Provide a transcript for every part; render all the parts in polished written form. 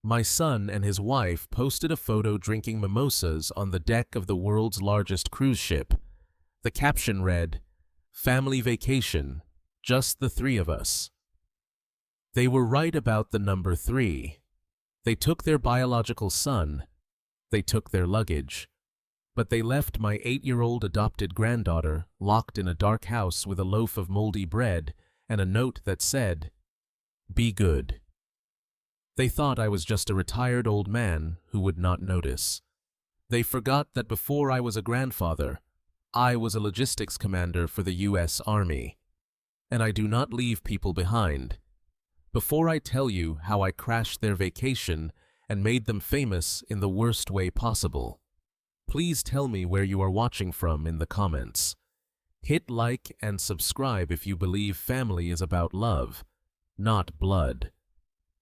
My son and his wife posted a photo drinking mimosas on the deck of the world's largest cruise ship. The caption read, "Family vacation, just the three of us." They were right about the number 3. They took their biological son. They took their luggage. But they left my 8-year-old adopted granddaughter locked in a dark house with a loaf of moldy bread and a note that said, "Be good." They thought I was just a retired old man who would not notice. They forgot that before I was a grandfather, I was a logistics commander for the U.S. Army. And I do not leave people behind. Before I tell you how I crashed their vacation and made them famous in the worst way possible, please tell me where you are watching from in the comments. Hit like and subscribe if you believe family is about love, not blood.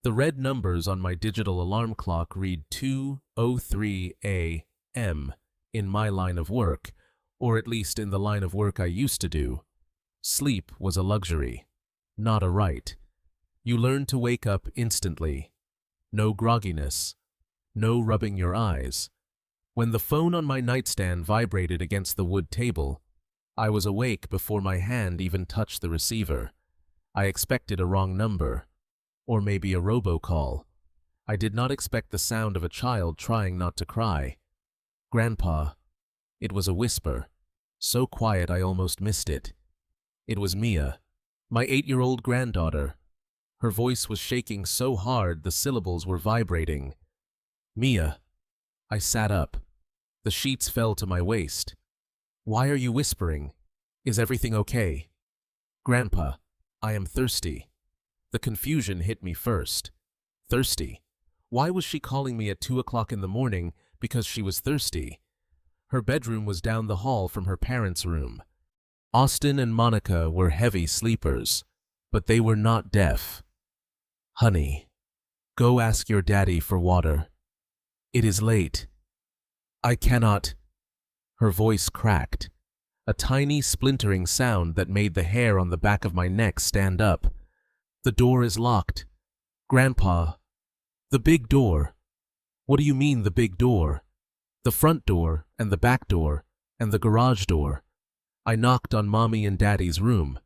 The red numbers on my digital alarm clock read 2:03 a.m. in my line of work, or at least in the line of work I used to do. Sleep was a luxury, not a right. You learn to wake up instantly. No grogginess. No rubbing your eyes. When the phone on my nightstand vibrated against the wood table, I was awake before my hand even touched the receiver. I expected a wrong number. Or maybe a robocall. I did not expect the sound of a child trying not to cry. "Grandpa." It was a whisper, so quiet I almost missed it. It was Mia, my 8-year-old granddaughter. Her voice was shaking so hard the syllables were vibrating. "Mia." I sat up. The sheets fell to my waist. "Why are you whispering? Is everything okay?" "Grandpa, I am thirsty." The confusion hit me first. Thirsty? Why was she calling me at 2 o'clock in the morning because she was thirsty? Her bedroom was down the hall from her parents' room. Austin and Monica were heavy sleepers, but they were not deaf. "Honey, go ask your daddy for water. It is late." "I cannot." Her voice cracked, a tiny splintering sound that made the hair on the back of my neck stand up. "The door is locked. Grandpa." "The big door." "What do you mean, the big door?" "The front door, and the back door, and the garage door." I knocked on Mommy and Daddy's room,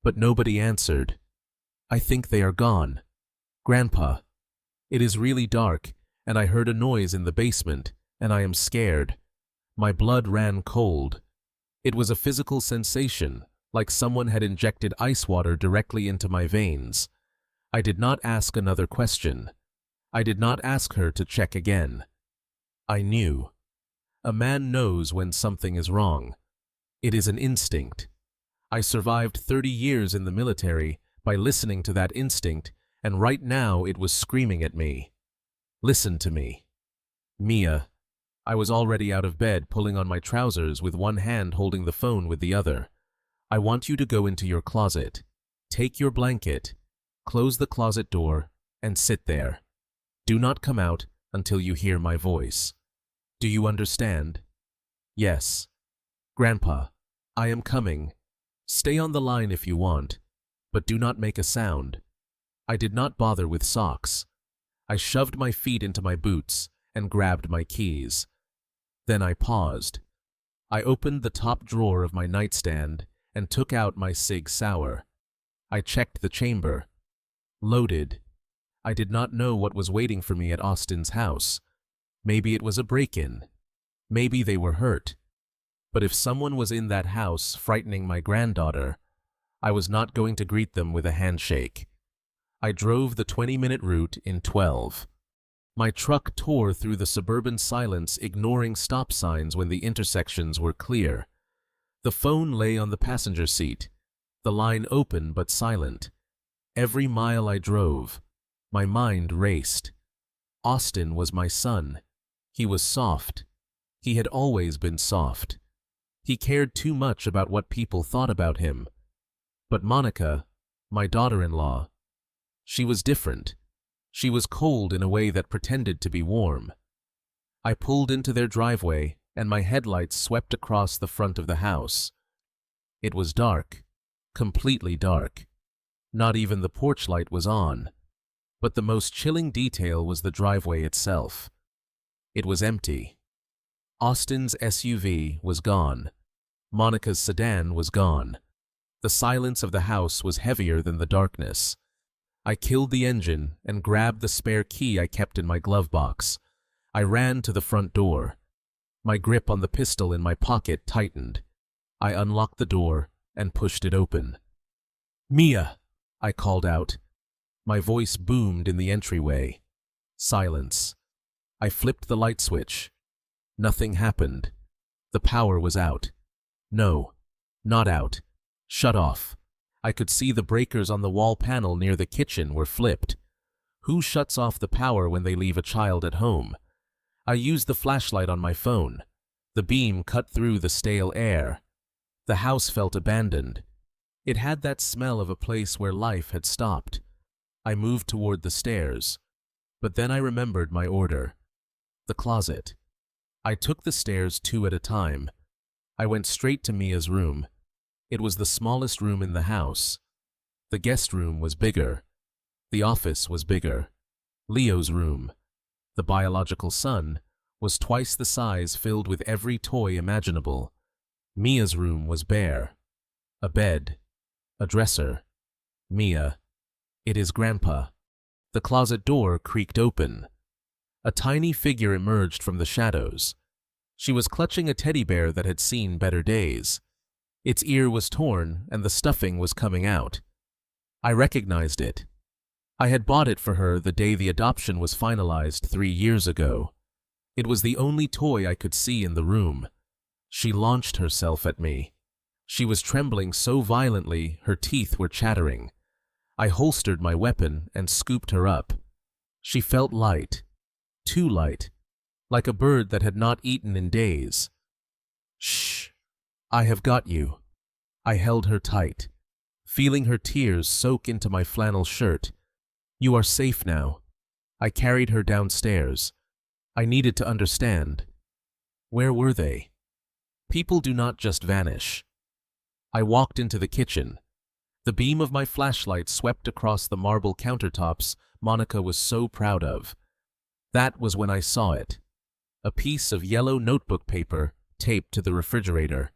but nobody answered. "I think they are gone." "Grandpa, it is really dark, and I heard a noise in the basement, and I am scared." My blood ran cold. It was a physical sensation, like someone had injected ice water directly into my veins. I did not ask another question. I did not ask her to check again. I knew. A man knows when something is wrong. It is an instinct. I survived 30 years in the military by listening to that instinct, and right now it was screaming at me. "Listen to me." "Mia." I was already out of bed, pulling on my trousers with one hand holding the phone with the other. "I want you to go into your closet. Take your blanket, close the closet door, and sit there. Do not come out until you hear my voice. Do you understand?" "Yes." "Grandpa, I am coming. Stay on the line if you want, but do not make a sound." I did not bother with socks. I shoved my feet into my boots and grabbed my keys. Then I paused. I opened the top drawer of my nightstand and took out my Sig Sauer. I checked the chamber. Loaded. I did not know what was waiting for me at Austin's house. Maybe it was a break-in. Maybe they were hurt. But if someone was in that house frightening my granddaughter, I was not going to greet them with a handshake. I drove the 20-minute route in 12. My truck tore through the suburban silence, ignoring stop signs when the intersections were clear. The phone lay on the passenger seat, the line open but silent. Every mile I drove, my mind raced. Austin was my son. He was soft. He had always been soft. He cared too much about what people thought about him. But Monica, my daughter-in-law, she was different. She was cold in a way that pretended to be warm. I pulled into their driveway, and my headlights swept across the front of the house. It was dark, completely dark. Not even the porch light was on. But the most chilling detail was the driveway itself. It was empty. Austin's SUV was gone. Monica's sedan was gone. The silence of the house was heavier than the darkness. I killed the engine and grabbed the spare key I kept in my glove box. I ran to the front door. My grip on the pistol in my pocket tightened. I unlocked the door and pushed it open. "Mia!" I called out. My voice boomed in the entryway. Silence. I flipped the light switch. Nothing happened. The power was out. No, not out. Shut off. I could see the breakers on the wall panel near the kitchen were flipped. Who shuts off the power when they leave a child at home? I used the flashlight on my phone. The beam cut through the stale air. The house felt abandoned. It had that smell of a place where life had stopped. I moved toward the stairs, but then I remembered my order. The closet. I took the stairs 2 at a time. I went straight to Mia's room. It was the smallest room in the house. The guest room was bigger. The office was bigger. Leo's room, the biological son, was twice the size, filled with every toy imaginable. Mia's room was bare. A bed. A dresser. Mia. "It is Grandpa." The closet door creaked open. A tiny figure emerged from the shadows. She was clutching a teddy bear that had seen better days. Its ear was torn and the stuffing was coming out. I recognized it. I had bought it for her the day the adoption was finalized 3 years ago. It was the only toy I could see in the room. She launched herself at me. She was trembling so violently her teeth were chattering. I holstered my weapon and scooped her up. She felt light. Too light. Like a bird that had not eaten in days. "Shh. I have got you." I held her tight, feeling her tears soak into my flannel shirt. "You are safe now." I carried her downstairs. I needed to understand. Where were they? People do not just vanish. I walked into the kitchen. The beam of my flashlight swept across the marble countertops Monica was so proud of. That was when I saw it. A piece of yellow notebook paper taped to the refrigerator.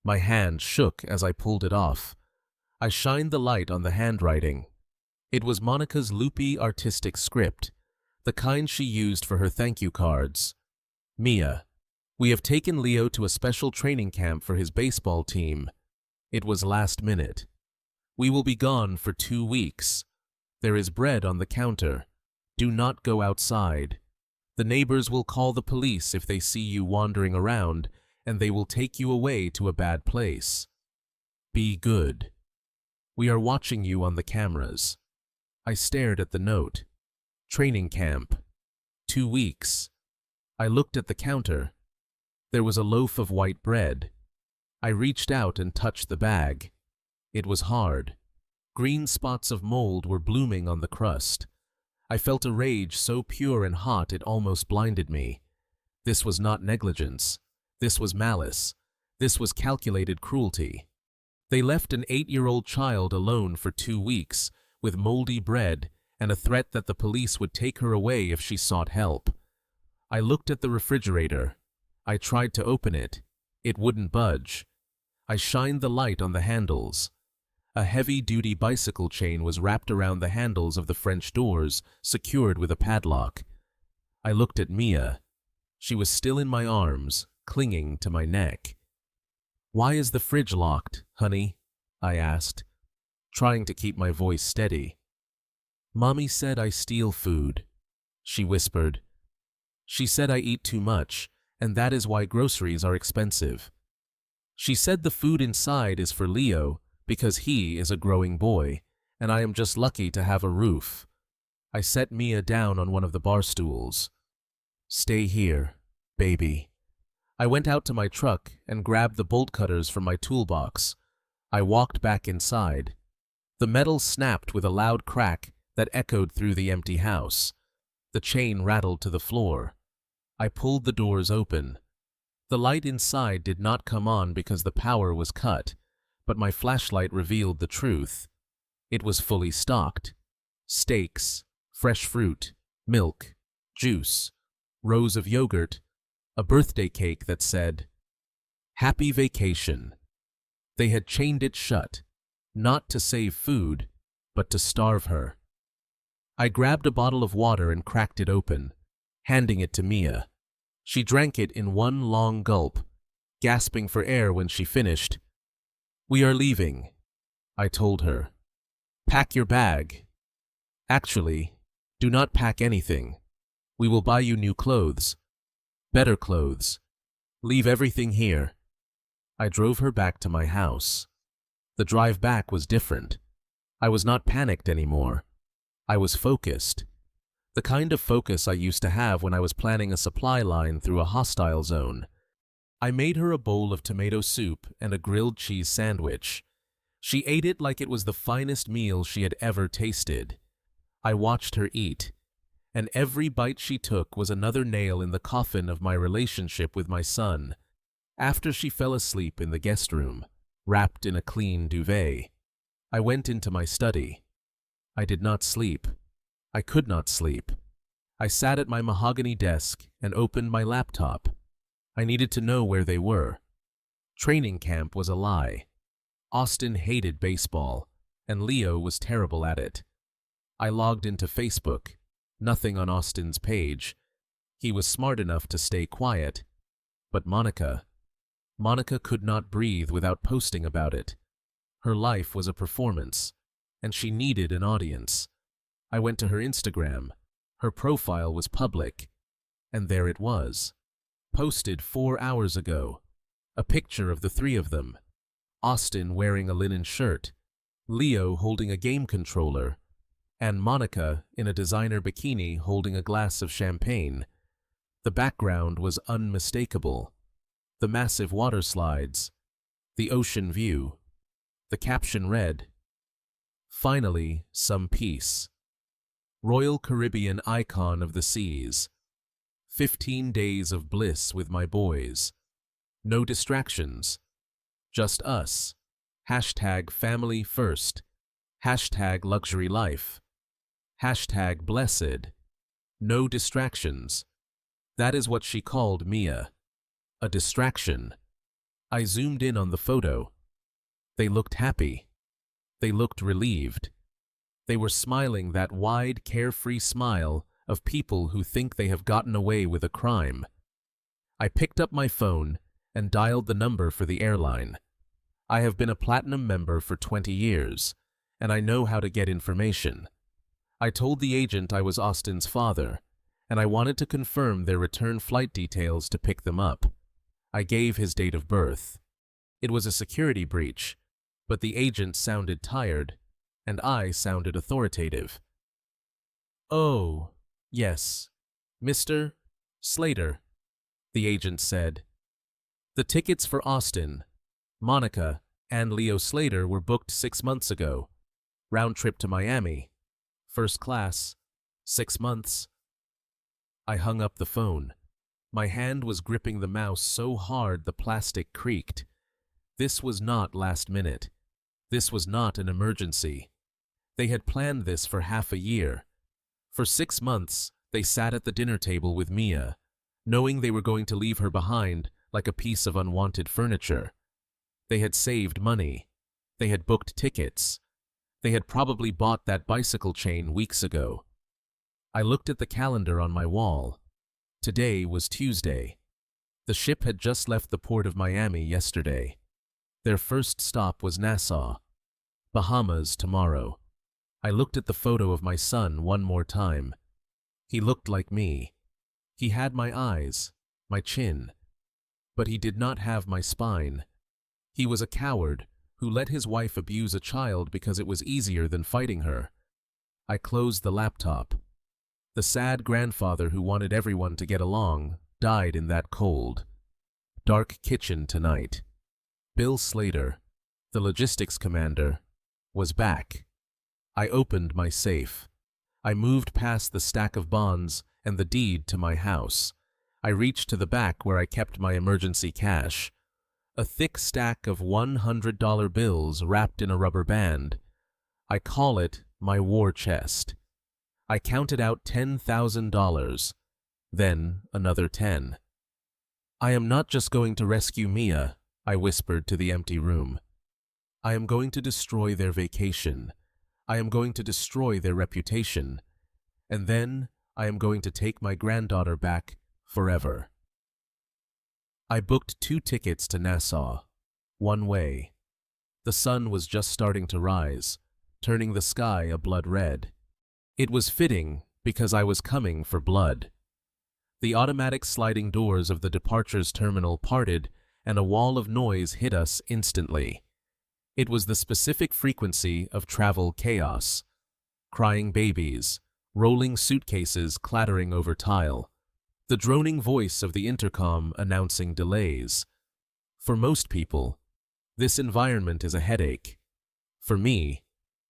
My hand shook as I pulled it off. I shined the light on the handwriting. It was Monica's loopy, artistic script, the kind she used for her thank you cards. "Mia, we have taken Leo to a special training camp for his baseball team. It was last minute. We will be gone for 2 weeks. There is bread on the counter. Do not go outside. The neighbors will call the police if they see you wandering around, and they will take you away to a bad place. Be good. We are watching you on the cameras." I stared at the note. Training camp. 2 weeks. I looked at the counter. There was a loaf of white bread. I reached out and touched the bag. It was hard. Green spots of mold were blooming on the crust. I felt a rage so pure and hot it almost blinded me. This was not negligence. This was malice. This was calculated cruelty. They left an 8-year-old child alone for 2 weeks, with moldy bread and a threat that the police would take her away if she sought help. I looked at the refrigerator. I tried to open it. It wouldn't budge. I shined the light on the handles. A heavy-duty bicycle chain was wrapped around the handles of the French doors, secured with a padlock. I looked at Mia. She was still in my arms, clinging to my neck. "Why is the fridge locked, honey?" I asked, trying to keep my voice steady. "Mommy said I steal food," she whispered. "She said I eat too much, and that is why groceries are expensive. She said the food inside is for Leo because he is a growing boy, and I am just lucky to have a roof." I set Mia down on one of the bar stools. "Stay here, baby." I went out to my truck and grabbed the bolt cutters from my toolbox. I walked back inside. The metal snapped with a loud crack that echoed through the empty house. The chain rattled to the floor. I pulled the doors open. The light inside did not come on because the power was cut, but my flashlight revealed the truth. It was fully stocked. Steaks, fresh fruit, milk, juice, rows of yogurt, a birthday cake that said, "Happy Vacation." They had chained it shut, not to save food, but to starve her. I grabbed a bottle of water and cracked it open, handing it to Mia. She drank it in one long gulp, gasping for air when she finished. "We are leaving," I told her. "Pack your bag. Actually, do not pack anything. We will buy you new clothes. Better clothes. Leave everything here." I drove her back to my house. The drive back was different. I was not panicked anymore. I was focused. The kind of focus I used to have when I was planning a supply line through a hostile zone. I made her a bowl of tomato soup and a grilled cheese sandwich. She ate it like it was the finest meal she had ever tasted. I watched her eat, and every bite she took was another nail in the coffin of my relationship with my son. After she fell asleep in the guest room, wrapped in a clean duvet, I went into my study. I did not sleep. I could not sleep. I sat at my mahogany desk and opened my laptop. I needed to know where they were. Training camp was a lie. Austin hated baseball, and Leo was terrible at it. I logged into Facebook. Nothing on Austin's page. He was smart enough to stay quiet. But Monica could not breathe without posting about it. Her life was a performance, and she needed an audience. I went to her Instagram. Her profile was public, and there it was. Posted 4 hours ago. A picture of the three of them. Austin wearing a linen shirt, Leo holding a game controller, and Monica in a designer bikini holding a glass of champagne. The background was unmistakable. The massive water slides, the ocean view. The caption read, "Finally, some peace. Royal Caribbean icon of the seas. 15 days of bliss with my boys. No distractions. Just us. Hashtag family first. Hashtag luxury life. Hashtag blessed. No distractions." That is what she called Mia. A distraction. I zoomed in on the photo. They looked happy. They looked relieved. They were smiling that wide, carefree smile of people who think they have gotten away with a crime. I picked up my phone and dialed the number for the airline. I have been a platinum member for 20 years, and I know how to get information. I told the agent I was Austin's father, and I wanted to confirm their return flight details to pick them up. I gave his date of birth. It was a security breach, but the agent sounded tired, and I sounded authoritative. "Oh, yes, Mr. Slater," the agent said. "The tickets for Austin, Monica, and Leo Slater were booked 6 months ago. Round trip to Miami. First class. 6 months." I hung up the phone. My hand was gripping the mouse so hard the plastic creaked. This was not last minute. This was not an emergency. They had planned this for half a year. For 6 months, they sat at the dinner table with Mia, knowing they were going to leave her behind like a piece of unwanted furniture. They had saved money. They had booked tickets. They had probably bought that bicycle chain weeks ago. I looked at the calendar on my wall. Today was Tuesday. The ship had just left the port of Miami yesterday. Their first stop was Nassau. Bahamas tomorrow. I looked at the photo of my son one more time. He looked like me. He had my eyes, my chin. But he did not have my spine. He was a coward who let his wife abuse a child because it was easier than fighting her. I closed the laptop. The sad grandfather who wanted everyone to get along died in that cold, dark kitchen tonight. Bill Slater, the logistics commander, was back. I opened my safe. I moved past the stack of bonds and the deed to my house. I reached to the back where I kept my emergency cash. A thick stack of $100 bills wrapped in a rubber band. I call it my war chest. I counted out $10,000, then another 10. I am not just going to rescue Mia, I whispered to the empty room. I am going to destroy their vacation. I am going to destroy their reputation. And then I am going to take my granddaughter back forever. I booked 2 tickets to Nassau, one way. The sun was just starting to rise, turning the sky a blood red. It was fitting because I was coming for blood. The automatic sliding doors of the departures terminal parted and a wall of noise hit us instantly. It was the specific frequency of travel chaos. Crying babies, rolling suitcases clattering over tile, the droning voice of the intercom announcing delays. For most people, this environment is a headache. For me,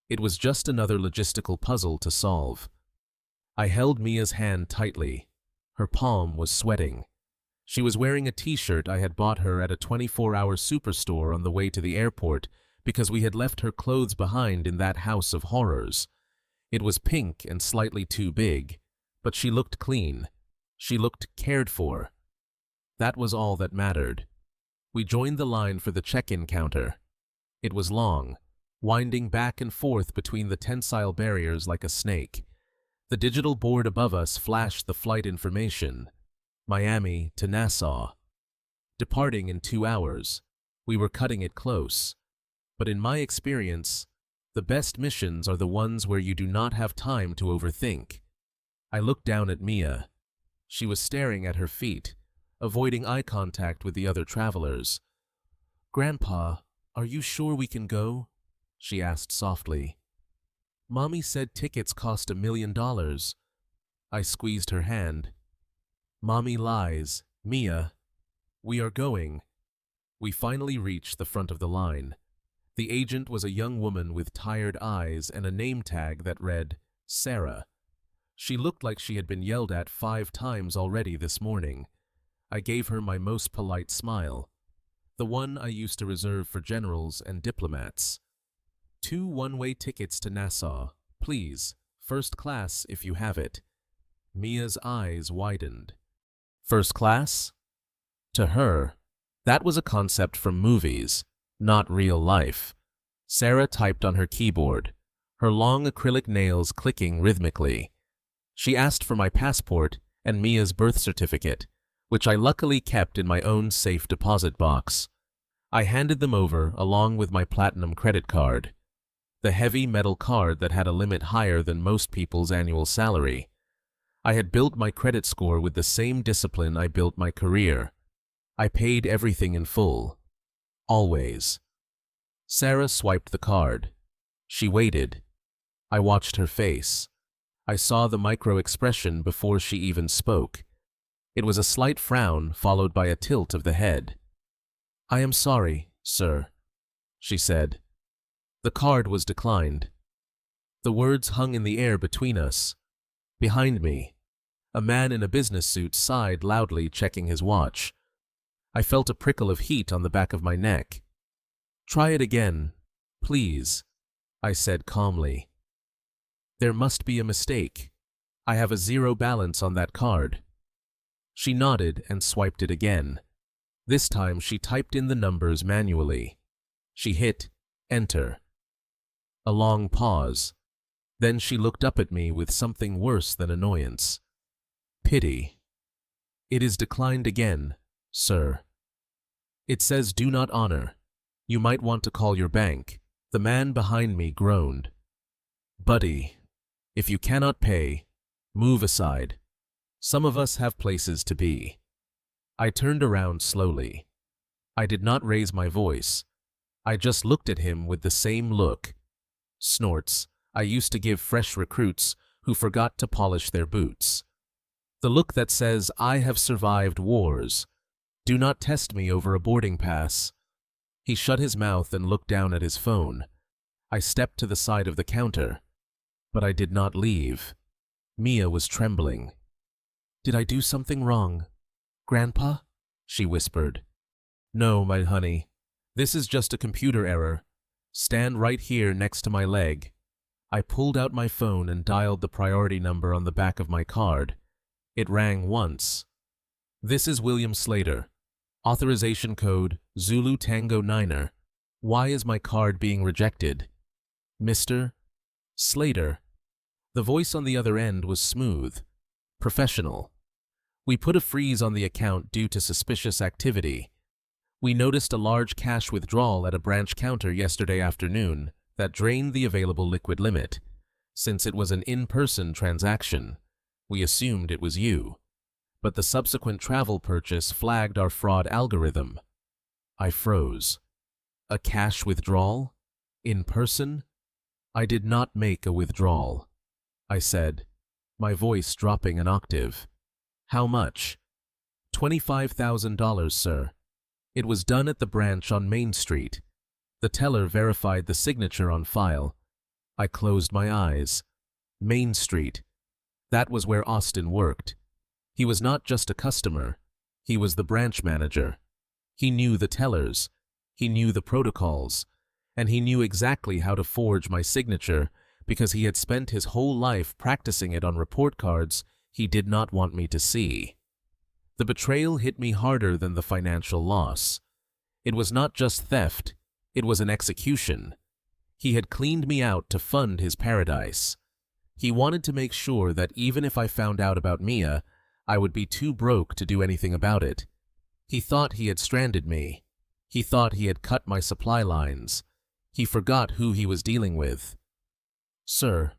it was just another logistical puzzle to solve. I held Mia's hand tightly. Her palm was sweating. She was wearing a t-shirt I had bought her at a 24-hour superstore on the way to the airport because we had left her clothes behind in that house of horrors. It was pink and slightly too big, but she looked clean. She looked cared for. That was all that mattered. We joined the line for the check-in counter. It was long, winding back and forth between the tensile barriers like a snake. The digital board above us flashed the flight information. Miami to Nassau. Departing in 2 hours. We were cutting it close. But in my experience, the best missions are the ones where you do not have time to overthink. I looked down at Mia. She was staring at her feet, avoiding eye contact with the other travelers. "Grandpa, are you sure we can go?" she asked softly. "Mommy said tickets cost $1 million. I squeezed her hand. "Mommy lies, Mia. We are going." We finally reached the front of the line. The agent was a young woman with tired eyes and a name tag that read, Sarah. She looked like she had been yelled at 5 times already this morning. I gave her my most polite smile, the one I used to reserve for generals and diplomats. 2 one-way tickets to Nassau, please, first class if you have it. Mia's eyes widened. First class? To her, that was a concept from movies, not real life. Sarah typed on her keyboard, her long acrylic nails clicking rhythmically. She asked for my passport and Mia's birth certificate, which I luckily kept in my own safe deposit box. I handed them over along with my platinum credit card, the heavy metal card that had a limit higher than most people's annual salary. I had built my credit score with the same discipline I built my career. I paid everything in full. Always. Sarah swiped the card. She waited. I watched her face. I saw the micro-expression before she even spoke. It was a slight frown followed by a tilt of the head. "I am sorry, sir," she said. The card was declined. The words hung in the air between us. Behind me, a man in a business suit sighed loudly, checking his watch. I felt a prickle of heat on the back of my neck. "Try it again, please," I said calmly. "There must be a mistake. I have a 0 balance on that card." She nodded and swiped it again. This time she typed in the numbers manually. She hit enter. A long pause. Then she looked up at me with something worse than annoyance. Pity. "It is declined again, sir. It says do not honor. You might want to call your bank." The man behind me groaned. "Buddy, if you cannot pay, move aside. Some of us have places to be." I turned around slowly. I did not raise my voice. I just looked at him with the same look. Snorts I used to give fresh recruits who forgot to polish their boots. The look that says, "I have survived wars. Do not test me over a boarding pass." He shut his mouth and looked down at his phone. I stepped to the side of the counter, but I did not leave. Mia was trembling. "Did I do something wrong, Grandpa?" she whispered. "No, my honey. This is just a computer error. Stand right here next to my leg." I pulled out my phone and dialed the priority number on the back of my card. It rang once. "This is William Slater. Authorization code Zulu Tango Niner. Why is my card being rejected?" "Mr. Slater." The voice on the other end was smooth, professional. "We put a freeze on the account due to suspicious activity. We noticed a large cash withdrawal at a branch counter yesterday afternoon that drained the available liquid limit. Since it was an in-person transaction, we assumed it was you. But the subsequent travel purchase flagged our fraud algorithm." I froze. A cash withdrawal? In person? "I did not make a withdrawal," I said, my voice dropping an octave. "How much?" $25,000, sir. It was done at the branch on Main Street. The teller verified the signature on file. I closed my eyes. Main Street. That was where Austin worked. He was not just a customer. He was the branch manager. He knew the tellers. He knew the protocols. And he knew exactly how to forge my signature because he had spent his whole life practicing it on report cards he did not want me to see. The betrayal hit me harder than the financial loss. It was not just theft. It was an execution. He had cleaned me out to fund his paradise. He wanted to make sure that even if I found out about Mia, I would be too broke to do anything about it. He thought he had stranded me. He thought he had cut my supply lines. He forgot who he was dealing with. "Sir,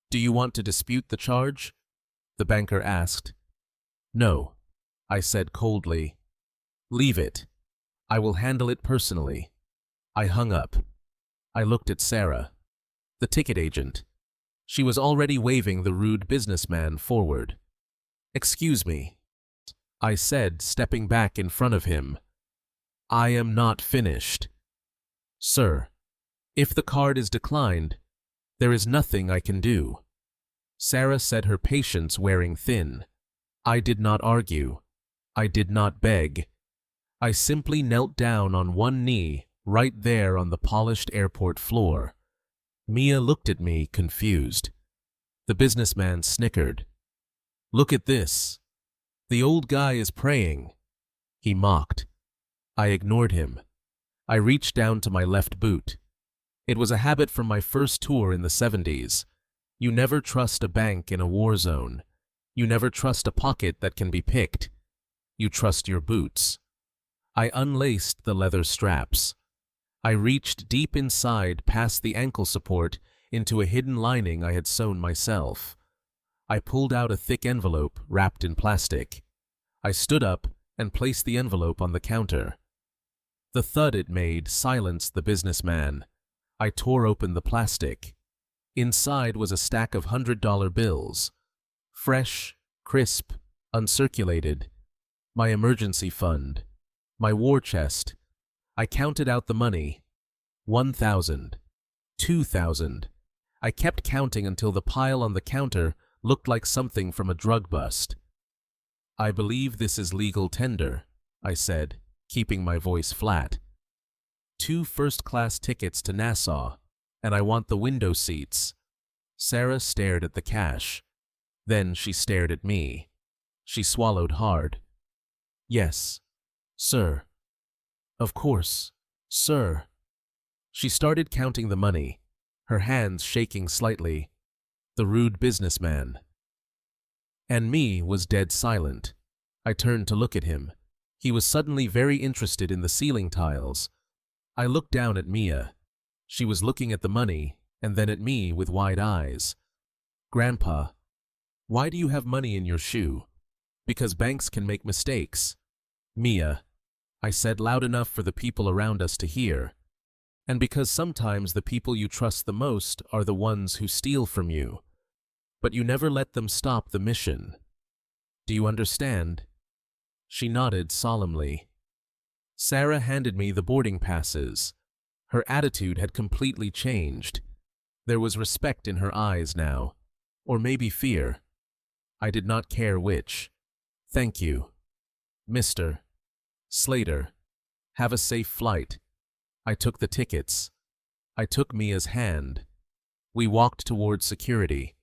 do you want to dispute the charge?" the banker asked. "No," I said coldly. "Leave it. I will handle it personally." I hung up. I looked at Sarah, the ticket agent. She was already waving the rude businessman forward. "Excuse me," I said, stepping back in front of him. "I am not finished." "Sir, if the card is declined, there is nothing I can do." Sarah said, her patience wearing thin. I did not argue. I did not beg. I simply knelt down on one knee right there on the polished airport floor. Mia looked at me, confused. The businessman snickered. "Look at this. The old guy is praying." He mocked. I ignored him. I reached down to my left boot. It was a habit from my first tour in the 70s. You never trust a bank in a war zone. You never trust a pocket that can be picked. You trust your boots. I unlaced the leather straps. I reached deep inside past the ankle support into a hidden lining I had sewn myself. I pulled out a thick envelope wrapped in plastic. I stood up and placed the envelope on the counter. The thud it made silenced the businessman. I tore open the plastic. Inside was a stack of $100 bills. Fresh, crisp, uncirculated. My emergency fund. My war chest. I counted out the money. 1,000. 2,000. I kept counting until the pile on the counter looked like something from a drug bust. "I believe this is legal tender," I said, keeping my voice flat. "2 first-class tickets to Nassau, and I want the window seats." Sarah stared at the cash. Then she stared at me. She swallowed hard. "Yes, sir. Of course, sir." She started counting the money, her hands shaking slightly. The rude businessman. And me was dead silent. I turned to look at him. He was suddenly very interested in the ceiling tiles. I looked down at Mia. She was looking at the money and then at me with wide eyes. "Grandpa, why do you have money in your shoe?" "Because banks can make mistakes." "Mia," I said loud enough for the people around us to hear. "And because sometimes the people you trust the most are the ones who steal from you. But you never let them stop the mission. Do you understand?" She nodded solemnly. Sarah handed me the boarding passes. Her attitude had completely changed. There was respect in her eyes now, or maybe fear. I did not care which. "Thank you, Mr. Slater. Have a safe flight." I took the tickets. I took Mia's hand. We walked towards security.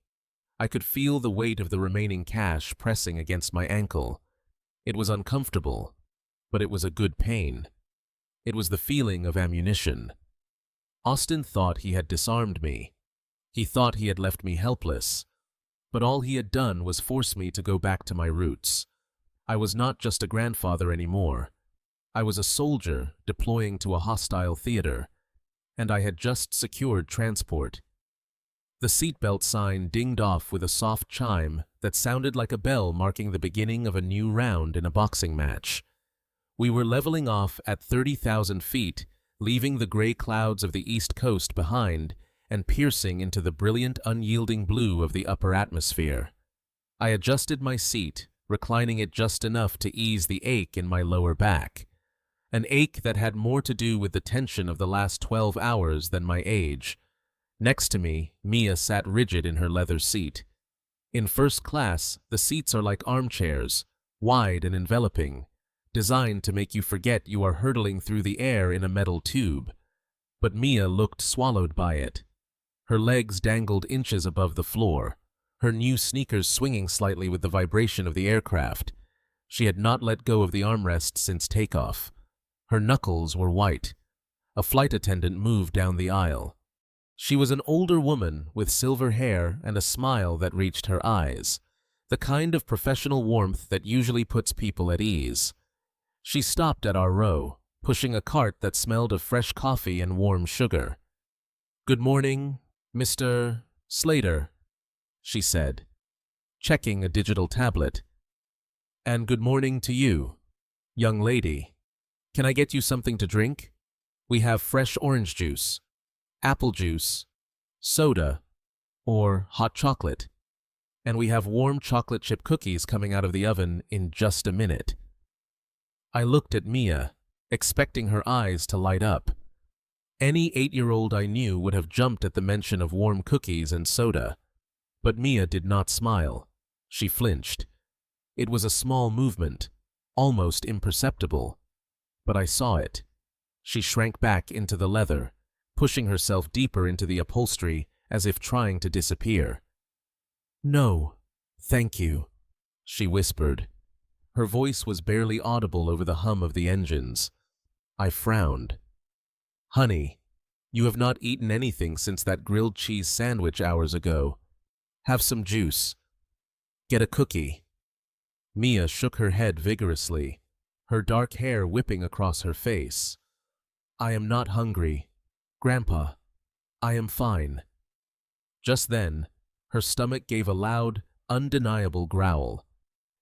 I could feel the weight of the remaining cash pressing against my ankle. It was uncomfortable, but it was a good pain. It was the feeling of ammunition. Austin thought he had disarmed me. He thought he had left me helpless. But all he had done was force me to go back to my roots. I was not just a grandfather anymore. I was a soldier deploying to a hostile theater, and I had just secured transport. The seatbelt sign dinged off with a soft chime that sounded like a bell marking the beginning of a new round in a boxing match. We were leveling off at 30,000 feet, leaving the gray clouds of the East Coast behind and piercing into the brilliant, unyielding blue of the upper atmosphere. I adjusted my seat, reclining it just enough to ease the ache in my lower back, an ache that had more to do with the tension of the last 12 hours than my age. Next to me, Mia sat rigid in her leather seat. In first class, the seats are like armchairs, wide and enveloping, designed to make you forget you are hurtling through the air in a metal tube. But Mia looked swallowed by it. Her legs dangled inches above the floor, her new sneakers swinging slightly with the vibration of the aircraft. She had not let go of the armrest since takeoff. Her knuckles were white. A flight attendant moved down the aisle. She was an older woman with silver hair and a smile that reached her eyes, the kind of professional warmth that usually puts people at ease. She stopped at our row, pushing a cart that smelled of fresh coffee and warm sugar. "Good morning, Mr. Slater," she said, checking a digital tablet. "And good morning to you, young lady. Can I get you something to drink? We have fresh orange juice, apple juice, soda, or hot chocolate. And we have warm chocolate chip cookies coming out of the oven in just a minute." I looked at Mia, expecting her eyes to light up. Any 8-year-old I knew would have jumped at the mention of warm cookies and soda. But Mia did not smile. She flinched. It was a small movement, almost imperceptible. But I saw it. She shrank back into the leather, pushing herself deeper into the upholstery as if trying to disappear. "No, thank you," she whispered. Her voice was barely audible over the hum of the engines. I frowned. "Honey, you have not eaten anything since that grilled cheese sandwich hours ago. Have some juice. Get a cookie." Mia shook her head vigorously, her dark hair whipping across her face. "I am not hungry, Grandpa. I am fine." Just then, her stomach gave a loud, undeniable growl.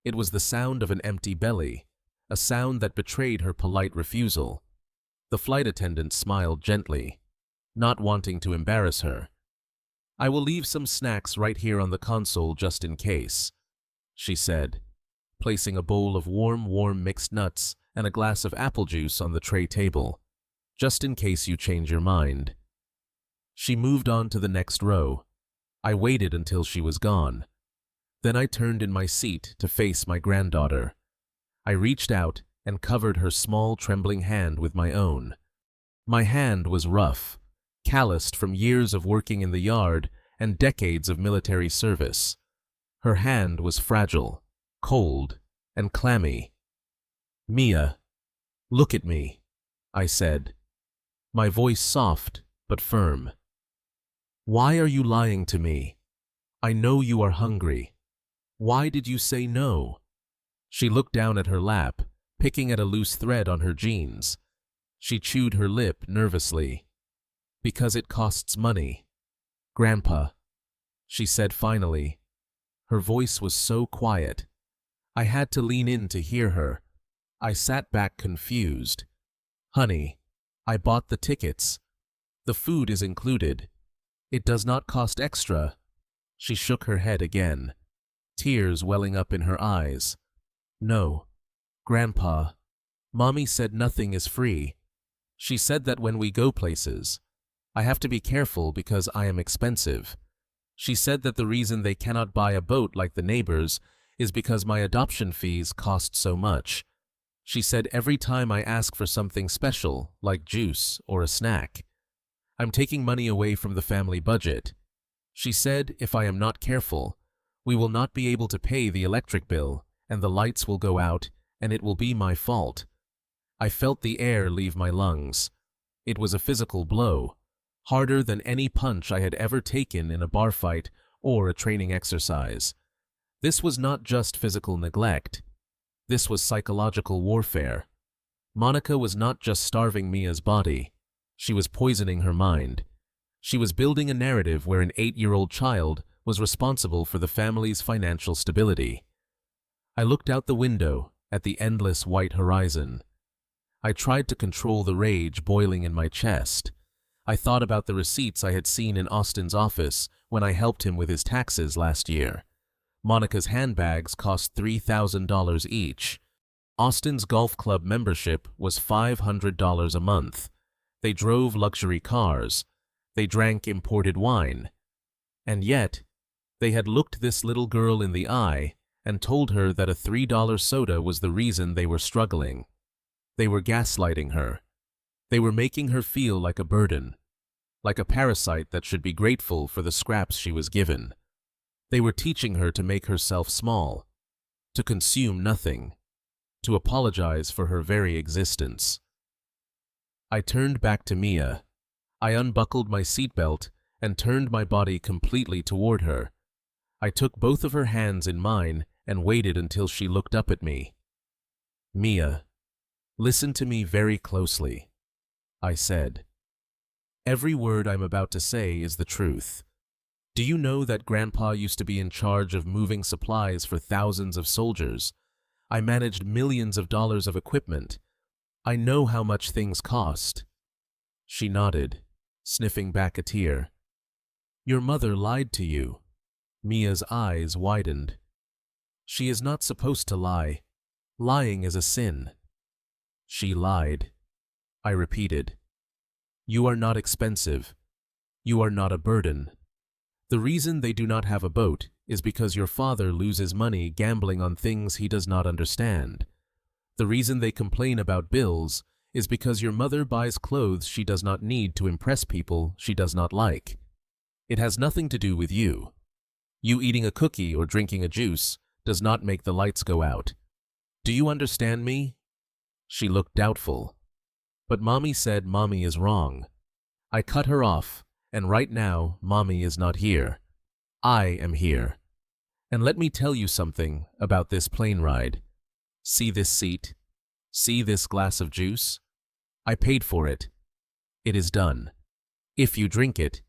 It was the sound of an empty belly, a sound that betrayed her polite refusal. The flight attendant smiled gently, not wanting to embarrass her. "I will leave some snacks right here on the console just in case," she said, placing a bowl of warm mixed nuts and a glass of apple juice on the tray table, "just in case you change your mind." She moved on to the next row. I waited until she was gone. Then I turned in my seat to face my granddaughter. I reached out and covered her small, trembling hand with my own. My hand was rough, calloused from years of working in the yard and decades of military service. Her hand was fragile, cold, and clammy. "Mia, look at me," I said, my voice soft but firm. "Why are you lying to me? I know you are hungry. Why did you say no?" She looked down at her lap, picking at a loose thread on her jeans. She chewed her lip nervously. "Because it costs money, Grandpa," she said finally. Her voice was so quiet. I had to lean in to hear her. I sat back confused. "Honey, I bought the tickets. The food is included. It does not cost extra." She shook her head again, tears welling up in her eyes. "No, Grandpa, Mommy said nothing is free. She said that when we go places, I have to be careful because I am expensive. She said that the reason they cannot buy a boat like the neighbors is because my adoption fees cost so much. She said every time I ask for something special, like juice or a snack, I'm taking money away from the family budget, She said if I am not careful, we will not be able to pay the electric bill, and the lights will go out, and it will be my fault. I felt the air leave my lungs. It was a physical blow, harder than any punch I had ever taken in a bar fight or a training exercise. This was not just physical neglect. This was psychological warfare. Monica was not just starving Mia's body. She was poisoning her mind. She was building a narrative where an 8-year-old child was responsible for the family's financial stability. I looked out the window at the endless white horizon. I tried to control the rage boiling in my chest. I thought about the receipts I had seen in Austin's office when I helped him with his taxes last year. Monica's handbags cost $3,000 each. Austin's golf club membership was $500 a month. They drove luxury cars. They drank imported wine. And yet, they had looked this little girl in the eye and told her that a $3 soda was the reason they were struggling. They were gaslighting her. They were making her feel like a burden, like a parasite that should be grateful for the scraps she was given. They were teaching her to make herself small, to consume nothing, to apologize for her very existence. I turned back to Mia. I unbuckled my seatbelt and turned my body completely toward her. I took both of her hands in mine and waited until she looked up at me. "Mia, listen to me very closely," I said. "Every word I'm about to say is the truth. Do you know that Grandpa used to be in charge of moving supplies for thousands of soldiers? I managed millions of dollars of equipment. I know how much things cost." She nodded, sniffing back a tear. "Your mother lied to you." Mia's eyes widened. "She is not supposed to lie. Lying is a sin." "She lied," I repeated. "You are not expensive. You are not a burden. The reason they do not have a boat is because your father loses money gambling on things he does not understand. The reason they complain about bills is because your mother buys clothes she does not need to impress people she does not like. It has nothing to do with you. You eating a cookie or drinking a juice does not make the lights go out. Do you understand me?" She looked doubtful. "But Mommy said Mommy is wrong." I cut her off, and right now Mommy is not here. I am here. And let me tell you something about this plane ride. See this seat? See this glass of juice? I paid for it. It is done. If you drink it,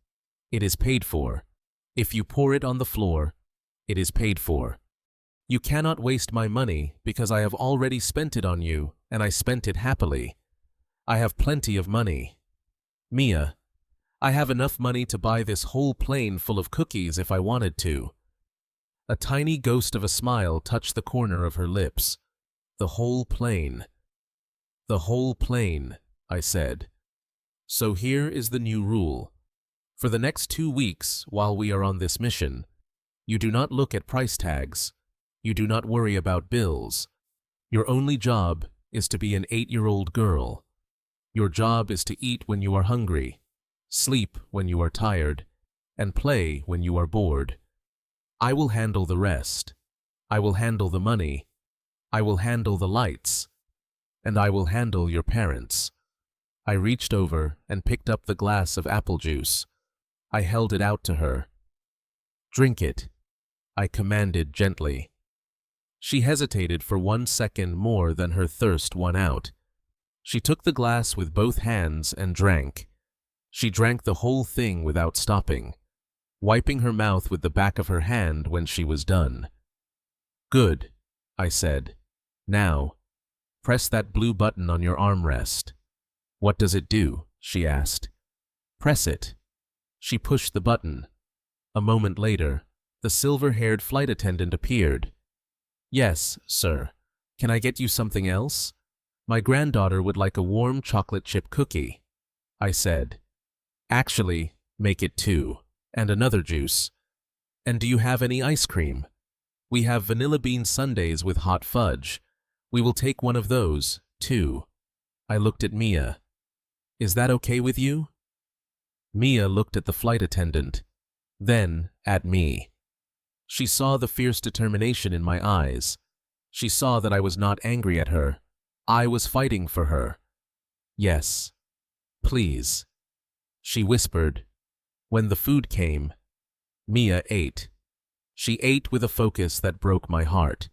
it is paid for. If you pour it on the floor, it is paid for. You cannot waste my money because I have already spent it on you, and I spent it happily. I have plenty of money. Mia, I have enough money to buy this whole plane full of cookies if I wanted to. A tiny ghost of a smile touched the corner of her lips. The whole plane. The whole plane, I said. So here is the new rule. For the next 2 weeks, while we are on this mission, you do not look at price tags. You do not worry about bills. Your only job is to be an 8-year-old girl. Your job is to eat when you are hungry, sleep when you are tired, and play when you are bored. I will handle the rest. I will handle the money. I will handle the lights. And I will handle your parents. I reached over and picked up the glass of apple juice. I held it out to her. "Drink it," I commanded gently. She hesitated for 1 second more than her thirst won out. She took the glass with both hands and drank. She drank the whole thing without stopping, wiping her mouth with the back of her hand when she was done. "Good," I said. "Now, press that blue button on your armrest." "What does it do?" she asked. "Press it." She pushed the button. A moment later, the silver-haired flight attendant appeared. "Yes, sir. Can I get you something else?" "My granddaughter would like a warm chocolate chip cookie," I said. "Actually, make it 2, and another juice. And do you have any ice cream? We have vanilla bean sundaes with hot fudge. We will take one of those, too." I looked at Mia. "Is that okay with you?" Mia looked at the flight attendant. Then, at me. She saw the fierce determination in my eyes. She saw that I was not angry at her. I was fighting for her. Yes. Please. She whispered. When the food came, Mia ate. She ate with a focus that broke my heart.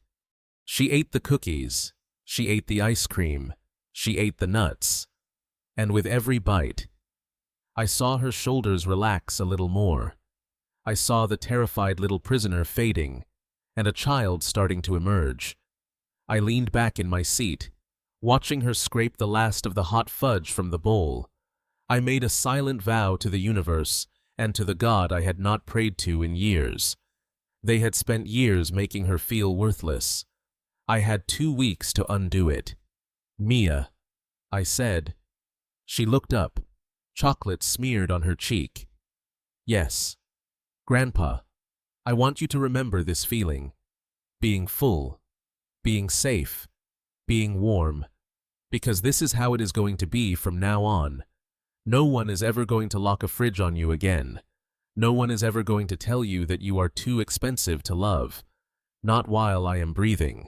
She ate the cookies. She ate the ice cream. She ate the nuts. And with every bite, I saw her shoulders relax a little more. I saw the terrified little prisoner fading, and a child starting to emerge. I leaned back in my seat, watching her scrape the last of the hot fudge from the bowl. I made a silent vow to the universe and to the God I had not prayed to in years. They had spent years making her feel worthless. I had 2 weeks to undo it. Mia, I said. She looked up, chocolate smeared on her cheek. Yes. Grandpa, I want you to remember this feeling. Being full, being safe, being warm, because this is how it is going to be from now on. No one is ever going to lock a fridge on you again. No one is ever going to tell you that you are too expensive to love. Not while I am breathing.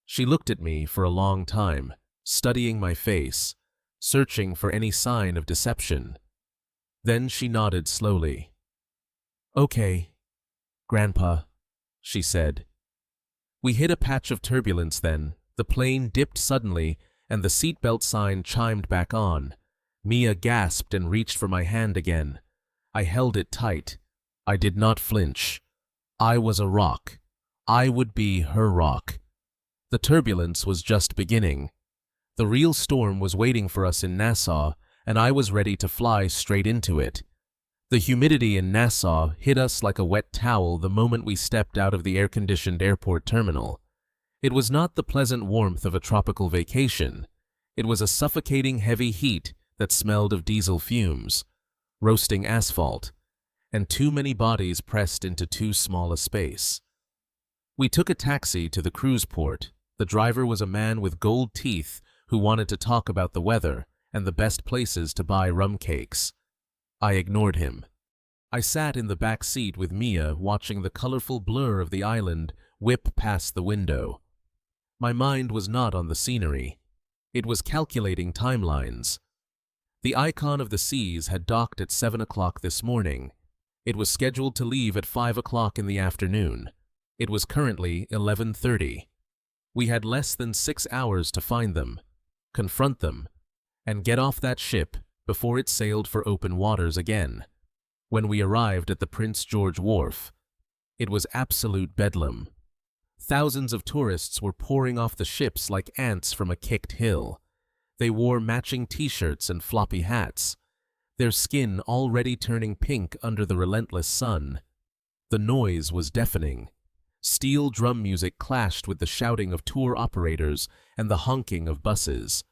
She looked at me for a long time, studying my face, searching for any sign of deception. Then she nodded slowly. Okay, Grandpa, she said. We hit a patch of turbulence then. The plane dipped suddenly, and the seatbelt sign chimed back on. Mia gasped and reached for my hand again. I held it tight. I did not flinch. I was a rock. I would be her rock. The turbulence was just beginning. The real storm was waiting for us in Nassau, and I was ready to fly straight into it. The humidity in Nassau hit us like a wet towel the moment we stepped out of the air-conditioned airport terminal. It was not the pleasant warmth of a tropical vacation. It was a suffocating heavy heat that smelled of diesel fumes, roasting asphalt, and too many bodies pressed into too small a space. We took a taxi to the cruise port. The driver was a man with gold teeth who wanted to talk about the weather and the best places to buy rum cakes. I ignored him. I sat in the back seat with Mia, watching the colorful blur of the island whip past the window. My mind was not on the scenery. It was calculating timelines. The Icon of the Seas had docked at 7 o'clock this morning. It was scheduled to leave at 5 o'clock in the afternoon. It was currently 11:30. We had less than 6 hours to find them, confront them, and get off that ship before it sailed for open waters again. When we arrived at the Prince George Wharf, it was absolute bedlam. Thousands of tourists were pouring off the ships like ants from a kicked hill. They wore matching t-shirts and floppy hats, their skin already turning pink under the relentless sun. The noise was deafening. Steel drum music clashed with the shouting of tour operators and the honking of buses.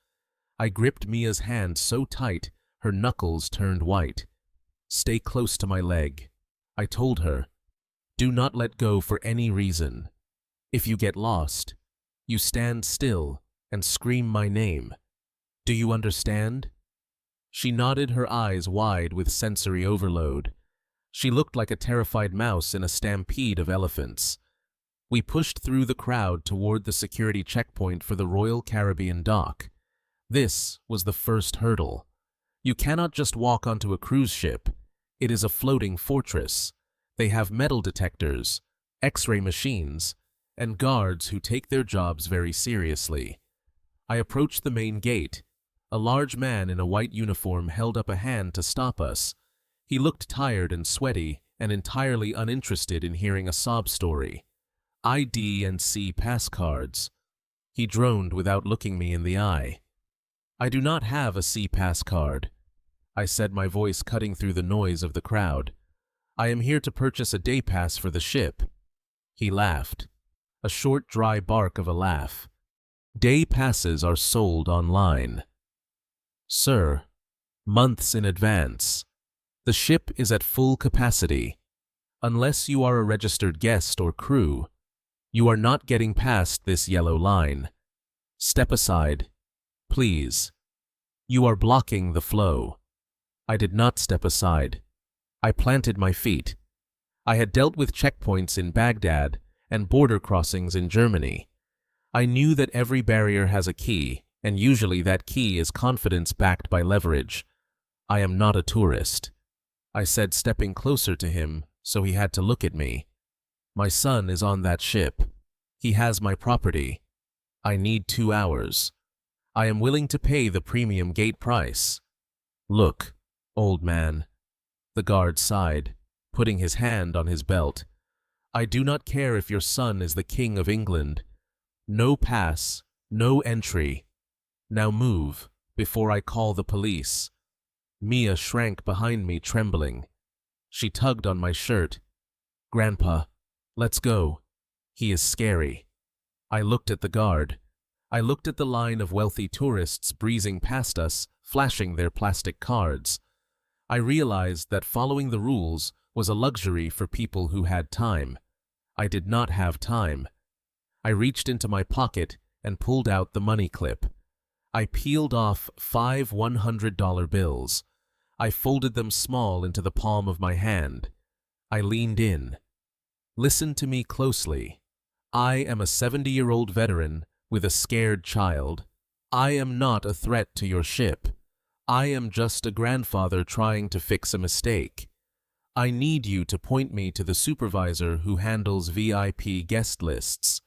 I gripped Mia's hand so tight, her knuckles turned white. Stay close to my leg, I told her. Do not let go for any reason. If you get lost, you stand still and scream my name. Do you understand? She nodded, her eyes wide with sensory overload. She looked like a terrified mouse in a stampede of elephants. We pushed through the crowd toward the security checkpoint for the Royal Caribbean dock. This was the first hurdle. You cannot just walk onto a cruise ship. It is a floating fortress. They have metal detectors, X-ray machines, and guards who take their jobs very seriously. I approached the main gate. A large man in a white uniform held up a hand to stop us. He looked tired and sweaty and entirely uninterested in hearing a sob story. ID and C pass cards. He droned without looking me in the eye. I do not have a C pass card, I said, my voice cutting through the noise of the crowd. I am here to purchase a day pass for the ship. He laughed, a short dry bark of a laugh. Day passes are sold online. Sir, months in advance. The ship is at full capacity. Unless you are a registered guest or crew, you are not getting past this yellow line. Step aside, please. You are blocking the flow. I did not step aside. I planted my feet. I had dealt with checkpoints in Baghdad and border crossings in Germany. I knew that every barrier has a key, and usually that key is confidence backed by leverage. I am not a tourist, I said, stepping closer to him, so he had to look at me. My son is on that ship. He has my property. I need 2 hours. I am willing to pay the premium gate price. Look, old man. The guard sighed, putting his hand on his belt. I do not care if your son is the King of England. No pass, no entry. Now move, before I call the police. Mia shrank behind me, trembling. She tugged on my shirt. Grandpa, let's go. He is scary. I looked at the guard. I looked at the line of wealthy tourists breezing past us, flashing their plastic cards. I realized that following the rules was a luxury for people who had time. I did not have time. I reached into my pocket and pulled out the money clip. I peeled off 5 $100 bills. I folded them small into the palm of my hand. I leaned in. Listen to me closely. I am a 70-year-old veteran with a scared child. I am not a threat to your ship. I am just a grandfather trying to fix a mistake. I need you to point me to the supervisor who handles VIP guest lists.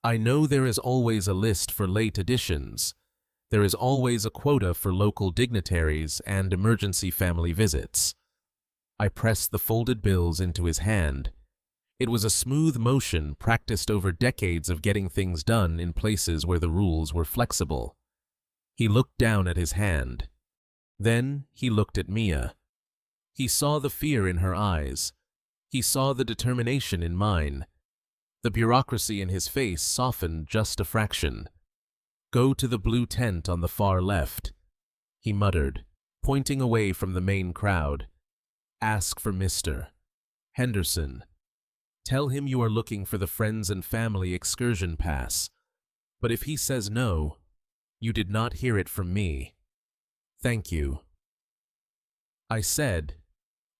I know there is always a list for late additions. There is always a quota for local dignitaries and emergency family visits. I pressed the folded bills into his hand. It was a smooth motion practiced over decades of getting things done in places where the rules were flexible. He looked down at his hand. Then he looked at Mia. He saw the fear in her eyes. He saw the determination in mine. The bureaucracy in his face softened just a fraction. Go to the blue tent on the far left, he muttered, pointing away from the main crowd. Ask for Mr. Henderson. Tell him you are looking for the friends and family excursion pass. But if he says no, you did not hear it from me. Thank you. I said.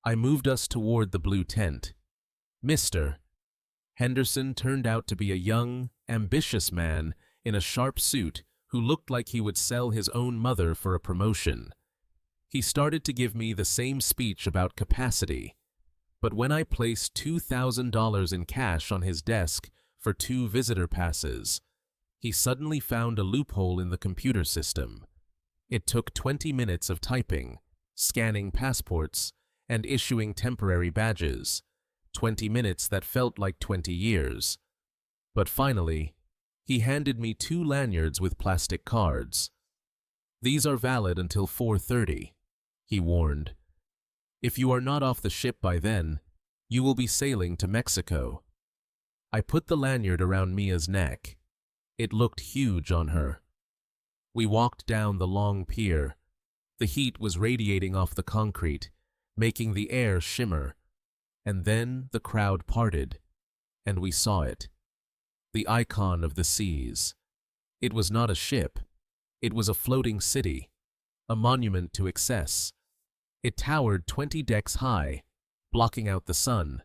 I moved us toward the blue tent. Mr. Henderson turned out to be a young, ambitious man in a sharp suit who looked like he would sell his own mother for a promotion. He started to give me the same speech about capacity, but when I placed $2,000 in cash on his desk for 2 visitor passes, he suddenly found a loophole in the computer system. It took 20 minutes of typing, scanning passports, and issuing temporary badges. 20 minutes that felt like 20 years. But finally, he handed me 2 lanyards with plastic cards. These are valid until 4:30, he warned. If you are not off the ship by then, you will be sailing to Mexico. I put the lanyard around Mia's neck. It looked huge on her. We walked down the long pier. The heat was radiating off the concrete, making the air shimmer. And then the crowd parted, and we saw it. The icon of the seas. It was not a ship. It was a floating city, a monument to excess. It towered 20 decks high, blocking out the sun.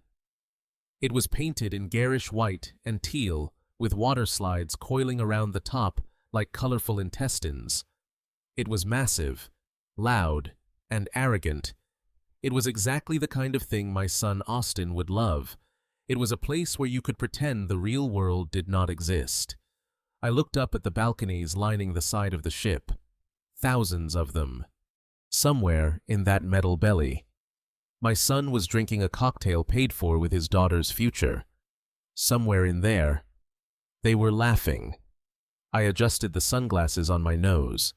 It was painted in garish white and teal, with water slides coiling around the top like colorful intestines. It was massive, loud, and arrogant. It was exactly the kind of thing my son Austin would love. It was a place where you could pretend the real world did not exist. I looked up at the balconies lining the side of the ship. Thousands of them. Somewhere in that metal belly. My son was drinking a cocktail paid for with his daughter's future. Somewhere in there. They were laughing. I adjusted the sunglasses on my nose.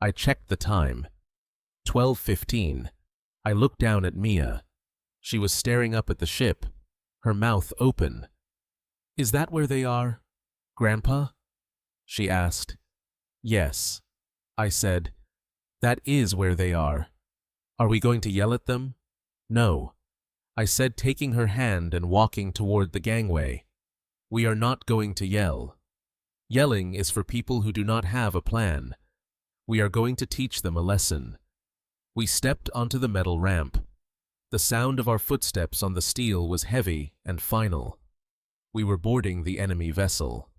I checked the time. 12:15. I looked down at Mia. She was staring up at the ship, her mouth open. Is that where they are, Grandpa? She asked. Yes, I said. That is where they are. Are we going to yell at them? No, I said, taking her hand and walking toward the gangway. We are not going to yell. Yelling is for people who do not have a plan. We are going to teach them a lesson. We stepped onto the metal ramp. The sound of our footsteps on the steel was heavy and final. We were boarding the enemy vessel.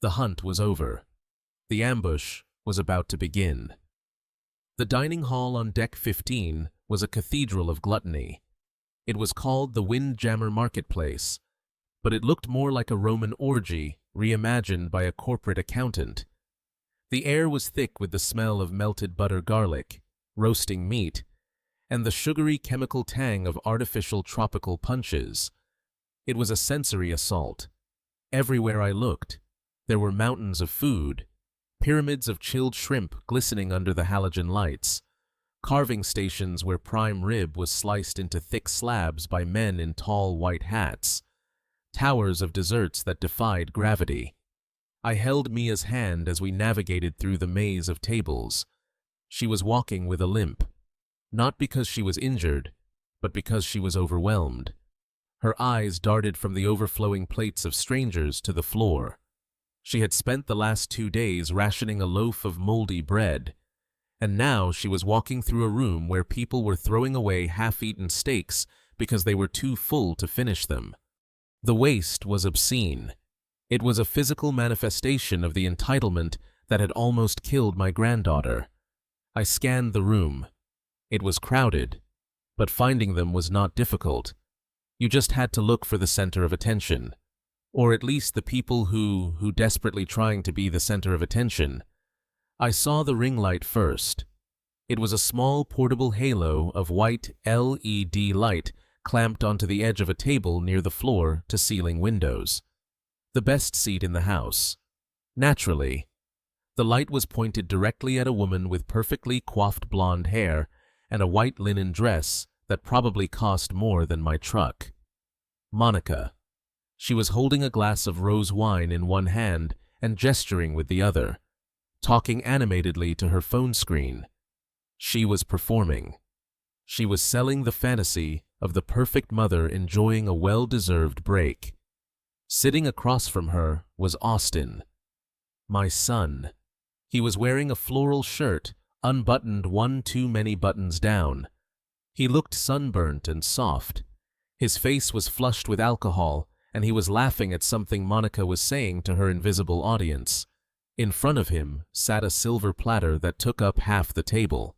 The hunt was over. The ambush was about to begin. The dining hall on deck 15 was a cathedral of gluttony. It was called the Windjammer Marketplace, but it looked more like a Roman orgy reimagined by a corporate accountant. The air was thick with the smell of melted butter garlic, roasting meat, and the sugary chemical tang of artificial tropical punches. It was a sensory assault. Everywhere I looked, there were mountains of food, pyramids of chilled shrimp glistening under the halogen lights, carving stations where prime rib was sliced into thick slabs by men in tall white hats, towers of desserts that defied gravity. I held Mia's hand as we navigated through the maze of tables. She was walking with a limp, not because she was injured, but because she was overwhelmed. Her eyes darted from the overflowing plates of strangers to the floor. She had spent the last 2 days rationing a loaf of moldy bread, and now she was walking through a room where people were throwing away half-eaten steaks because they were too full to finish them. The waste was obscene. It was a physical manifestation of the entitlement that had almost killed my granddaughter. I scanned the room. It was crowded, but finding them was not difficult. You just had to look for the center of attention, or at least the people who desperately trying to be the center of attention. I saw the ring light first. It was a small portable halo of white LED light clamped onto the edge of a table near the floor-to-ceiling windows. The best seat in the house. Naturally, the light was pointed directly at a woman with perfectly coiffed blonde hair and a white linen dress that probably cost more than my truck. Monica. She was holding a glass of rose wine in one hand and gesturing with the other, talking animatedly to her phone screen. She was performing. She was selling the fantasy of the perfect mother enjoying a well-deserved break. Sitting across from her was Austin, my son. He was wearing a floral shirt, unbuttoned one too many buttons down. He looked sunburnt and soft. His face was flushed with alcohol, and he was laughing at something Monica was saying to her invisible audience. In front of him sat a silver platter that took up half the table.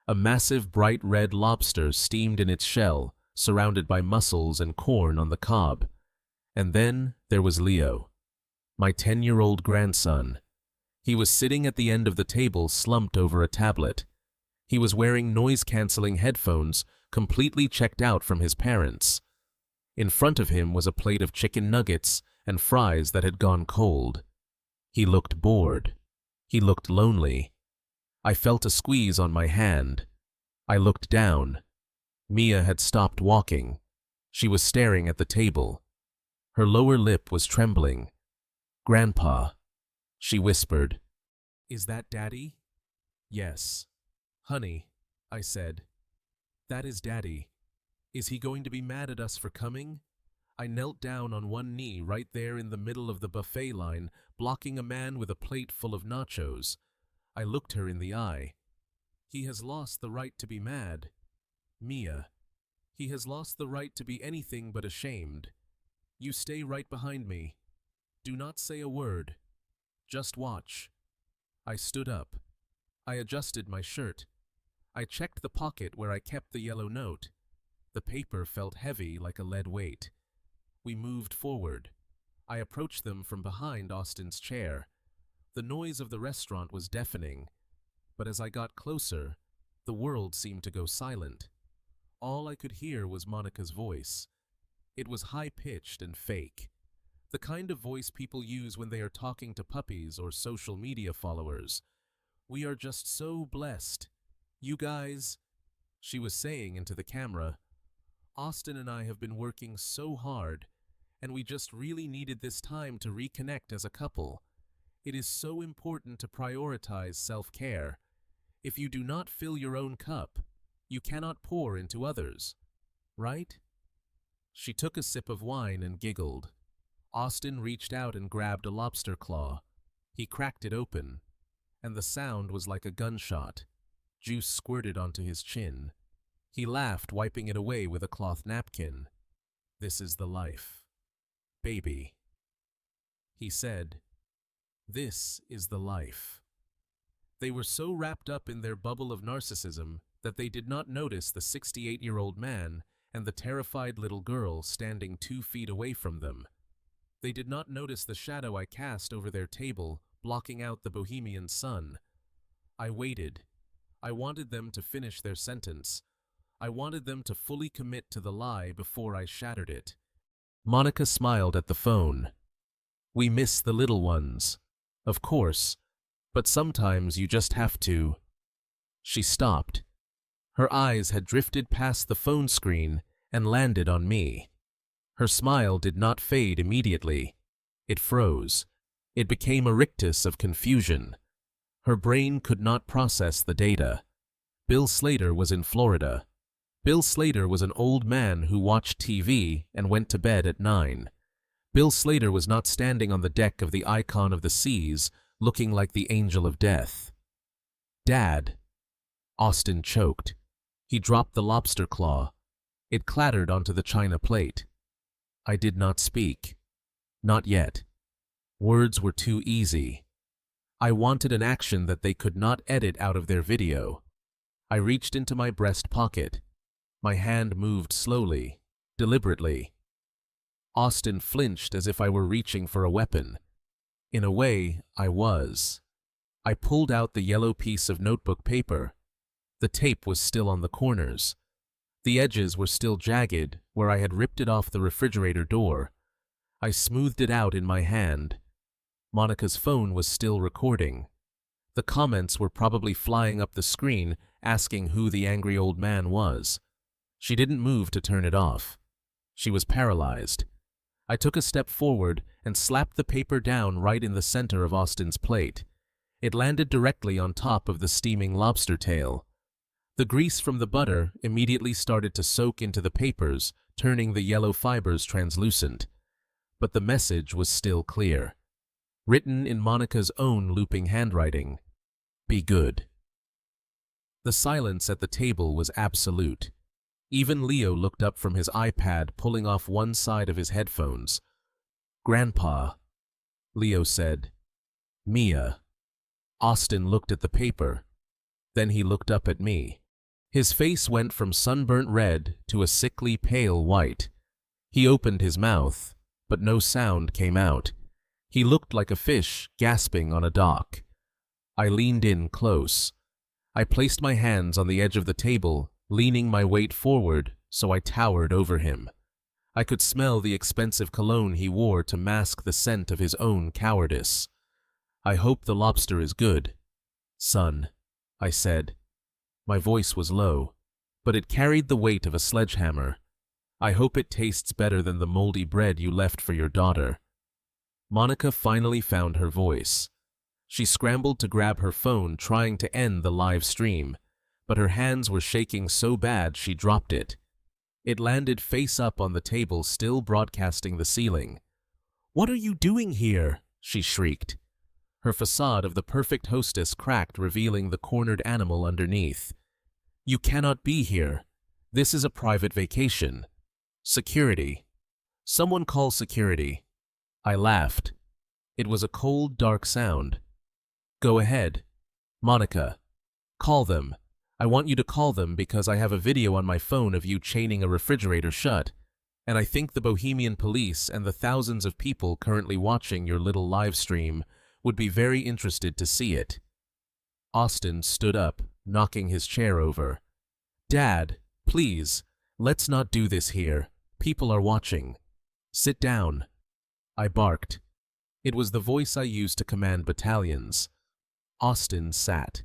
A massive bright red lobster steamed in its shell, surrounded by mussels and corn on the cob. And then there was Leo, my 10-year-old grandson. He was sitting at the end of the table, slumped over a tablet. He was wearing noise-canceling headphones, completely checked out from his parents. In front of him was a plate of chicken nuggets and fries that had gone cold. He looked bored. He looked lonely. I felt a squeeze on my hand. I looked down. Mia had stopped walking. She was staring at the table. Her lower lip was trembling. "Grandpa," she whispered. "Is that Daddy?" "Yes." "Honey," I said. "That is Daddy. Is he going to be mad at us for coming?" I knelt down on one knee right there in the middle of the buffet line, blocking a man with a plate full of nachos. I looked her in the eye. "He has lost the right to be mad. Mia, he has lost the right to be anything but ashamed. You stay right behind me. Do not say a word. Just watch." I stood up. I adjusted my shirt. I checked the pocket where I kept the yellow note. The paper felt heavy like a lead weight. We moved forward. I approached them from behind Austin's chair. The noise of the restaurant was deafening, but as I got closer, the world seemed to go silent. All I could hear was Monica's voice. It was high-pitched and fake, the kind of voice people use when they are talking to puppies or social media followers. "We are just so blessed. You guys," she was saying into the camera, "Austin and I have been working so hard, and we just really needed this time to reconnect as a couple. It is so important to prioritize self-care. If you do not fill your own cup, you cannot pour into others. Right?" She took a sip of wine and giggled. Austin reached out and grabbed a lobster claw. He cracked it open, and the sound was like a gunshot. Juice squirted onto his chin. He laughed, wiping it away with a cloth napkin. "This is the life. Baby." He said, "This is the life." They were so wrapped up in their bubble of narcissism that they did not notice the 68-year-old man and the terrified little girl standing 2 feet away from them. They did not notice the shadow I cast over their table, blocking out the bohemian sun. I waited. I wanted them to finish their sentence. I wanted them to fully commit to the lie before I shattered it. Monica smiled at the phone. "We miss the little ones. Of course. But sometimes you just have to." She stopped. Her eyes had drifted past the phone screen and landed on me. Her smile did not fade immediately. It froze. It became a rictus of confusion. Her brain could not process the data. Bill Slater was in Florida. Bill Slater was an old man who watched TV and went to bed at 9. Bill Slater was not standing on the deck of the Icon of the Seas, looking like the angel of death. "Dad." Austin choked. He dropped the lobster claw. It clattered onto the china plate. I did not speak. Not yet. Words were too easy. I wanted an action that they could not edit out of their video. I reached into my breast pocket. My hand moved slowly, deliberately. Austin flinched as if I were reaching for a weapon. In a way, I was. I pulled out the yellow piece of notebook paper. The tape was still on the corners. The edges were still jagged where I had ripped it off the refrigerator door. I smoothed it out in my hand. Monica's phone was still recording. The comments were probably flying up the screen asking who the angry old man was. She didn't move to turn it off. She was paralyzed. I took a step forward and slapped the paper down right in the center of Austin's plate. It landed directly on top of the steaming lobster tail. The grease from the butter immediately started to soak into the papers, turning the yellow fibers translucent. But the message was still clear. Written in Monica's own looping handwriting. "Be good." The silence at the table was absolute. Even Leo looked up from his iPad, pulling off one side of his headphones. "Grandpa," Leo said. "Mia." Austin looked at the paper. Then he looked up at me. His face went from sunburnt red to a sickly pale white. He opened his mouth, but no sound came out. He looked like a fish gasping on a dock. I leaned in close. I placed my hands on the edge of the table, leaning my weight forward so I towered over him. I could smell the expensive cologne he wore to mask the scent of his own cowardice. "I hope the lobster is good, son," I said. My voice was low, but it carried the weight of a sledgehammer. "I hope it tastes better than the moldy bread you left for your daughter." Monica finally found her voice. She scrambled to grab her phone, trying to end the live stream, but her hands were shaking so bad she dropped it. It landed face up on the table, still broadcasting the ceiling. "What are you doing here?" she shrieked. Her facade of the perfect hostess cracked, revealing the cornered animal underneath. "You cannot be here. This is a private vacation. Security. Someone call security." I laughed. It was a cold, dark sound. "Go ahead. Monica. Call them. I want you to call them because I have a video on my phone of you chaining a refrigerator shut, and I think the Bohemian police and the thousands of people currently watching your little live stream would be very interested to see it." Austin stood up, knocking his chair over. "Dad, please, let's not do this here. People are watching. Sit down." I barked. It was the voice I used to command battalions. Austin sat.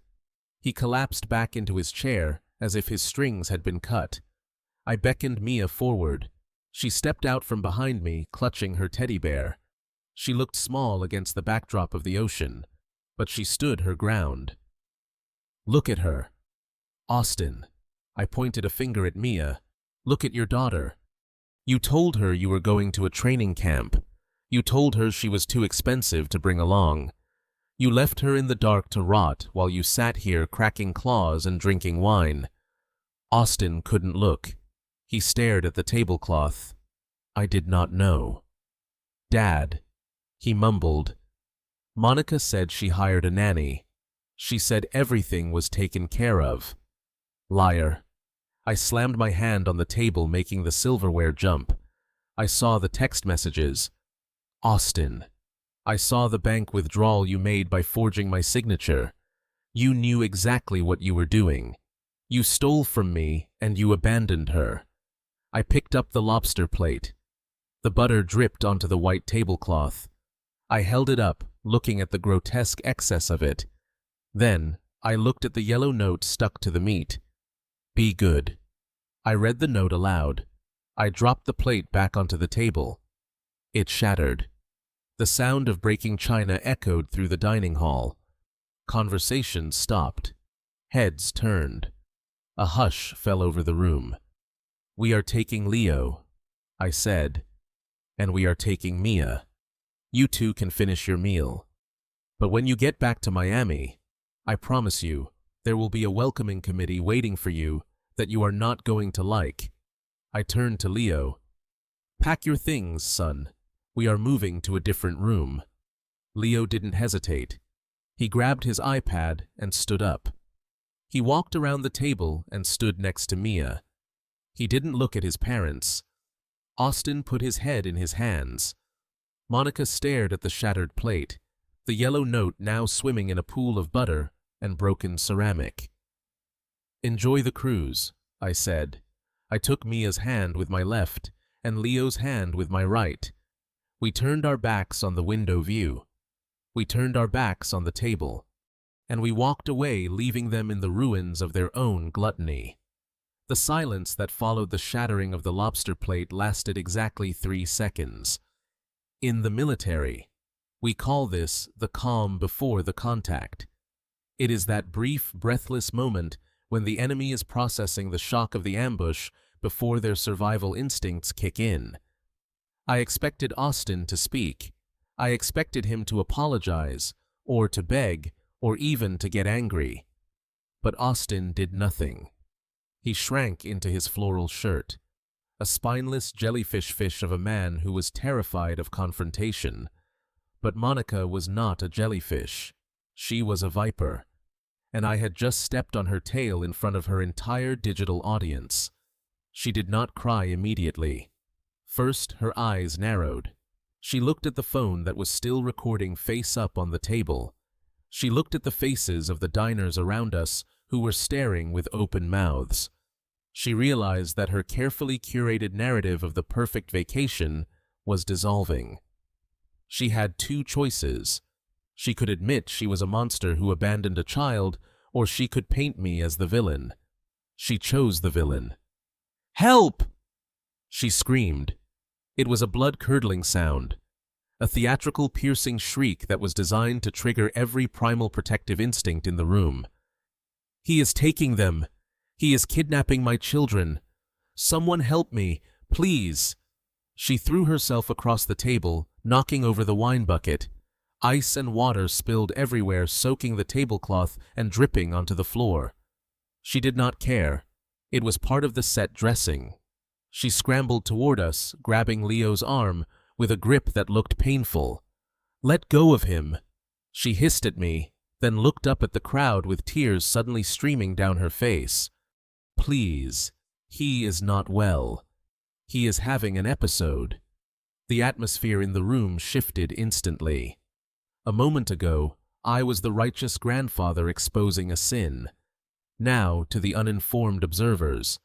He collapsed back into his chair as if his strings had been cut. I beckoned Mia forward. She stepped out from behind me, clutching her teddy bear. She looked small against the backdrop of the ocean, but she stood her ground. "Look at her." "Austin," I pointed a finger at Mia. "Look at your daughter. You told her you were going to a training camp. You told her she was too expensive to bring along. You left her in the dark to rot while you sat here cracking claws and drinking wine." Austin couldn't look. He stared at the tablecloth. I did not know. Dad, he mumbled. Monica said she hired a nanny. She said everything was taken care of. Liar. I slammed my hand on the table, making the silverware jump. I saw the text messages. Austin, I saw the bank withdrawal you made by forging my signature. You knew exactly what you were doing. You stole from me and you abandoned her. I picked up the lobster plate. The butter dripped onto the white tablecloth. I held it up, looking at the grotesque excess of it. Then, I looked at the yellow note stuck to the meat. Be good. I read the note aloud. I dropped the plate back onto the table. It shattered. The sound of breaking china echoed through the dining hall. Conversation stopped. Heads turned. A hush fell over the room. We are taking Leo, I said, and we are taking Mia. You two can finish your meal. But when you get back to Miami, I promise you, there will be a welcoming committee waiting for you that you are not going to like. I turned to Leo. Pack your things, son. We are moving to a different room. Leo didn't hesitate. He grabbed his iPad and stood up. He walked around the table and stood next to Mia. He didn't look at his parents. Austin put his head in his hands. Monica stared at the shattered plate, the yellow note now swimming in a pool of butter and broken ceramic. Enjoy the cruise, I said. I took Mia's hand with my left and Leo's hand with my right. We turned our backs on the window view. We turned our backs on the table. And we walked away, leaving them in the ruins of their own gluttony. The silence that followed the shattering of the lobster plate lasted exactly 3 seconds. In the military, we call this the calm before the contact. It is that brief, breathless moment when the enemy is processing the shock of the ambush before their survival instincts kick in. I expected Austin to speak. I expected him to apologize, or to beg, or even to get angry. But Austin did nothing. He shrank into his floral shirt, a spineless jellyfish fish of a man who was terrified of confrontation. But Monica was not a jellyfish. She was a viper, and I had just stepped on her tail in front of her entire digital audience. She did not cry immediately. First, her eyes narrowed. She looked at the phone that was still recording face up on the table. She looked at the faces of the diners around us who were staring with open mouths. She realized that her carefully curated narrative of the perfect vacation was dissolving. She had 2 choices. She could admit she was a monster who abandoned a child, or she could paint me as the villain. She chose the villain. Help! She screamed. It was a blood-curdling sound. A theatrical, piercing shriek that was designed to trigger every primal protective instinct in the room. He is taking them. He is kidnapping my children. Someone help me, please. She threw herself across the table, knocking over the wine bucket. Ice and water spilled everywhere, soaking the tablecloth and dripping onto the floor. She did not care. It was part of the set dressing. She scrambled toward us, grabbing Leo's arm, with a grip that looked painful. Let go of him. She hissed at me, then looked up at the crowd with tears suddenly streaming down her face. Please, he is not well. He is having an episode. The atmosphere in the room shifted instantly. A moment ago, I was the righteous grandfather exposing a sin. Now, to the uninformed observers,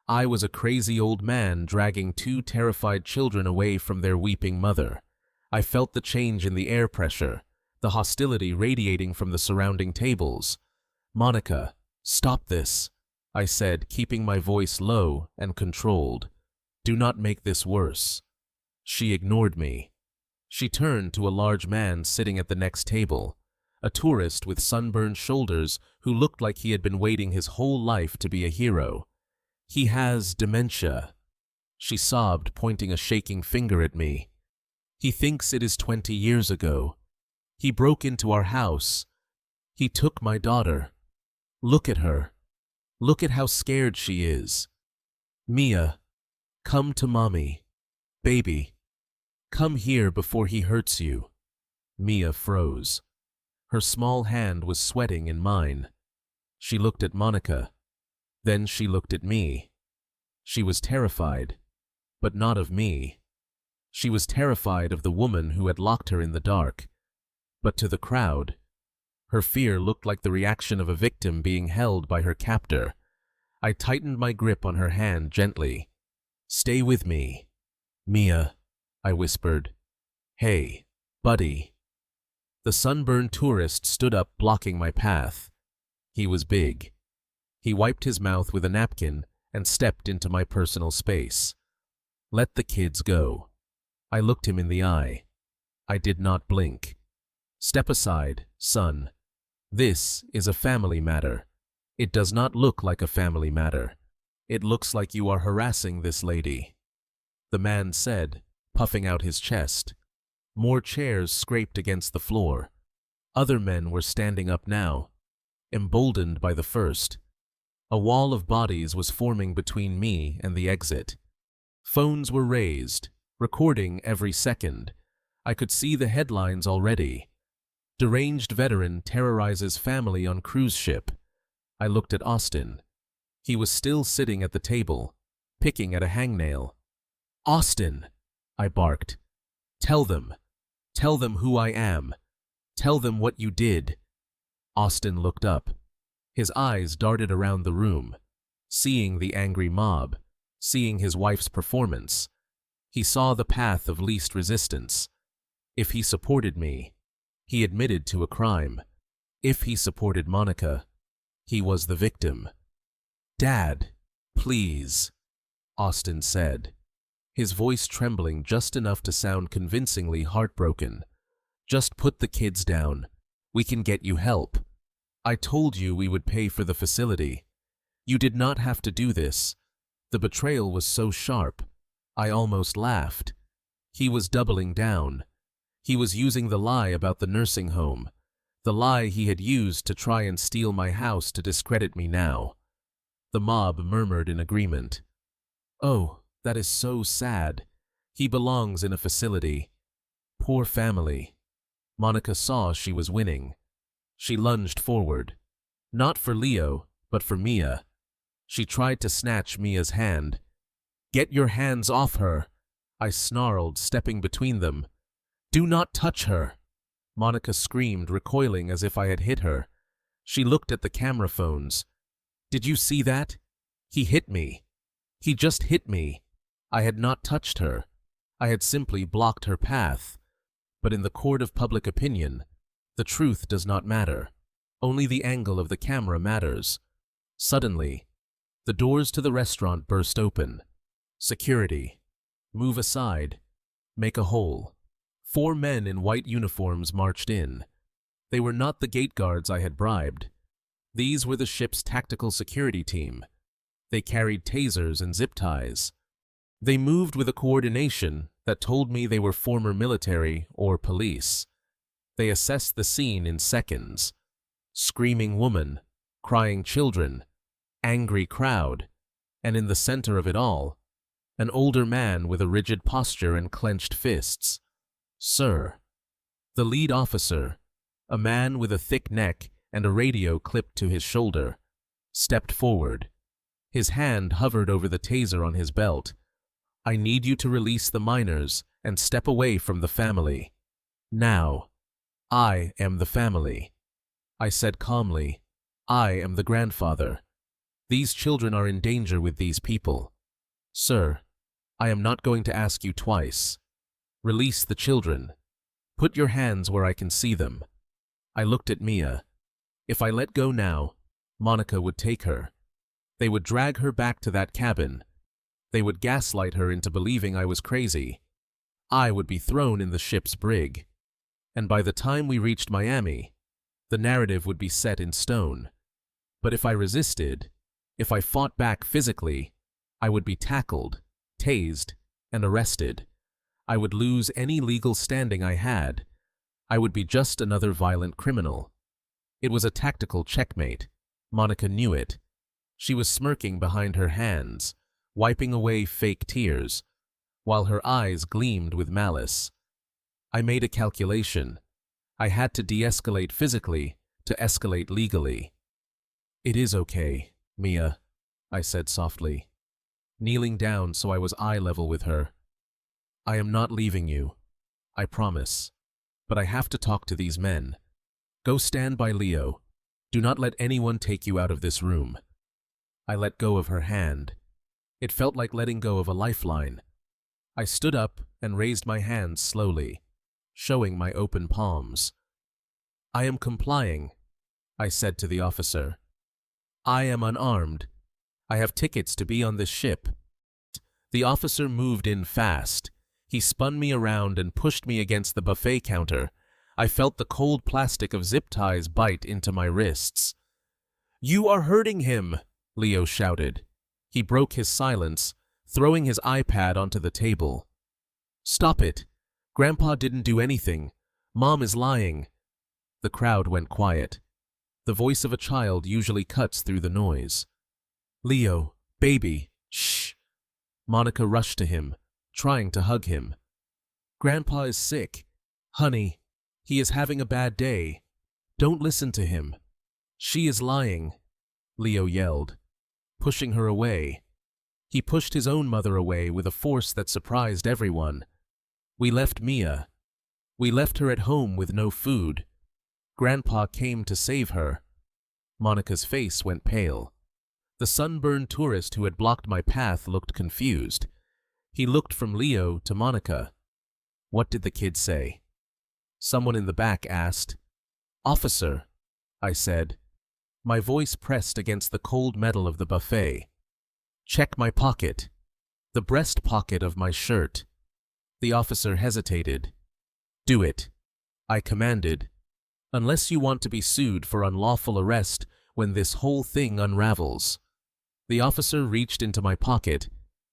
I was a crazy old man dragging 2 terrified children away from their weeping mother. I felt the change in the air pressure, the hostility radiating from the surrounding tables. Monica, stop this, I said, keeping my voice low and controlled. Do not make this worse. She ignored me. She turned to a large man sitting at the next table, a tourist with sunburned shoulders who looked like he had been waiting his whole life to be a hero. He has dementia, she sobbed, pointing a shaking finger at me. He thinks it is 20 years ago. He broke into our house. He took my daughter. Look at her. Look at how scared she is. Mia, come to mommy. Baby, come here before he hurts you. Mia froze. Her small hand was sweating in mine. She looked at Monica. Then she looked at me. She was terrified, but not of me. She was terrified of the woman who had locked her in the dark. But to the crowd, her fear looked like the reaction of a victim being held by her captor. I tightened my grip on her hand gently. Stay with me. Mia, I whispered. Hey, buddy. The sunburned tourist stood up, blocking my path. He was big. He wiped his mouth with a napkin and stepped into my personal space. Let the kids go. I looked him in the eye. I did not blink. Step aside, son. This is a family matter. It does not look like a family matter. It looks like you are harassing this lady. The man said, puffing out his chest. More chairs scraped against the floor. Other men were standing up now, emboldened by the first. A wall of bodies was forming between me and the exit. Phones were raised, recording every second. I could see the headlines already. Deranged veteran terrorizes family on cruise ship. I looked at Austin. He was still sitting at the table, picking at a hangnail. Austin, I barked. Tell them who I am. Tell them what you did. Austin looked up. His eyes darted around the room, seeing the angry mob, seeing his wife's performance. He saw the path of least resistance. If he supported me, he admitted to a crime. If he supported Monica, he was the victim. Dad, please, Austin said, his voice trembling just enough to sound convincingly heartbroken. Just put the kids down. We can get you help. I told you we would pay for the facility. You did not have to do this. The betrayal was so sharp. I almost laughed. He was doubling down. He was using the lie about the nursing home, the lie he had used to try and steal my house to discredit me now. The mob murmured in agreement. Oh, that is so sad. He belongs in a facility. Poor family. Monica saw she was winning. She lunged forward. Not for Leo, but for Mia. She tried to snatch Mia's hand. Get your hands off her, I snarled, stepping between them. Do not touch her. Monica screamed, recoiling as if I had hit her. She looked at the camera phones. Did you see that? He hit me. He just hit me. I had not touched her. I had simply blocked her path. But in the court of public opinion, the truth does not matter. Only the angle of the camera matters. Suddenly, the doors to the restaurant burst open. Security. Move aside. Make a hole. 4 men in white uniforms marched in. They were not the gate guards I had bribed. These were the ship's tactical security team. They carried tasers and zip ties. They moved with a coordination that told me they were former military or police. They assessed the scene in seconds. Screaming woman, crying children, angry crowd, and in the center of it all, an older man with a rigid posture and clenched fists. Sir. The lead officer, a man with a thick neck and a radio clipped to his shoulder, stepped forward. His hand hovered over the taser on his belt. I need you to release the minors and step away from the family. Now. I am the family. I said calmly, I am the grandfather. These children are in danger with these people. Sir, I am not going to ask you twice. Release the children. Put your hands where I can see them. I looked at Mia. If I let go now, Monica would take her. They would drag her back to that cabin. They would gaslight her into believing I was crazy. I would be thrown in the ship's brig. And by the time we reached Miami, the narrative would be set in stone. But if I resisted, if I fought back physically, I would be tackled, tased, and arrested. I would lose any legal standing I had. I would be just another violent criminal. It was a tactical checkmate. Monica knew it. She was smirking behind her hands, wiping away fake tears, while her eyes gleamed with malice. I made a calculation. I had to de-escalate physically to escalate legally. "It is okay, Mia," I said softly, kneeling down so I was eye level with her. "I am not leaving you, I promise. But I have to talk to these men. Go stand by Leo. Do not let anyone take you out of this room." I let go of her hand. It felt like letting go of a lifeline. I stood up and raised my hands slowly, showing my open palms. "I am complying," I said to the officer. "I am unarmed. I have tickets to be on this ship." The officer moved in fast. He spun me around and pushed me against the buffet counter. I felt the cold plastic of zip ties bite into my wrists. "You are hurting him," Leo shouted. He broke his silence, throwing his iPad onto the table. "Stop it. Grandpa didn't do anything. Mom is lying." The crowd went quiet. The voice of a child usually cuts through the noise. "Leo, baby, shh." Monica rushed to him, trying to hug him. "Grandpa is sick. Honey, he is having a bad day. Don't listen to him. She is lying," Leo yelled, pushing her away. He pushed his own mother away with a force that surprised everyone. We left Mia. We left her at home with no food. Grandpa came to save her. Monica's face went pale. The sunburned tourist who had blocked my path looked confused. He looked from Leo to Monica. "What did the kid say?" Someone in the back asked. "Officer," I said. My voice pressed against the cold metal of the buffet. "Check my pocket." The breast pocket of my shirt. The officer hesitated. "Do it," I commanded. "Unless you want to be sued for unlawful arrest when this whole thing unravels." The officer reached into my pocket.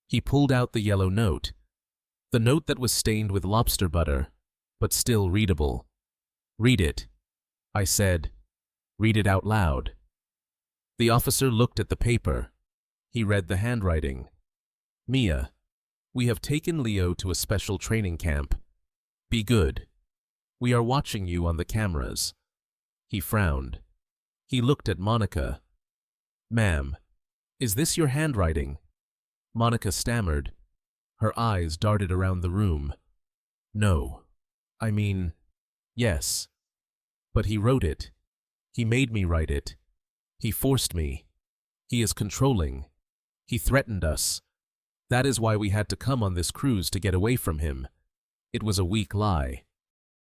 He pulled out the yellow note. The note that was stained with lobster butter, but still readable. "Read it," I said. "Read it out loud." The officer looked at the paper. He read the handwriting. "Mia, we have taken Leo to a special training camp. Be good. We are watching you on the cameras." He frowned. He looked at Monica. "Ma'am, is this your handwriting?" Monica stammered. Her eyes darted around the room. "No. I mean, yes. But he wrote it. He made me write it. He forced me. He is controlling. He threatened us. That is why we had to come on this cruise to get away from him." It was a weak lie.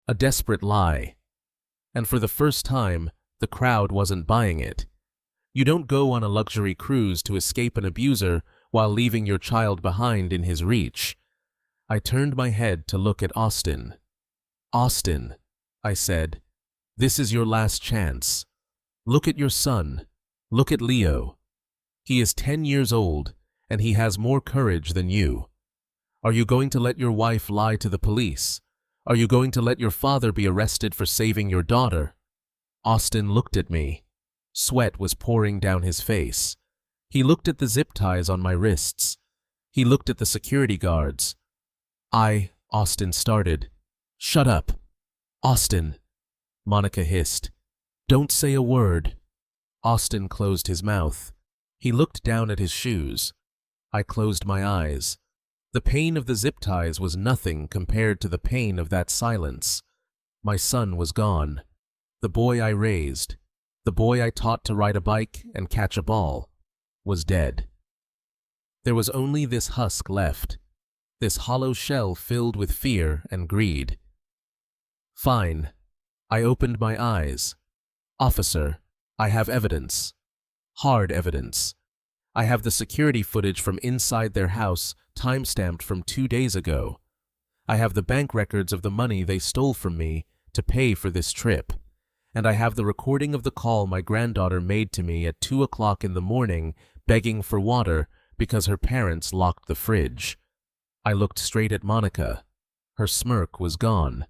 A desperate lie. And for the first time, the crowd wasn't buying it. You don't go on a luxury cruise to escape an abuser while leaving your child behind in his reach. I turned my head to look at Austin. "Austin," I said, "this is your last chance. Look at your son. Look at Leo. He is 10 years old, and he has more courage than you. Are you going to let your wife lie to the police? Are you going to let your father be arrested for saving your daughter?" Austin looked at me. Sweat was pouring down his face. He looked at the zip ties on my wrists. He looked at the security guards. Austin started. "Shut up." "Austin," Monica hissed. "Don't say a word." Austin closed his mouth. He looked down at his shoes. I closed my eyes. The pain of the zip ties was nothing compared to the pain of that silence. My son was gone. The boy I raised, the boy I taught to ride a bike and catch a ball, was dead. There was only this husk left, this hollow shell filled with fear and greed. "Fine." I opened my eyes. "Officer, I have evidence. Hard evidence. I have the security footage from inside their house, time-stamped from 2 days ago. I have the bank records of the money they stole from me to pay for this trip. And I have the recording of the call my granddaughter made to me at 2 o'clock in the morning, begging for water because her parents locked the fridge." I looked straight at Monica. Her smirk was gone.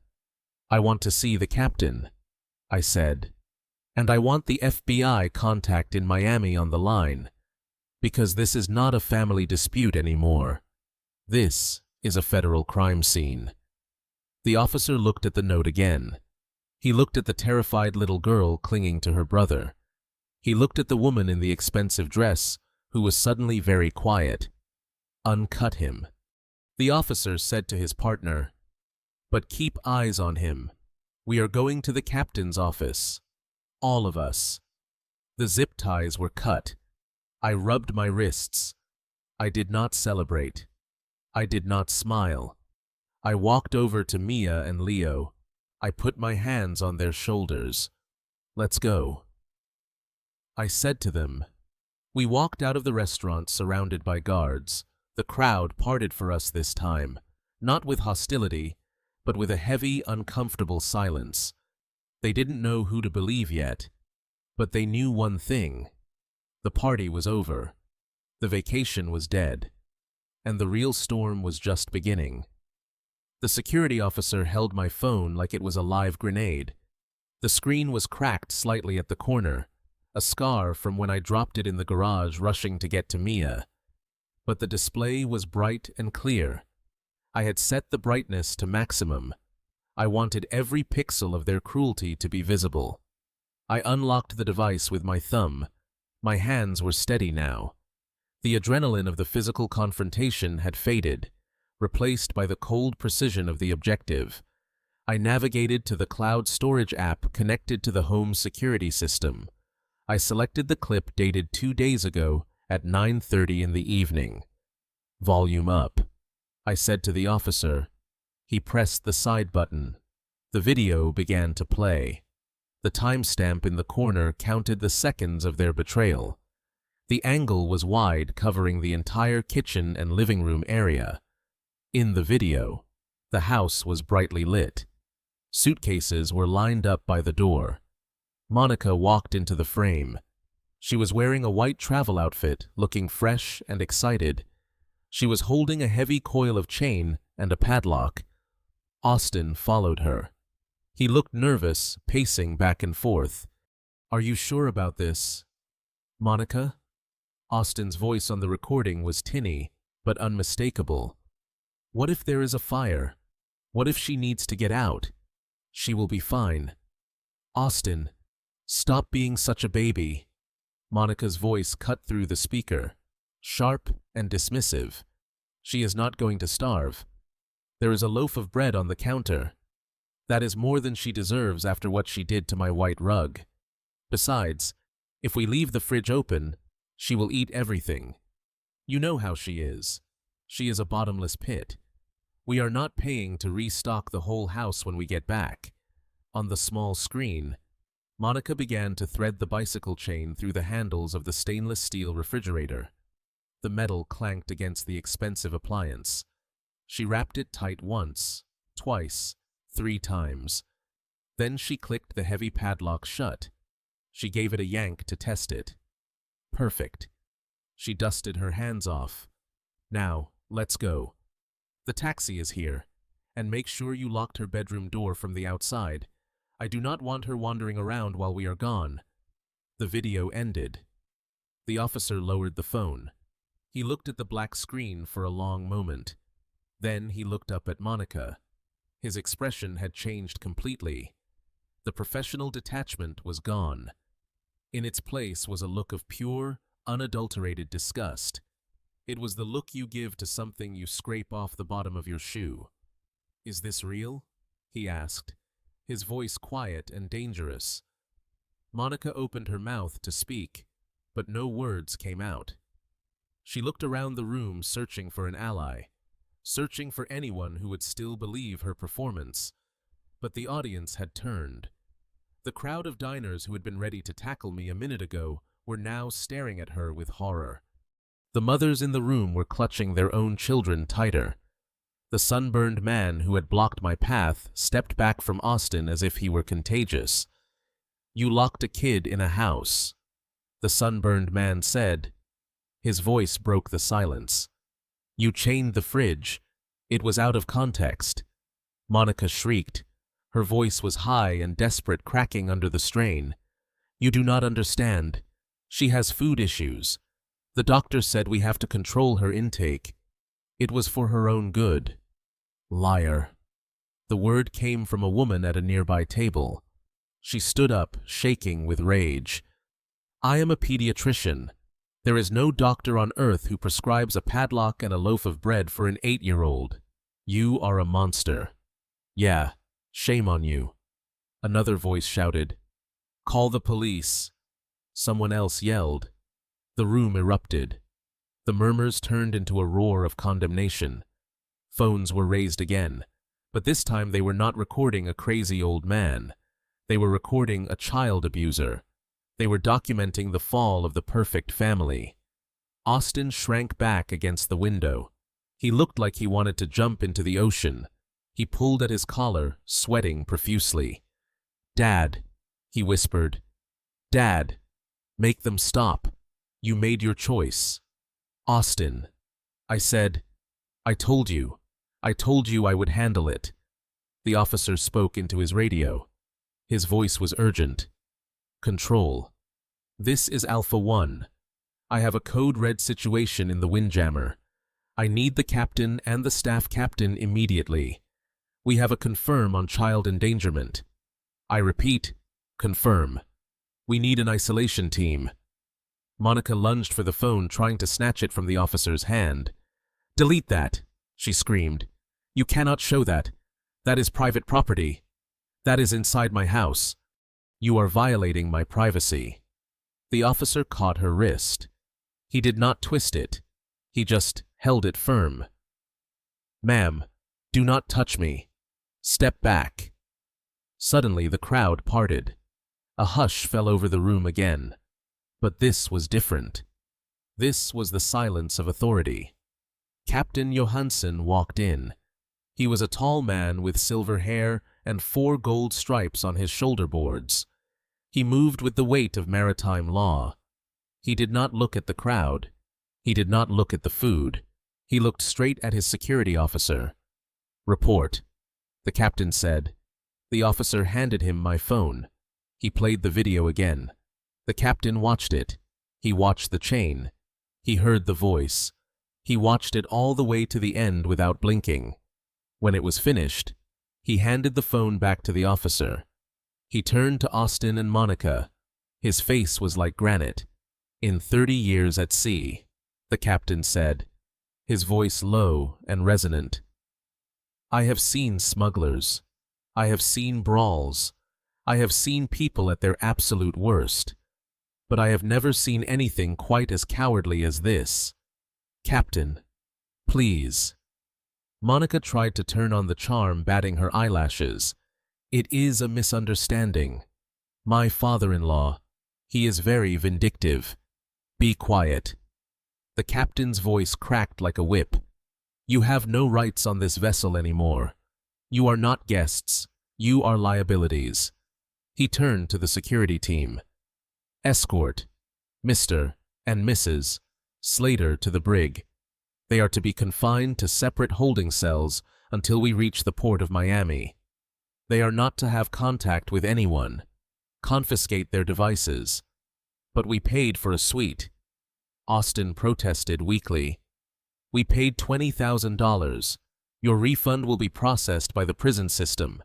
"I want to see the captain," I said. "And I want the FBI contact in Miami on the line. Because this is not a family dispute anymore. This is a federal crime scene. The officer looked at the note again. He looked at the terrified little girl clinging to her brother. He looked at the woman in the expensive dress, who was suddenly very quiet. Uncut him. The officer said to his partner, "But keep eyes on him. We are going to the captain's office. All of us." The zip ties were cut. I rubbed my wrists. I did not celebrate. I did not smile. I walked over to Mia and Leo. I put my hands on their shoulders. "Let's go," I said to them. We walked out of the restaurant surrounded by guards. The crowd parted for us this time, not with hostility, but with a heavy, uncomfortable silence. They didn't know who to believe yet, but they knew one thing. The party was over. The vacation was dead. And the real storm was just beginning. The security officer held my phone like it was a live grenade. The screen was cracked slightly at the corner, a scar from when I dropped it in the garage rushing to get to Mia. But the display was bright and clear. I had set the brightness to maximum. I wanted every pixel of their cruelty to be visible. I unlocked the device with my thumb. My hands were steady now. The adrenaline of the physical confrontation had faded, replaced by the cold precision of the objective. I navigated to the cloud storage app connected to the home security system. I selected the clip dated 2 days ago at 9:30 in the evening. "Volume up," I said to the officer. He pressed the side button. The video began to play. The timestamp in the corner counted the seconds of their betrayal. The angle was wide, covering the entire kitchen and living room area. In the video, the house was brightly lit. Suitcases were lined up by the door. Monica walked into the frame. She was wearing a white travel outfit, looking fresh and excited. She was holding a heavy coil of chain and a padlock. Austin followed her. He looked nervous, pacing back and forth. "Are you sure about this, Monica?" Austin's voice on the recording was tinny, but unmistakable. "What if there is a fire? What if she needs to get out? She will be fine." "Austin, stop being such a baby." Monica's voice cut through the speaker, sharp and dismissive. "She is not going to starve. There is a loaf of bread on the counter. That is more than she deserves after what she did to my white rug. Besides, if we leave the fridge open, she will eat everything. You know how she is. She is a bottomless pit. We are not paying to restock the whole house when we get back." On the small screen, Monica began to thread the bicycle chain through the handles of the stainless steel refrigerator. The metal clanked against the expensive appliance. She wrapped it tight once, twice, 3 times. Then she clicked the heavy padlock shut. She gave it a yank to test it. Perfect. She dusted her hands off. "Now, let's go. The taxi is here, and make sure you locked her bedroom door from the outside. I do not want her wandering around while we are gone." The video ended. The officer lowered the phone. He looked at the black screen for a long moment. Then he looked up at Monica. His expression had changed completely. The professional detachment was gone. In its place was a look of pure, unadulterated disgust. It was the look you give to something you scrape off the bottom of your shoe. "Is this real?" he asked, his voice quiet and dangerous. Monica opened her mouth to speak, but no words came out. She looked around the room searching for an ally, searching for anyone who would still believe her performance. But the audience had turned. The crowd of diners who had been ready to tackle me a minute ago were now staring at her with horror. The mothers in the room were clutching their own children tighter. The sunburned man who had blocked my path stepped back from Austin as if he were contagious. "You locked a kid in a house," the sunburned man said. His voice broke the silence. "You chained the fridge. It was out of context." Monica shrieked. Her voice was high and desperate, cracking under the strain. "You do not understand. She has food issues. The doctor said we have to control her intake. It was for her own good. Liar. The word came from a woman at a nearby table. She stood up, shaking with rage. I am a pediatrician. There is no doctor on earth who prescribes a padlock and a loaf of bread for an 8-year-old. You are a monster. Yeah, shame on you. Another voice shouted, Call the police. Someone else yelled. The room erupted. The murmurs turned into a roar of condemnation. Phones were raised again, but this time they were not recording a crazy old man. They were recording a child abuser. They were documenting the fall of the perfect family. Austin shrank back against the window. He looked like he wanted to jump into the ocean. He pulled at his collar, sweating profusely. Dad, he whispered. Dad, make them stop. You made your choice. Austin, I said, I told you I would handle it. The officer spoke into his radio. His voice was urgent. Control. This is Alpha 1. I have a code red situation in the Windjammer. I need the captain and the staff captain immediately. We have a confirm on child endangerment. I repeat, confirm. We need an isolation team. Monica lunged for the phone, trying to snatch it from the officer's hand. Delete that, she screamed. You cannot show that. That is private property. That is inside my house. You are violating my privacy. The officer caught her wrist. He did not twist it. He just held it firm. Ma'am, do not touch me. Step back. Suddenly the crowd parted. A hush fell over the room again. But this was different. This was the silence of authority. Captain Johansson walked in. He was a tall man with silver hair and 4 gold stripes on his shoulder boards. He moved with the weight of maritime law. He did not look at the crowd. He did not look at the food. He looked straight at his security officer. Report, the captain said. The officer handed him my phone. He played the video again. The captain watched it. He watched the chain. He heard the voice. He watched it all the way to the end without blinking. When it was finished, he handed the phone back to the officer. He turned to Austin and Monica. His face was like granite. In 30 years at sea, the captain said, his voice low and resonant. I have seen smugglers. I have seen brawls. I have seen people at their absolute worst. But I have never seen anything quite as cowardly as this. Captain, please. Monica tried to turn on the charm, batting her eyelashes. It is a misunderstanding. My father-in-law, he is very vindictive. Be quiet. The captain's voice cracked like a whip. You have no rights on this vessel anymore. You are not guests. You are liabilities. He turned to the security team. Escort, Mr. and Mrs. Slater to the brig. They are to be confined to separate holding cells until we reach the port of Miami. They are not to have contact with anyone. Confiscate their devices. But we paid for a suite. Austin protested weakly. We paid $20,000. Your refund will be processed by the prison system.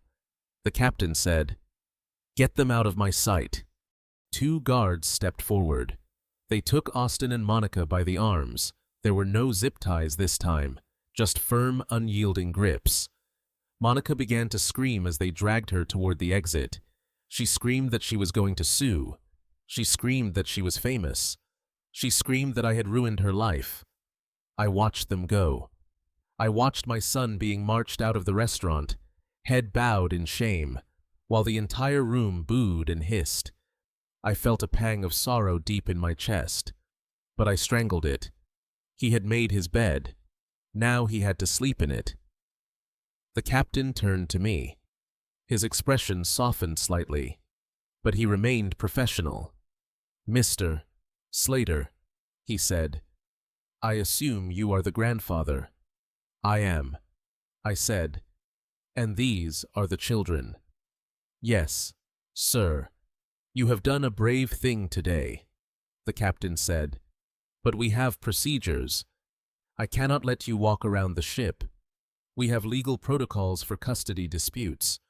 The captain said, Get them out of my sight. 2 guards stepped forward. They took Austin and Monica by the arms. There were no zip ties this time, just firm, unyielding grips. Monica began to scream as they dragged her toward the exit. She screamed that she was going to sue. She screamed that she was famous. She screamed that I had ruined her life. I watched them go. I watched my son being marched out of the restaurant, head bowed in shame, while the entire room booed and hissed. I felt a pang of sorrow deep in my chest, but I strangled it. He had made his bed. Now he had to sleep in it. The captain turned to me. His expression softened slightly, but he remained professional. Mr. Slater, he said, I assume you are the grandfather. I am, I said, and these are the children. Yes, sir. You have done a brave thing today, the captain said, But we have procedures. I cannot let you walk around the ship. We have legal protocols for custody disputes.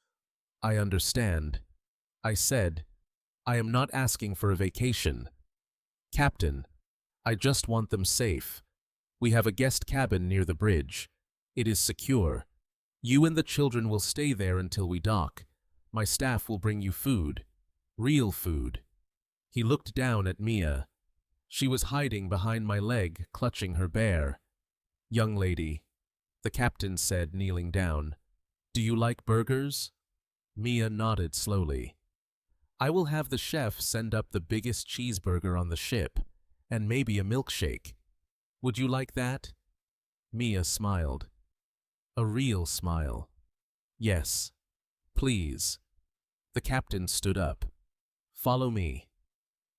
I understand. I said, I am not asking for a vacation. Captain, I just want them safe. We have a guest cabin near the bridge. It is secure. You and the children will stay there until we dock. My staff will bring you food. Real food. He looked down at Mia. She was hiding behind my leg, clutching her bear. Young lady, the captain said, kneeling down. Do you like burgers? Mia nodded slowly. I will have the chef send up the biggest cheeseburger on the ship, and maybe a milkshake. Would you like that? Mia smiled. A real smile. Yes. Please. The captain stood up. Follow me.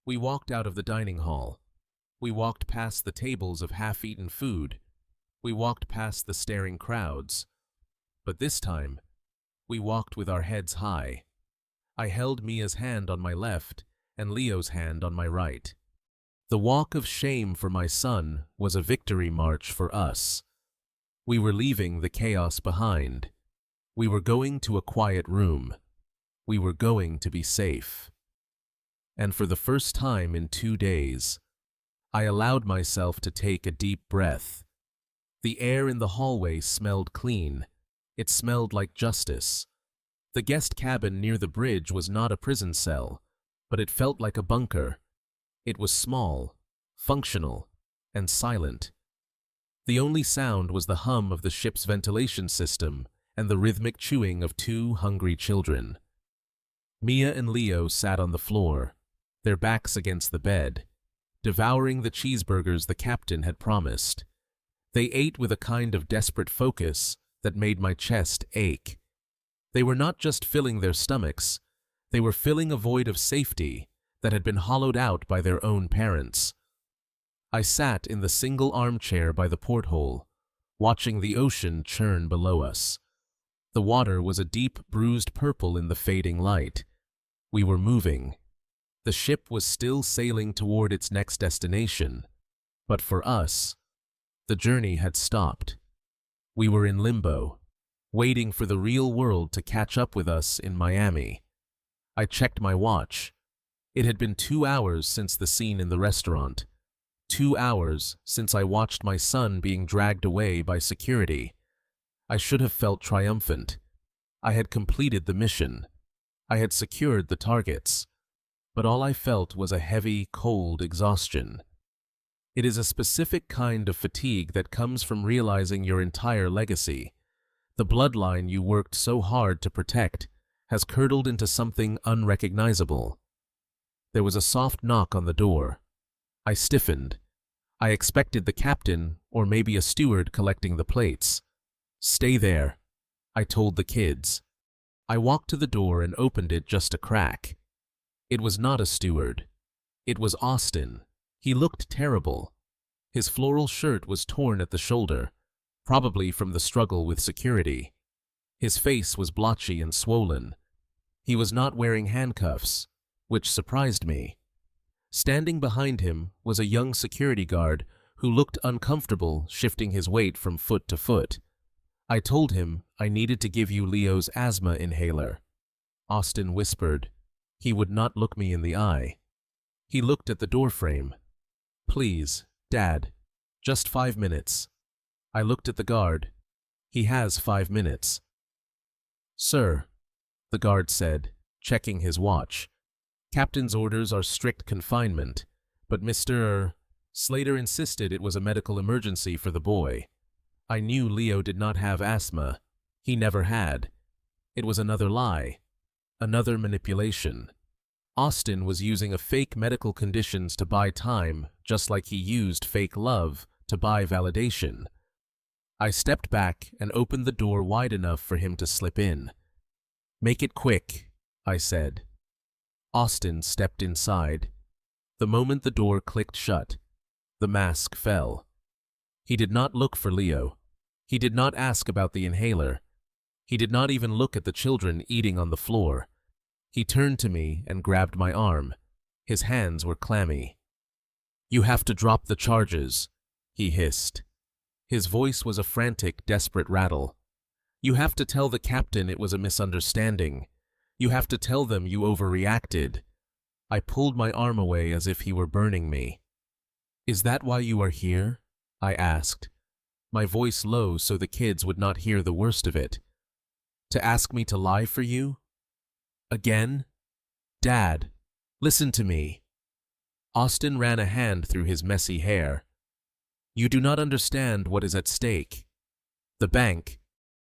We walked out of the dining hall. We walked past the tables of half-eaten food. We walked past the staring crowds. But this time, we walked with our heads high. I held Mia's hand on my left and Leo's hand on my right. The walk of shame for my son was a victory march for us. We were leaving the chaos behind. We were going to a quiet room. We were going to be safe. And for the first time in 2 days, I allowed myself to take a deep breath. The air in the hallway smelled clean. It smelled like justice. The guest cabin near the bridge was not a prison cell, but it felt like a bunker. It was small, functional, and silent. The only sound was the hum of the ship's ventilation system and the rhythmic chewing of 2 hungry children. Mia and Leo sat on the floor, their backs against the bed, devouring the cheeseburgers the captain had promised. They ate with a kind of desperate focus that made my chest ache. They were not just filling their stomachs, they were filling a void of safety that had been hollowed out by their own parents. I sat in the single armchair by the porthole, watching the ocean churn below us. The water was a deep, bruised purple in the fading light. We were moving. The ship was still sailing toward its next destination, but for us, the journey had stopped. We were in limbo, waiting for the real world to catch up with us in Miami. I checked my watch. It had been 2 hours since the scene in the restaurant. 2 hours since I watched my son being dragged away by security. I should have felt triumphant. I had completed the mission. I had secured the targets. But all I felt was a heavy, cold exhaustion. It is a specific kind of fatigue that comes from realizing your entire legacy, the bloodline you worked so hard to protect, has curdled into something unrecognizable. There was a soft knock on the door. I stiffened. I expected the captain or maybe a steward collecting the plates. Stay there, I told the kids. I walked to the door and opened it just a crack. It was not a steward. It was Austin. He looked terrible. His floral shirt was torn at the shoulder, probably from the struggle with security. His face was blotchy and swollen. He was not wearing handcuffs, which surprised me. Standing behind him was a young security guard who looked uncomfortable, shifting his weight from foot to foot. I told him I needed to give you Leo's asthma inhaler. Austin whispered. He would not look me in the eye. He looked at the doorframe. Please, Dad, just 5 minutes. I looked at the guard. He has 5 minutes. Sir, the guard said, checking his watch. Captain's orders are strict confinement, but Mr. Slater insisted it was a medical emergency for the boy. I knew Leo did not have asthma. He never had. It was another lie. Another manipulation. Austin was using a fake medical conditions to buy time, just like he used fake love to buy validation. I stepped back and opened the door wide enough for him to slip in. Make it quick, I said. Austin stepped inside. The moment the door clicked shut, the mask fell. He did not look for Leo. He did not ask about the inhaler. He did not even look at the children eating on the floor. He turned to me and grabbed my arm. His hands were clammy. You have to drop the charges, he hissed. His voice was a frantic, desperate rattle. You have to tell the captain it was a misunderstanding. You have to tell them you overreacted. I pulled my arm away as if he were burning me. Is that why you are here? I asked, my voice low so the kids would not hear the worst of it. To ask me to lie for you? Again? Dad, listen to me. Austin ran a hand through his messy hair. You do not understand what is at stake. The bank.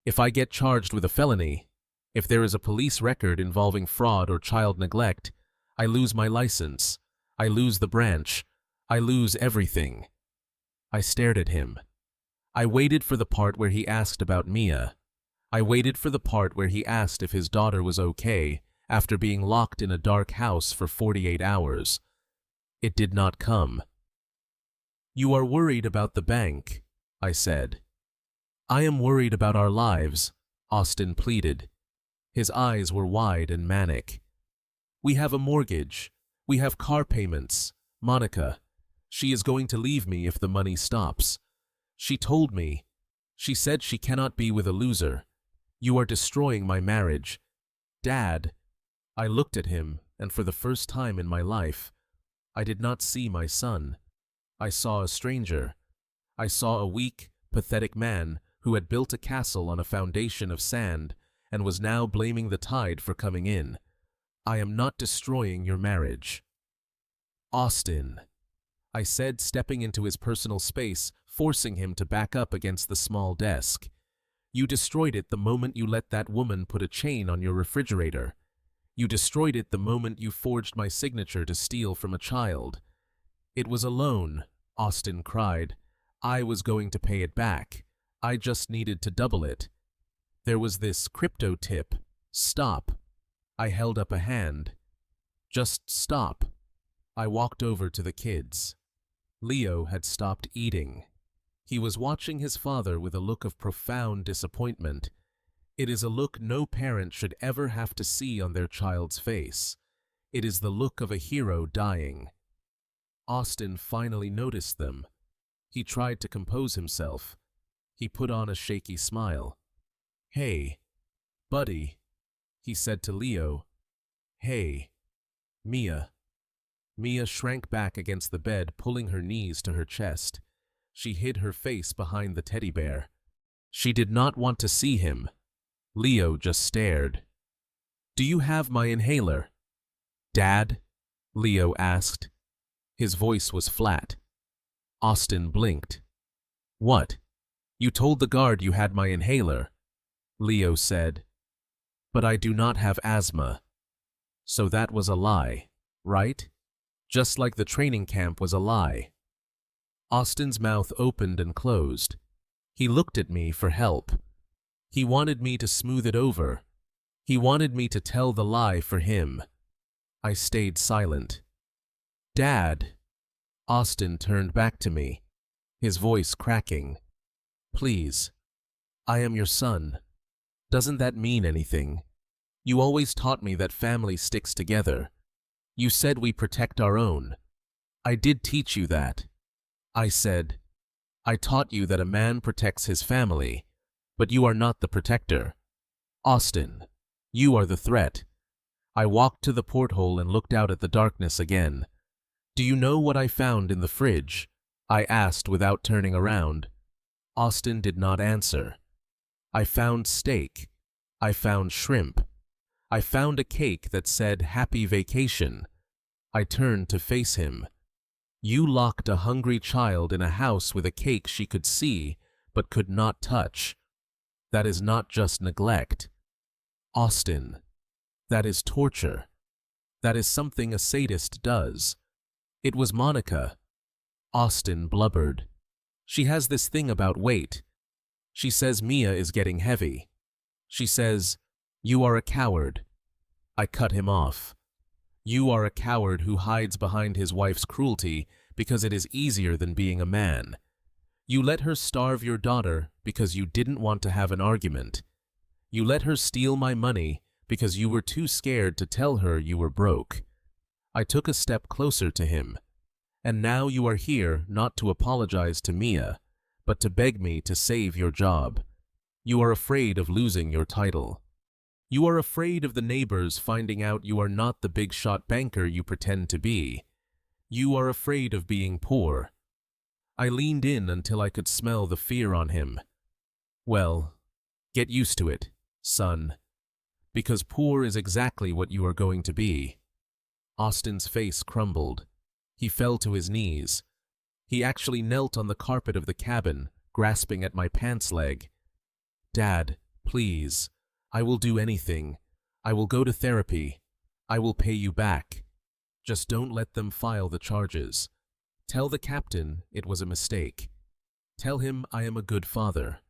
If I get charged with a felony, if there is a police record involving fraud or child neglect, I lose my license. I lose the branch. I lose everything. I stared at him. I waited for the part where he asked about Mia. I waited for the part where he asked if his daughter was okay after being locked in a dark house for 48 hours. It did not come. You are worried about the bank, I said. I am worried about our lives, Austin pleaded. His eyes were wide and manic. We have a mortgage. We have car payments. Monica, she is going to leave me if the money stops. She told me. She said she cannot be with a loser. You are destroying my marriage. Dad. I looked at him, and for the first time in my life, I did not see my son. I saw a stranger. I saw a weak, pathetic man who had built a castle on a foundation of sand and was now blaming the tide for coming in. I am not destroying your marriage. Austin, I said, stepping into his personal space, forcing him to back up against the small desk. You destroyed it the moment you let that woman put a chain on your refrigerator. You destroyed it the moment you forged my signature to steal from a child. It was a loan, Austin cried. I was going to pay it back. I just needed to double it. There was this crypto tip. Stop. I held up a hand. Just stop. I walked over to the kids. Leo had stopped eating. He was watching his father with a look of profound disappointment. It is a look no parent should ever have to see on their child's face. It is the look of a hero dying. Austin finally noticed them. He tried to compose himself. He put on a shaky smile. Hey, buddy, he said to Leo. Hey, Mia. Mia shrank back against the bed, pulling her knees to her chest. She hid her face behind the teddy bear. She did not want to see him. Leo just stared. Do you have my inhaler? Dad? Leo asked. His voice was flat. Austin blinked. What? You told the guard you had my inhaler, Leo said. But I do not have asthma. So that was a lie, right? Just like the training camp was a lie. Austin's mouth opened and closed. He looked at me for help. He wanted me to smooth it over. He wanted me to tell the lie for him. I stayed silent. Dad. Austin turned back to me, his voice cracking. Please. I am your son. Doesn't that mean anything? You always taught me that family sticks together. You said we protect our own. I did teach you that. I said, I taught you that a man protects his family, but you are not the protector. Austin, you are the threat. I walked to the porthole and looked out at the darkness again. Do you know what I found in the fridge? I asked without turning around. Austin did not answer. I found steak. I found shrimp. I found a cake that said Happy Vacation. I turned to face him. You locked a hungry child in a house with a cake she could see but could not touch. That is not just neglect. Austin, that is torture. That is something a sadist does. It was Monica. Austin blubbered. She has this thing about weight. She says Mia is getting heavy. She says, you are a coward. I cut him off. You are a coward who hides behind his wife's cruelty because it is easier than being a man. You let her starve your daughter because you didn't want to have an argument. You let her steal my money because you were too scared to tell her you were broke. I took a step closer to him. And now you are here not to apologize to Mia, but to beg me to save your job. You are afraid of losing your title. You are afraid of the neighbors finding out you are not the big-shot banker you pretend to be. You are afraid of being poor. I leaned in until I could smell the fear on him. Well, get used to it, son, because poor is exactly what you are going to be. Austin's face crumbled. He fell to his knees. He actually knelt on the carpet of the cabin, grasping at my pants leg. Dad, please, I will do anything. I will go to therapy. I will pay you back. Just don't let them file the charges. Tell the captain it was a mistake. Tell him I am a good father.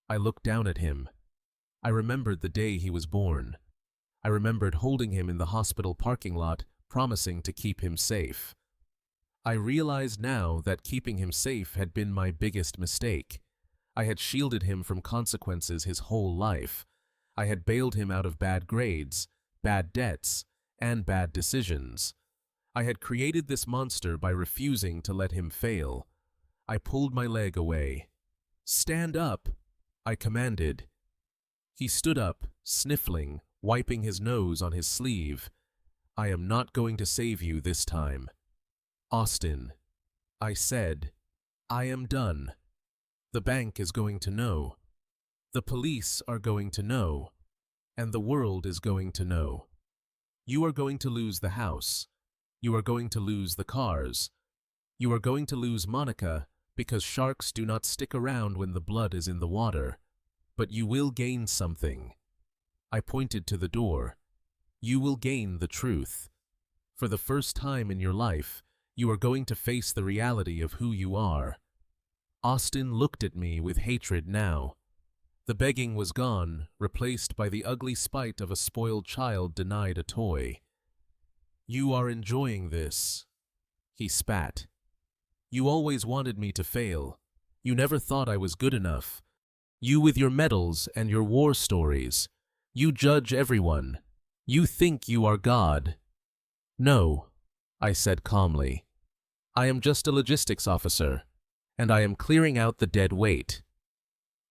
I looked down at him. I remembered the day he was born. I remembered holding him in the hospital parking lot, promising to keep him safe. I realized now that keeping him safe had been my biggest mistake. I had shielded him from consequences his whole life. I had bailed him out of bad grades, bad debts, and bad decisions. I had created this monster by refusing to let him fail. I pulled my leg away. "Stand up," I commanded. He stood up, sniffling, wiping his nose on his sleeve. "I am not going to save you this time. Austin," I said, "I am done. The bank is going to know. The police are going to know. And the world is going to know. You are going to lose the house. You are going to lose the cars. You are going to lose Monica because sharks do not stick around when the blood is in the water. But you will gain something." I pointed to the door. "You will gain the truth. For the first time in your life, you are going to face the reality of who you are." Austin looked at me with hatred now. The begging was gone, replaced by the ugly spite of a spoiled child denied a toy. "You are enjoying this," he spat. "You always wanted me to fail. You never thought I was good enough. You with your medals and your war stories. You judge everyone. You think you are God." "No," I said calmly. "I am just a logistics officer, and I am clearing out the dead weight."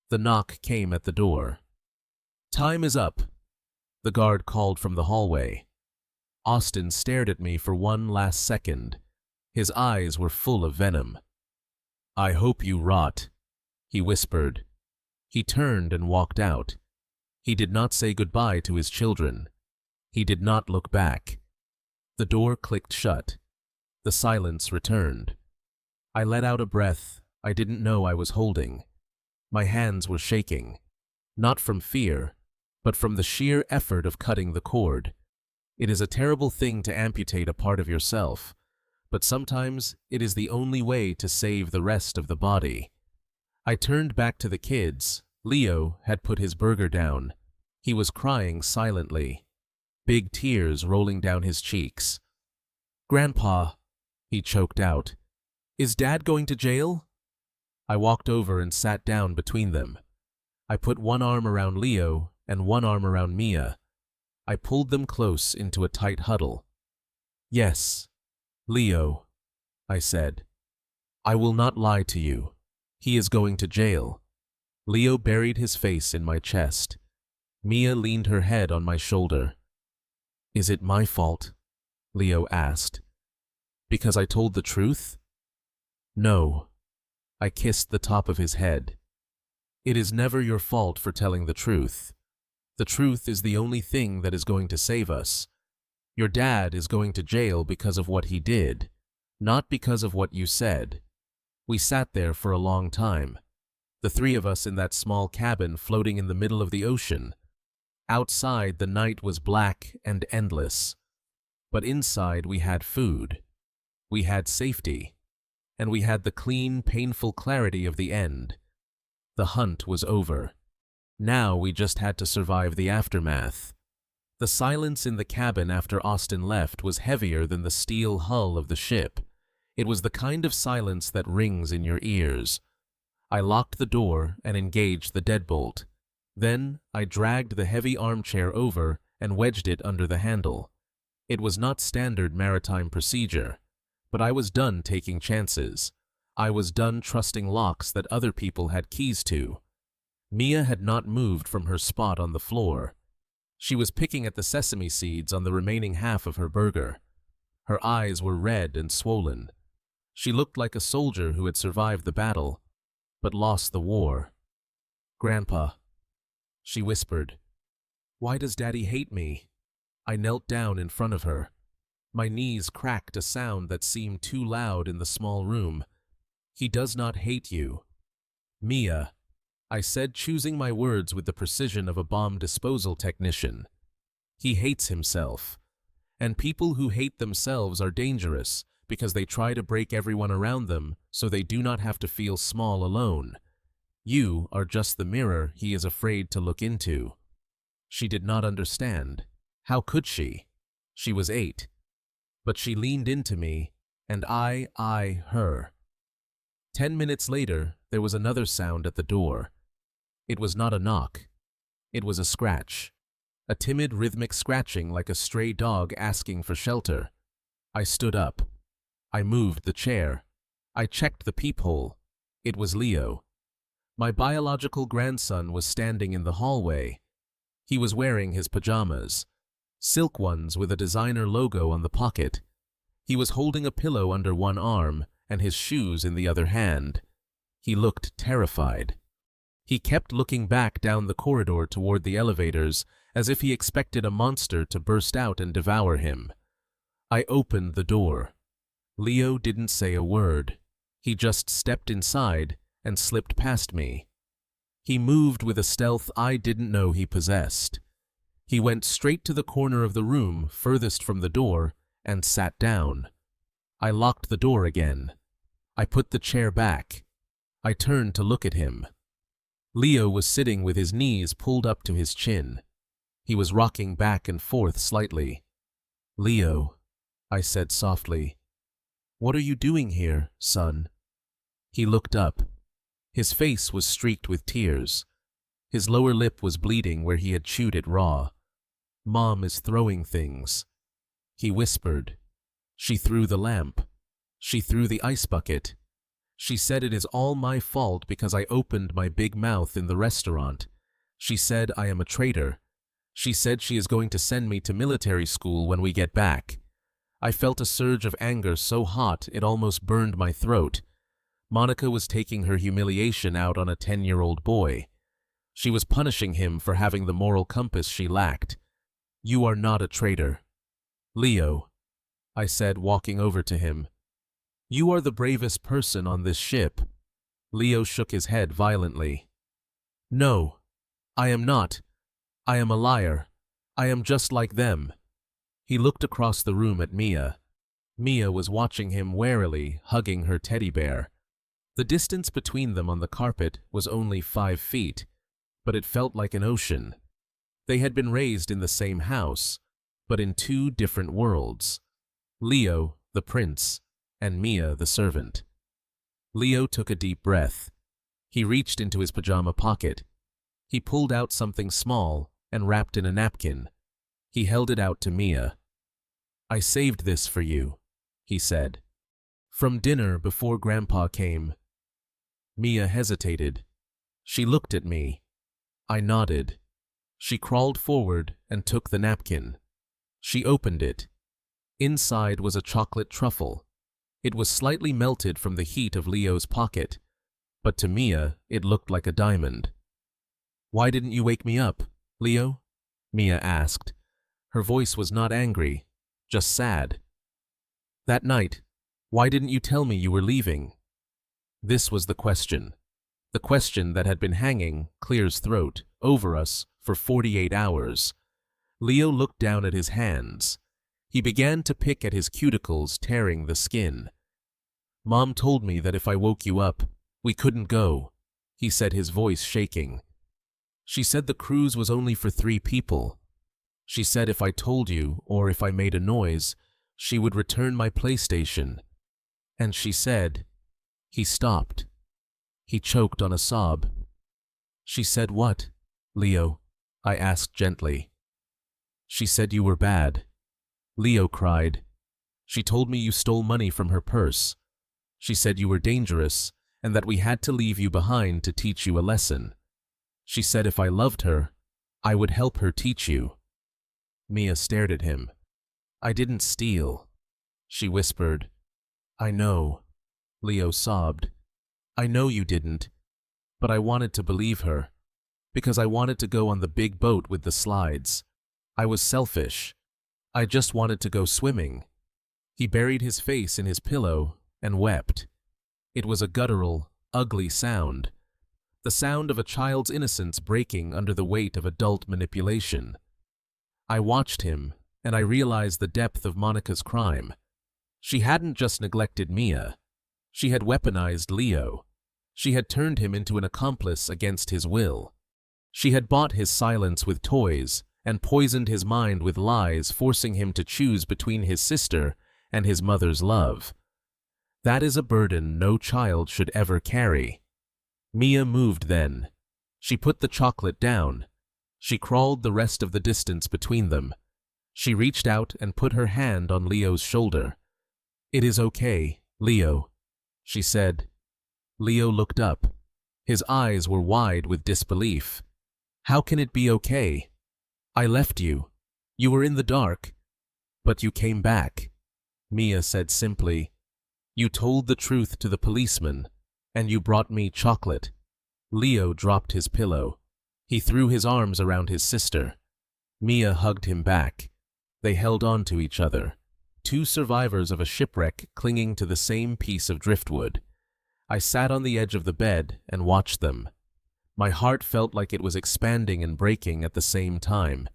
The knock came at the door. "Time is up," the guard called from the hallway. Austin stared at me for one last second. His eyes were full of venom. "I hope you rot," he whispered. He turned and walked out. He did not say goodbye to his children. He did not look back. The door clicked shut. The silence returned. I let out a breath I didn't know I was holding. My hands were shaking, not from fear, but from the sheer effort of cutting the cord. It is a terrible thing to amputate a part of yourself, but sometimes it is the only way to save the rest of the body. I turned back to the kids. Leo had put his burger down. He was crying silently, big tears rolling down his cheeks. "Grandpa," he choked out, "is Dad going to jail?" I walked over and sat down between them. I put one arm around Leo and one arm around Mia. I pulled them close into a tight huddle. "Yes, Leo," I said. "I will not lie to you. He is going to jail." Leo buried his face in my chest. Mia leaned her head on my shoulder. "Is it my fault?" Leo asked. "Because I told the truth?" "No." I kissed the top of his head. "It is never your fault for telling the truth. The truth is the only thing that is going to save us. Your dad is going to jail because of what he did, not because of what you said." We sat there for a long time, the three of us in that small cabin floating in the middle of the ocean. Outside, the night was black and endless, but inside we had food. We had safety, and we had the clean, painful clarity of the end. The hunt was over. Now we just had to survive the aftermath. The silence in the cabin after Austin left was heavier than the steel hull of the ship. It was the kind of silence that rings in your ears. I locked the door and engaged the deadbolt. Then I dragged the heavy armchair over and wedged it under the handle. It was not standard maritime procedure. But I was done taking chances. I was done trusting locks that other people had keys to. Mia had not moved from her spot on the floor. She was picking at the sesame seeds on the remaining half of her burger. Her eyes were red and swollen. She looked like a soldier who had survived the battle, but lost the war. "Grandpa," she whispered. "Why does Daddy hate me?" I knelt down in front of her. My knees cracked a sound that seemed too loud in the small room. "He does not hate you." "Mia," I said, choosing my words with the precision of a bomb disposal technician. "He hates himself. And people who hate themselves are dangerous because they try to break everyone around them so they do not have to feel small alone. You are just the mirror he is afraid to look into." She did not understand. How could she? She was 8. But she leaned into me, and I her. 10 minutes later, there was another sound at the door. It was not a knock. It was a scratch. A timid rhythmic scratching like a stray dog asking for shelter. I stood up. I moved the chair. I checked the peephole. It was Leo. My biological grandson was standing in the hallway. He was wearing his pajamas, silk ones with a designer logo on the pocket. He was holding a pillow under one arm and his shoes in the other hand. He looked terrified. He kept looking back down the corridor toward the elevators as if he expected a monster to burst out and devour him. I opened the door. Leo didn't say a word. He just stepped inside and slipped past me. He moved with a stealth I didn't know he possessed. He went straight to the corner of the room furthest from the door and sat down. I locked the door again. I put the chair back. I turned to look at him. Leo was sitting with his knees pulled up to his chin. He was rocking back and forth slightly. "Leo," I said softly, "what are you doing here, son?" He looked up. His face was streaked with tears. His lower lip was bleeding where he had chewed it raw. "Mom is throwing things," he whispered. "She threw the lamp. She threw the ice bucket. She said it is all my fault because I opened my big mouth in the restaurant. She said I am a traitor. She said she is going to send me to military school when we get back." I felt a surge of anger so hot it almost burned my throat. Monica was taking her humiliation out on a 10-year-old boy. She was punishing him for having the moral compass she lacked. "You are not a traitor." "Leo," I said, walking over to him, "you are the bravest person on this ship." Leo shook his head violently. "No, I am not. I am a liar. I am just like them." He looked across the room at Mia. Mia was watching him warily, hugging her teddy bear. The distance between them on the carpet was only 5 feet, but it felt like an ocean. They had been raised in the same house, but in 2 different worlds. Leo, the prince, and Mia, the servant. Leo took a deep breath. He reached into his pajama pocket. He pulled out something small and wrapped in a napkin. He held it out to Mia. "I saved this for you," he said. "From dinner before Grandpa came." Mia hesitated. She looked at me. I nodded. She crawled forward and took the napkin. She opened it. Inside was a chocolate truffle. It was slightly melted from the heat of Leo's pocket, but to Mia it looked like a diamond. "Why didn't you wake me up, Leo?" Mia asked. Her voice was not angry, just sad. "That night, why didn't you tell me you were leaving?" This was the question that had been hanging, Clear's throat, over us for 48 hours. Leo looked down at his hands. He began to pick at his cuticles, tearing the skin. "Mom told me that if I woke you up, we couldn't go," he said, his voice shaking. "She said the cruise was only for 3 people. She said if I told you, or if I made a noise, she would return my PlayStation. And she said—" He stopped. He choked on a sob. "She said what, Leo?" I asked gently. "She said you were bad." Leo cried. She told me you stole money from her purse. She said you were dangerous and that we had to leave you behind to teach you a lesson. She said if I loved her, I would help her teach you." Mia stared at him. "I didn't steal," she whispered. "I know," Leo sobbed. "I know you didn't, but I wanted to believe her, because I wanted to go on the big boat with the slides. I was selfish. I just wanted to go swimming." He buried his face in his pillow and wept. It was a guttural, ugly sound, the sound of a child's innocence breaking under the weight of adult manipulation. I watched him, and I realized the depth of Monica's crime. She hadn't just neglected Mia. She had weaponized Leo. She had turned him into an accomplice against his will. She had bought his silence with toys and poisoned his mind with lies, forcing him to choose between his sister and his mother's love. That is a burden no child should ever carry. Mia moved then. She put the chocolate down. She crawled the rest of the distance between them. She reached out and put her hand on Leo's shoulder. "It is okay, Leo," she said. Leo looked up. His eyes were wide with disbelief. "How can it be okay? I left you. You were in the dark. But you came back," Mia said simply. "You told the truth to the policeman, and you brought me chocolate." Leo dropped his pillow. He threw his arms around his sister. Mia hugged him back. They held on to each other, two survivors of a shipwreck clinging to the same piece of driftwood. I sat on the edge of the bed and watched them. My heart felt like it was expanding and breaking at the same time.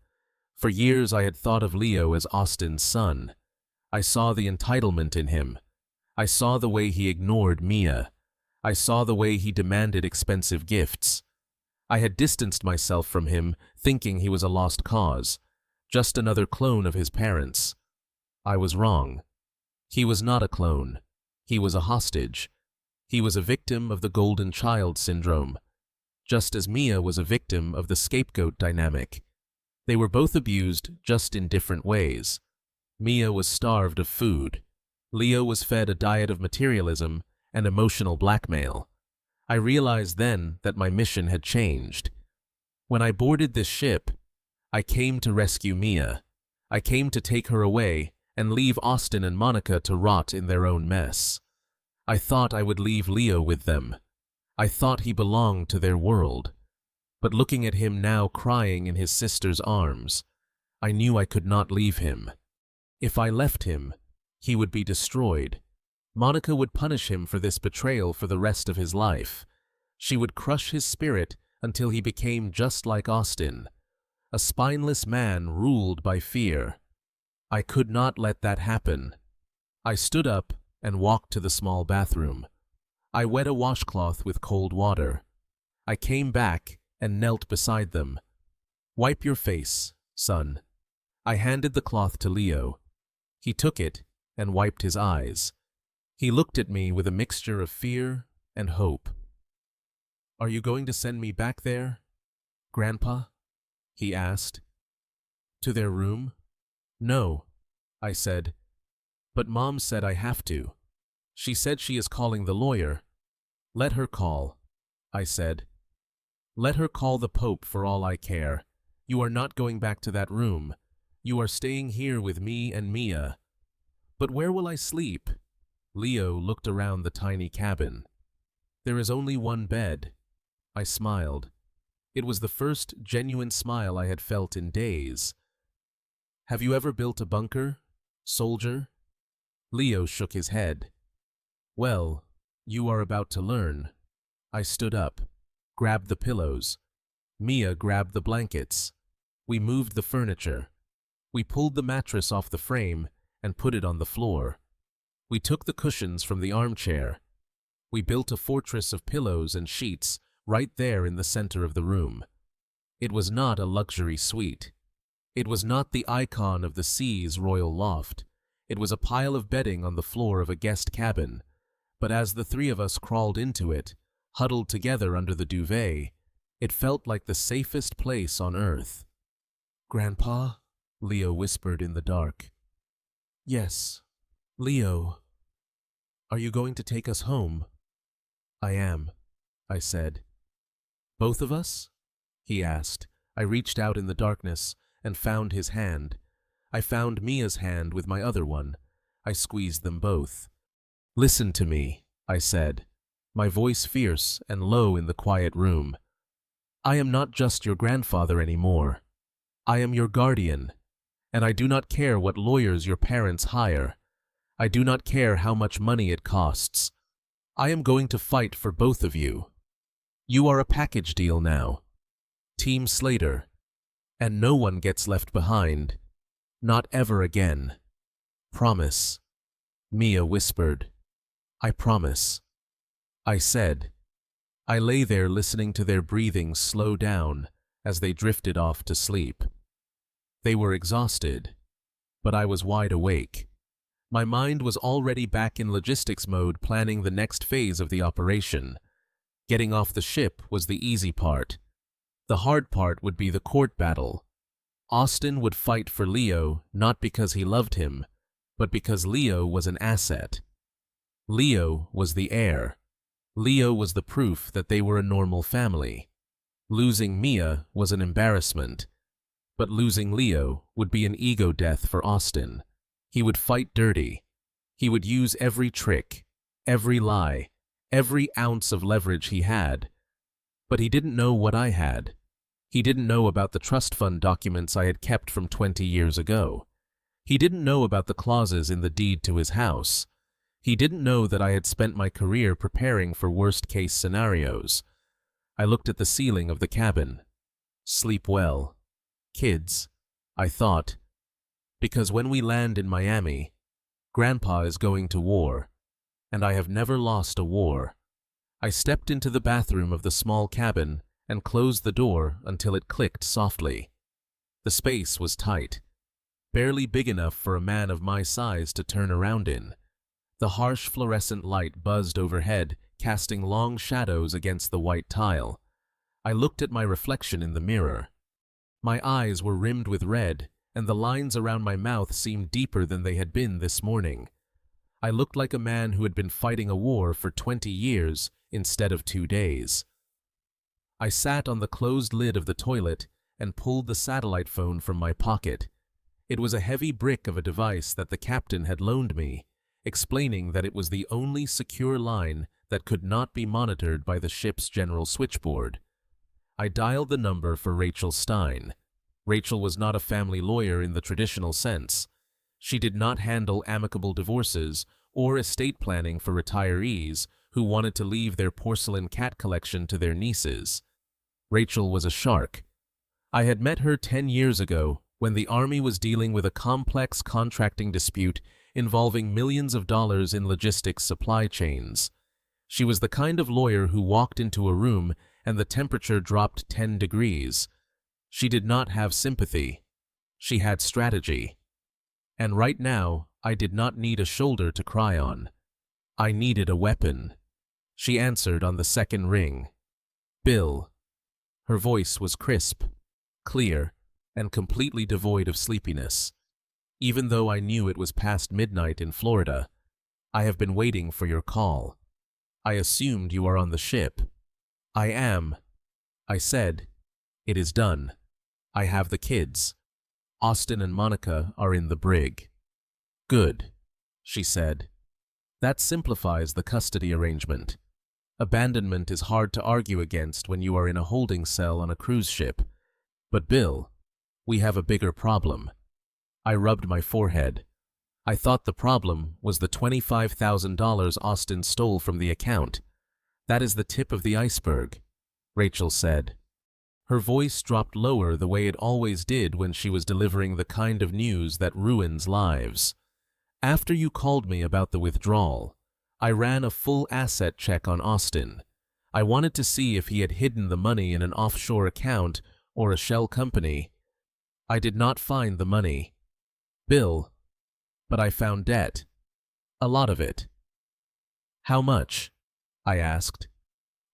For years I had thought of Leo as Austin's son. I saw the entitlement in him. I saw the way he ignored Mia. I saw the way he demanded expensive gifts. I had distanced myself from him, thinking he was a lost cause, just another clone of his parents. I was wrong. He was not a clone. He was a hostage. He was a victim of the golden child syndrome, just as Mia was a victim of the scapegoat dynamic. They were both abused, just in different ways. Mia was starved of food. Leo was fed a diet of materialism and emotional blackmail. I realized then that my mission had changed. When I boarded this ship, I came to rescue Mia. I came to take her away and leave Austin and Monica to rot in their own mess. I thought I would leave Leo with them. I thought he belonged to their world. But looking at him now crying in his sister's arms, I knew I could not leave him. If I left him, he would be destroyed. Monica would punish him for this betrayal for the rest of his life. She would crush his spirit until he became just like Austin, a spineless man ruled by fear. I could not let that happen. I stood up and walked to the small bathroom. I wet a washcloth with cold water. I came back and knelt beside them. "Wipe your face, son." I handed the cloth to Leo. He took it and wiped his eyes. He looked at me with a mixture of fear and hope. "Are you going to send me back there, Grandpa?" he asked. "To their room?" "No," I said. "But Mom said I have to. She said she is calling the lawyer." "Let her call," I said. "Let her call the Pope for all I care. You are not going back to that room. You are staying here with me and Mia." "But where will I sleep?" Leo looked around the tiny cabin. "There is only one bed." I smiled. It was the first genuine smile I had felt in days. "Have you ever built a bunker, soldier?" Leo shook his head. "Well, you are about to learn." I stood up, grabbed the pillows. Mia grabbed the blankets. We moved the furniture. We pulled the mattress off the frame and put it on the floor. We took the cushions from the armchair. We built a fortress of pillows and sheets right there in the center of the room. It was not a luxury suite. It was not the icon of the sea's royal loft. It was a pile of bedding on the floor of a guest cabin. But as the three of us crawled into it, huddled together under the duvet, it felt like the safest place on earth. "Grandpa?" Leo whispered in the dark. "Yes." Leo, are you going to take us home? I am, I said. Both of us? He asked. I reached out in the darkness and found his hand. I found Mia's hand with my other one. I squeezed them both. Listen to me, I said, my voice fierce and low in the quiet room. I am not just your grandfather anymore. I am your guardian, and I do not care what lawyers your parents hire. I do not care how much money it costs. I am going to fight for both of you. You are a package deal now. Team Slater. And no one gets left behind. Not ever again. Promise. Mia whispered. I promise. I said. I lay there listening to their breathing slow down as they drifted off to sleep. They were exhausted, but I was wide awake. My mind was already back in logistics mode, planning the next phase of the operation. Getting off the ship was the easy part. The hard part would be the court battle. Austin would fight for Leo not because he loved him, but because Leo was an asset. Leo was the heir. Leo was the proof that they were a normal family. Losing Mia was an embarrassment, but losing Leo would be an ego death for Austin. He would fight dirty. He would use every trick, every lie, every ounce of leverage he had. But he didn't know what I had. He didn't know about the trust fund documents I had kept from 20 years ago. He didn't know about the clauses in the deed to his house. He didn't know that I had spent my career preparing for worst-case scenarios. I looked at the ceiling of the cabin. Sleep well. Kids, I thought. Because when we land in Miami, Grandpa is going to war, and I have never lost a war. I stepped into the bathroom of the small cabin and closed the door until it clicked softly. The space was tight, barely big enough for a man of my size to turn around in. The harsh fluorescent light buzzed overhead, casting long shadows against the white tile. I looked at my reflection in the mirror. My eyes were rimmed with red, and the lines around my mouth seemed deeper than they had been this morning. I looked like a man who had been fighting a war for 20 years instead of 2 days. I sat on the closed lid of the toilet and pulled the satellite phone from my pocket. It was a heavy brick of a device that the captain had loaned me, explaining that it was the only secure line that could not be monitored by the ship's general switchboard. I dialed the number for Rachel Stein. Rachel was not a family lawyer in the traditional sense. She did not handle amicable divorces or estate planning for retirees who wanted to leave their porcelain cat collection to their nieces. Rachel was a shark. I had met her 10 years ago when the Army was dealing with a complex contracting dispute involving millions of dollars in logistics supply chains. She was the kind of lawyer who walked into a room and the temperature dropped 10 degrees. She did not have sympathy. She had strategy. And right now, I did not need a shoulder to cry on. I needed a weapon. She answered on the second ring. Bill. Her voice was crisp, clear, and completely devoid of sleepiness. Even though I knew it was past midnight in Florida, I have been waiting for your call. I assumed you are on the ship. I am. I said, it is done. I have the kids. Austin and Monica are in the brig. Good, she said. That simplifies the custody arrangement. Abandonment is hard to argue against when you are in a holding cell on a cruise ship. But Bill, we have a bigger problem. I rubbed my forehead. I thought the problem was the $25,000 Austin stole from the account. That is the tip of the iceberg, Rachel said. Her voice dropped lower the way it always did when she was delivering the kind of news that ruins lives. After you called me about the withdrawal, I ran a full asset check on Austin. I wanted to see if he had hidden the money in an offshore account or a shell company. I did not find the money, Bill, but I found debt. A lot of it. How much? I asked.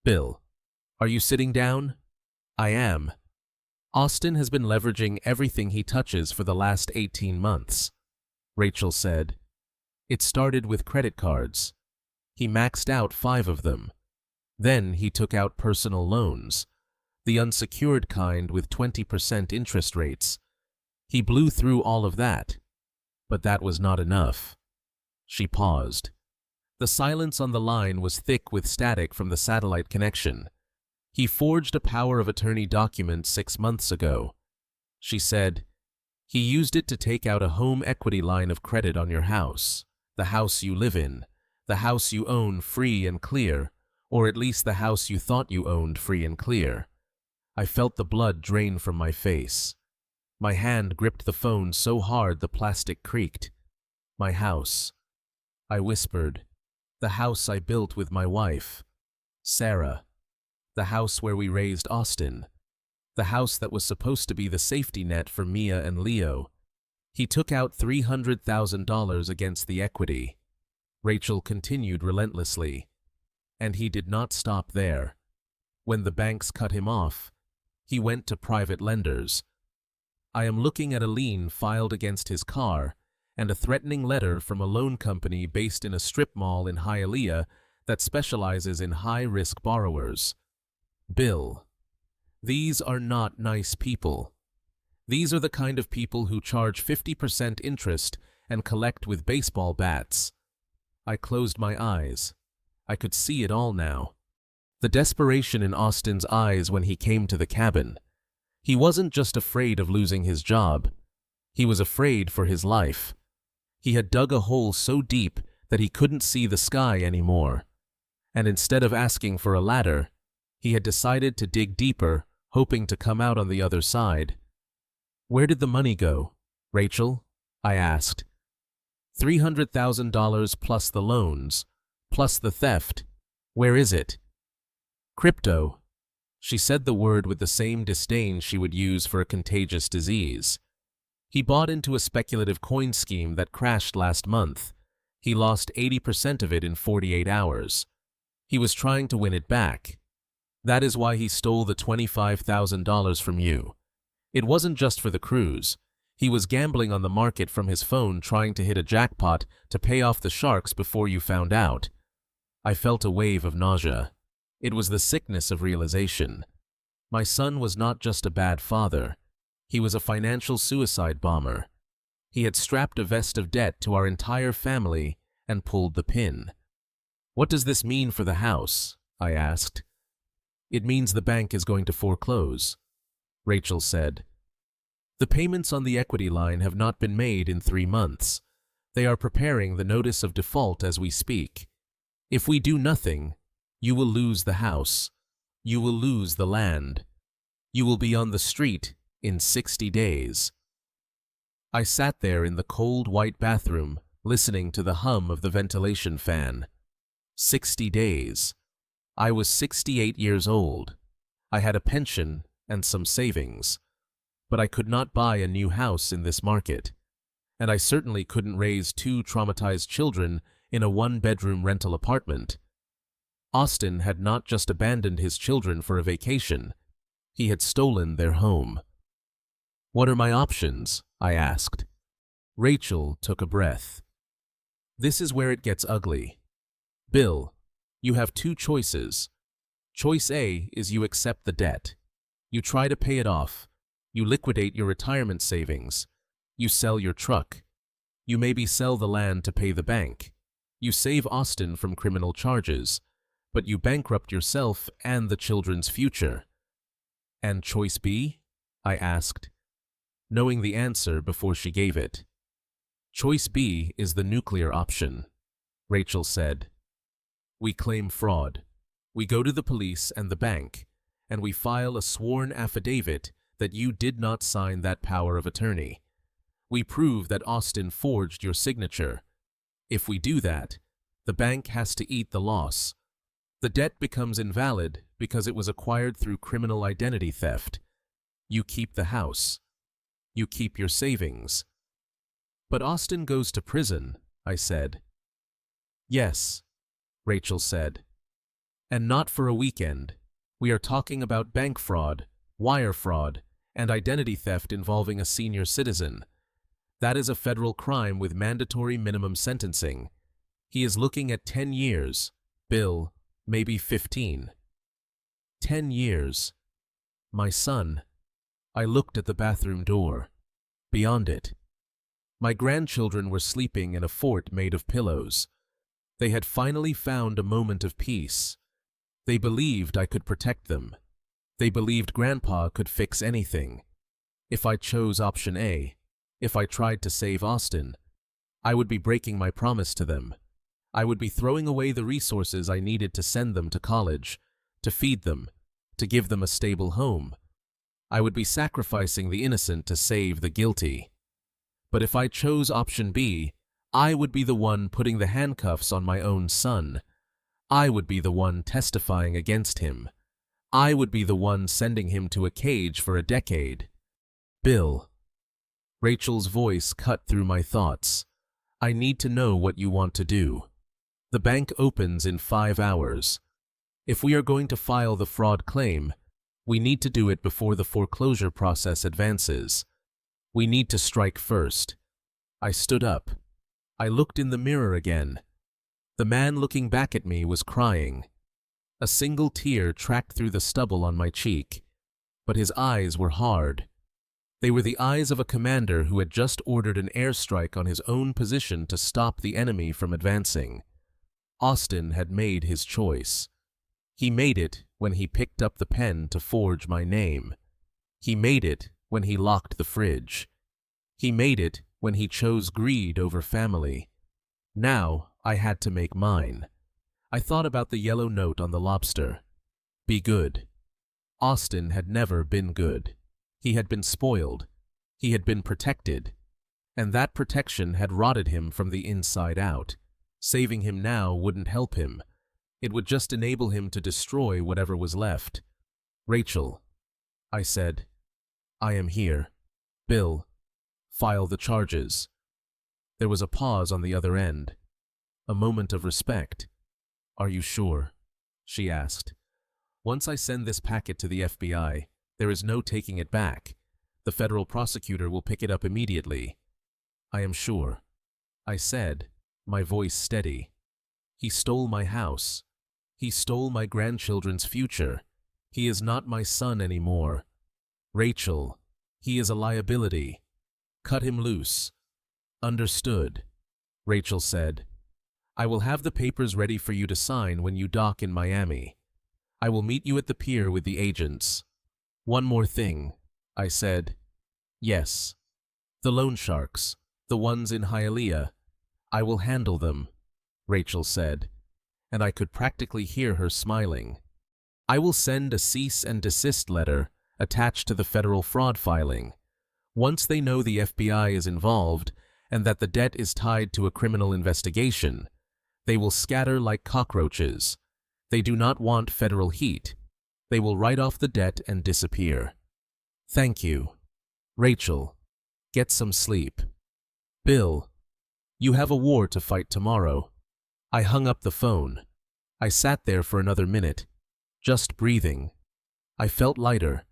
Bill, are you sitting down? I am. Austin has been leveraging everything he touches for the last 18 months, Rachel said. It started with credit cards. He maxed out 5 of them. Then he took out personal loans, the unsecured kind with 20% interest rates. He blew through all of that. But that was not enough. She paused. The silence on the line was thick with static from the satellite connection. He forged a power of attorney document 6 months ago. She said, he used it to take out a home equity line of credit on your house, the house you live in, the house you own free and clear, or at least the house you thought you owned free and clear. I felt the blood drain from my face. My hand gripped the phone so hard the plastic creaked. My house. I whispered. The house I built with my wife, Sarah. The house where we raised Austin. The house that was supposed to be the safety net for Mia and Leo. He took out $300,000 against the equity. Rachel continued relentlessly. And he did not stop there. When the banks cut him off, he went to private lenders. I am looking at a lien filed against his car and a threatening letter from a loan company based in a strip mall in Hialeah that specializes in high-risk borrowers. Bill. These are not nice people. These are the kind of people who charge 50% interest and collect with baseball bats. I closed my eyes. I could see it all now. The desperation in Austin's eyes when he came to the cabin. He wasn't just afraid of losing his job. He was afraid for his life. He had dug a hole so deep that he couldn't see the sky anymore. And instead of asking for a ladder, he had decided to dig deeper, hoping to come out on the other side. Where did the money go, Rachel? I asked. $300,000 plus the loans, plus the theft. Where is it? Crypto. She said the word with the same disdain she would use for a contagious disease. He bought into a speculative coin scheme that crashed last month. He lost 80% of it in 48 hours. He was trying to win it back. That is why he stole the $25,000 from you. It wasn't just for the cruise. He was gambling on the market from his phone, trying to hit a jackpot to pay off the sharks before you found out. I felt a wave of nausea. It was the sickness of realization. My son was not just a bad father. He was a financial suicide bomber. He had strapped a vest of debt to our entire family and pulled the pin. What does this mean for the house? I asked. It means the bank is going to foreclose, Rachel said. The payments on the equity line have not been made in 3 months. They are preparing the notice of default as we speak. If we do nothing, you will lose the house. You will lose the land. You will be on the street in 60 days. I sat there in the cold white bathroom, listening to the hum of the ventilation fan. 60 days. I was 68 years old. I had a pension and some savings. But I could not buy a new house in this market. And I certainly couldn't raise 2 traumatized children in a 1-bedroom rental apartment. Austin had not just abandoned his children for a vacation. He had stolen their home. What are my options? I asked. Rachel took a breath. This is where it gets ugly. Bill, you have 2 choices. Choice A is you accept the debt. You try to pay it off. You liquidate your retirement savings. You sell your truck. You maybe sell the land to pay the bank. You save Austin from criminal charges, but you bankrupt yourself and the children's future. And choice B? I asked, knowing the answer before she gave it. Choice B is the nuclear option, Rachel said. We claim fraud. We go to the police and the bank, and we file a sworn affidavit that you did not sign that power of attorney. We prove that Austin forged your signature. If we do that, the bank has to eat the loss. The debt becomes invalid because it was acquired through criminal identity theft. You keep the house. You keep your savings. But Austin goes to prison, I said. Yes, Rachel said. And not for a weekend. We are talking about bank fraud, wire fraud, and identity theft involving a senior citizen. That is a federal crime with mandatory minimum sentencing. He is looking at 10 years. Bill, maybe 15. 10 years. My son. I looked at the bathroom door. Beyond it, my grandchildren were sleeping in a fort made of pillows. They had finally found a moment of peace. They believed I could protect them. They believed Grandpa could fix anything. If I chose option A, if I tried to save Austin, I would be breaking my promise to them. I would be throwing away the resources I needed to send them to college, to feed them, to give them a stable home. I would be sacrificing the innocent to save the guilty. But if I chose option B, I would be the one putting the handcuffs on my own son. I would be the one testifying against him. I would be the one sending him to a cage for a decade. Bill. Rachel's voice cut through my thoughts. I need to know what you want to do. The bank opens in 5 hours. If we are going to file the fraud claim, we need to do it before the foreclosure process advances. We need to strike first. I stood up. I looked in the mirror again. The man looking back at me was crying. A single tear tracked through the stubble on my cheek, but his eyes were hard. They were the eyes of a commander who had just ordered an airstrike on his own position to stop the enemy from advancing. Austin had made his choice. He made it when he picked up the pen to forge my name. He made it when he locked the fridge. He made it when he chose greed over family. Now I had to make mine. I thought about the yellow note on the lobster. Be good. Austin had never been good. He had been spoiled. He had been protected. And that protection had rotted him from the inside out. Saving him now wouldn't help him. It would just enable him to destroy whatever was left. Rachel, I said, I am here. Bill, file the charges. There was a pause on the other end. A moment of respect. Are you sure? She asked. Once I send this packet to the FBI, there is no taking it back. The federal prosecutor will pick it up immediately. I am sure. I said, my voice steady. He stole my house. He stole my grandchildren's future. He is not my son anymore. Rachel, he is a liability. Cut him loose. Understood, Rachel said. I will have the papers ready for you to sign when you dock in Miami. I will meet you at the pier with the agents. One more thing, I said. Yes. The loan sharks, the ones in Hialeah. I will handle them, Rachel said, and I could practically hear her smiling. I will send a cease and desist letter attached to the federal fraud filing. Once they know the FBI is involved and that the debt is tied to a criminal investigation, they will scatter like cockroaches. They do not want federal heat. They will write off the debt and disappear. Thank you. Rachel, get some sleep. Bill, you have a war to fight tomorrow. I hung up the phone. I sat there for another minute, just breathing. I felt lighter.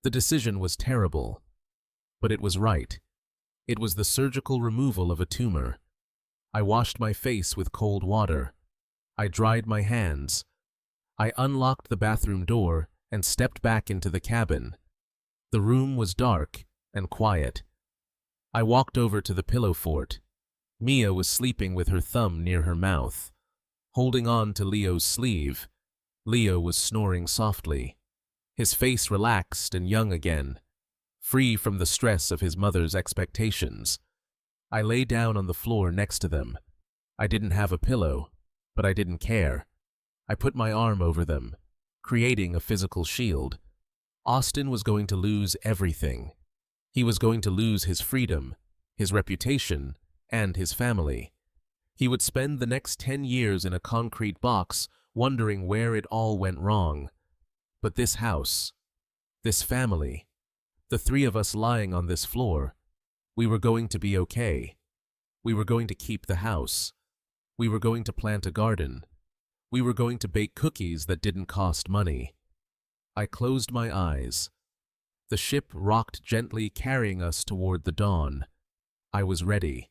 The decision was terrible, but it was right. It was the surgical removal of a tumor. I washed my face with cold water. I dried my hands. I unlocked the bathroom door and stepped back into the cabin. The room was dark and quiet. I walked over to the pillow fort. Mia was sleeping with her thumb near her mouth, holding on to Leo's sleeve. Leo was snoring softly, his face relaxed and young again, free from the stress of his mother's expectations. I lay down on the floor next to them. I didn't have a pillow, but I didn't care. I put my arm over them, creating a physical shield. Austin was going to lose everything. He was going to lose his freedom, his reputation, and his family. He would spend the next 10 years in a concrete box wondering where it all went wrong. But this house, this family, the three of us lying on this floor, we were going to be okay. We were going to keep the house. We were going to plant a garden. We were going to bake cookies that didn't cost money. I closed my eyes. The ship rocked gently, carrying us toward the dawn. I was ready.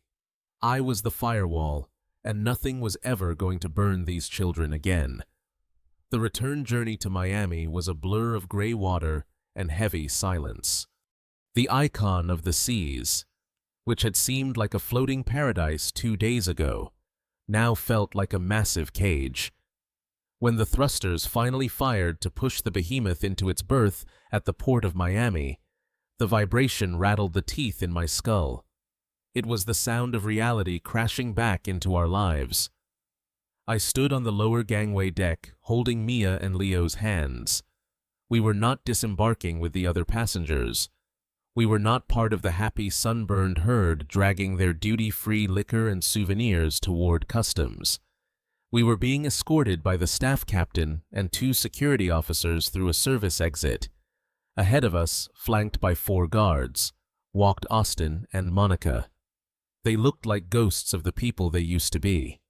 I was the firewall, and nothing was ever going to burn these children again. The return journey to Miami was a blur of gray water and heavy silence. The icon of the seas, which had seemed like a floating paradise 2 days ago, now felt like a massive cage. When the thrusters finally fired to push the behemoth into its berth at the port of Miami, the vibration rattled the teeth in my skull. It was the sound of reality crashing back into our lives. I stood on the lower gangway deck, holding Mia and Leo's hands. We were not disembarking with the other passengers. We were not part of the happy sunburned herd dragging their duty-free liquor and souvenirs toward customs. We were being escorted by the staff captain and 2 security officers through a service exit. Ahead of us, flanked by 4 guards, walked Austin and Monica. They looked like ghosts of the people they used to be.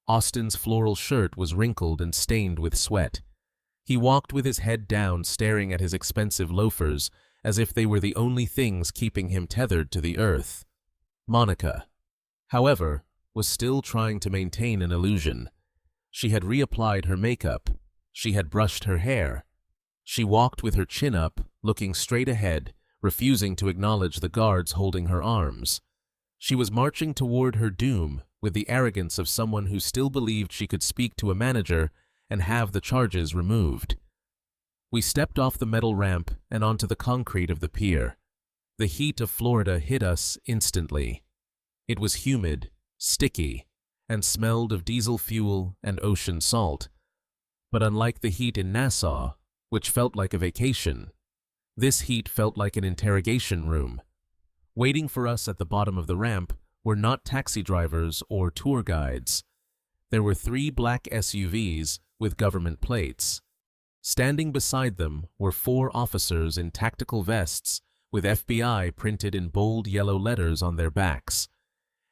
Austin's floral shirt was wrinkled and stained with sweat. He walked with his head down, staring at his expensive loafers as if they were the only things keeping him tethered to the earth. Monica, however, was still trying to maintain an illusion. She had reapplied her makeup. She had brushed her hair. She walked with her chin up, looking straight ahead, refusing to acknowledge the guards holding her arms. She was marching toward her doom with the arrogance of someone who still believed she could speak to a manager and have the charges removed. We stepped off the metal ramp and onto the concrete of the pier. The heat of Florida hit us instantly. It was humid, sticky, and smelled of diesel fuel and ocean salt. But unlike the heat in Nassau, which felt like a vacation, this heat felt like an interrogation room. Waiting for us at the bottom of the ramp were not taxi drivers or tour guides. There were 3 black SUVs with government plates. Standing beside them were 4 officers in tactical vests with FBI printed in bold yellow letters on their backs,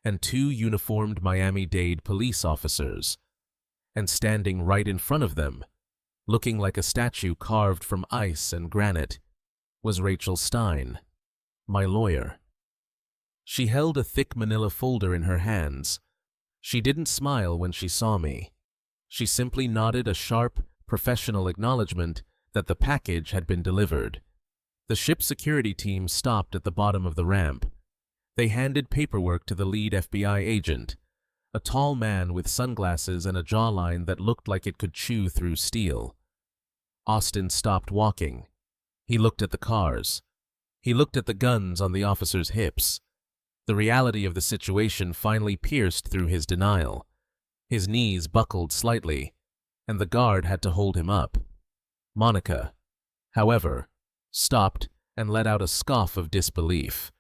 and 2 uniformed Miami-Dade police officers. And standing right in front of them, looking like a statue carved from ice and granite, was Rachel Stein, my lawyer. She held a thick manila folder in her hands. She didn't smile when she saw me. She simply nodded a sharp, professional acknowledgement that the package had been delivered. The ship's security team stopped at the bottom of the ramp. They handed paperwork to the lead FBI agent, a tall man with sunglasses and a jawline that looked like it could chew through steel. Austin stopped walking. He looked at the cars. He looked at the guns on the officers' hips. The reality of the situation finally pierced through his denial. His knees buckled slightly, and the guard had to hold him up. Monica, however, stopped and let out a scoff of disbelief.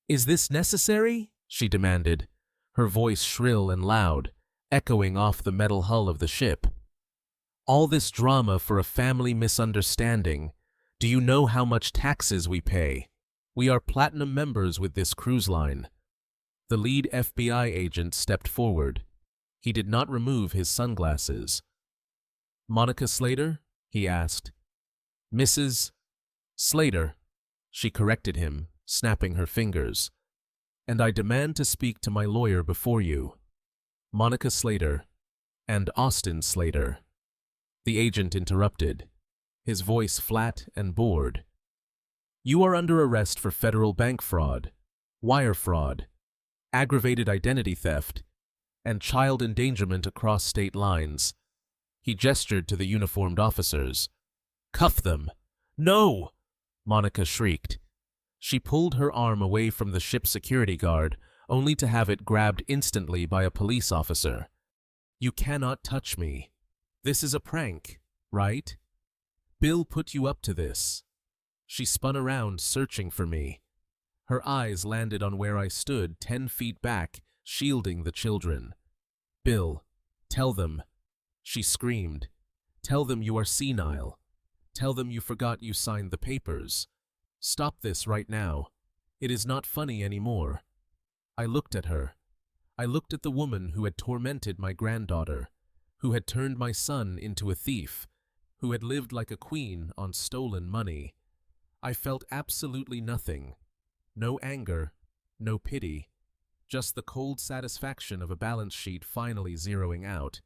"Is this necessary?" she demanded, her voice shrill and loud, echoing off the metal hull of the ship. "All this drama for a family misunderstanding. Do you know how much taxes we pay? We are platinum members with this cruise line." The lead FBI agent stepped forward. He did not remove his sunglasses. "Monica Slater?" he asked. "Mrs. Slater," she corrected him, snapping her fingers. "And I demand to speak to my lawyer before you. Monica Slater and Austin Slater." The agent interrupted, his voice flat and bored. "You are under arrest for federal bank fraud, wire fraud, aggravated identity theft, and child endangerment across state lines." He gestured to the uniformed officers. "Cuff them!" "No!" Monica shrieked. She pulled her arm away from the ship's security guard, only to have it grabbed instantly by a police officer. "You cannot touch me. This is a prank, right? Bill put you up to this." She spun around, searching for me. Her eyes landed on where I stood 10 feet back, shielding the children. "Bill, tell them," she screamed. "Tell them you are senile. Tell them you forgot you signed the papers. Stop this right now. It is not funny anymore." I looked at her. I looked at the woman who had tormented my granddaughter, who had turned my son into a thief, who had lived like a queen on stolen money. I felt absolutely nothing. No anger, No pity, just the cold satisfaction of a balance sheet finally zeroing out.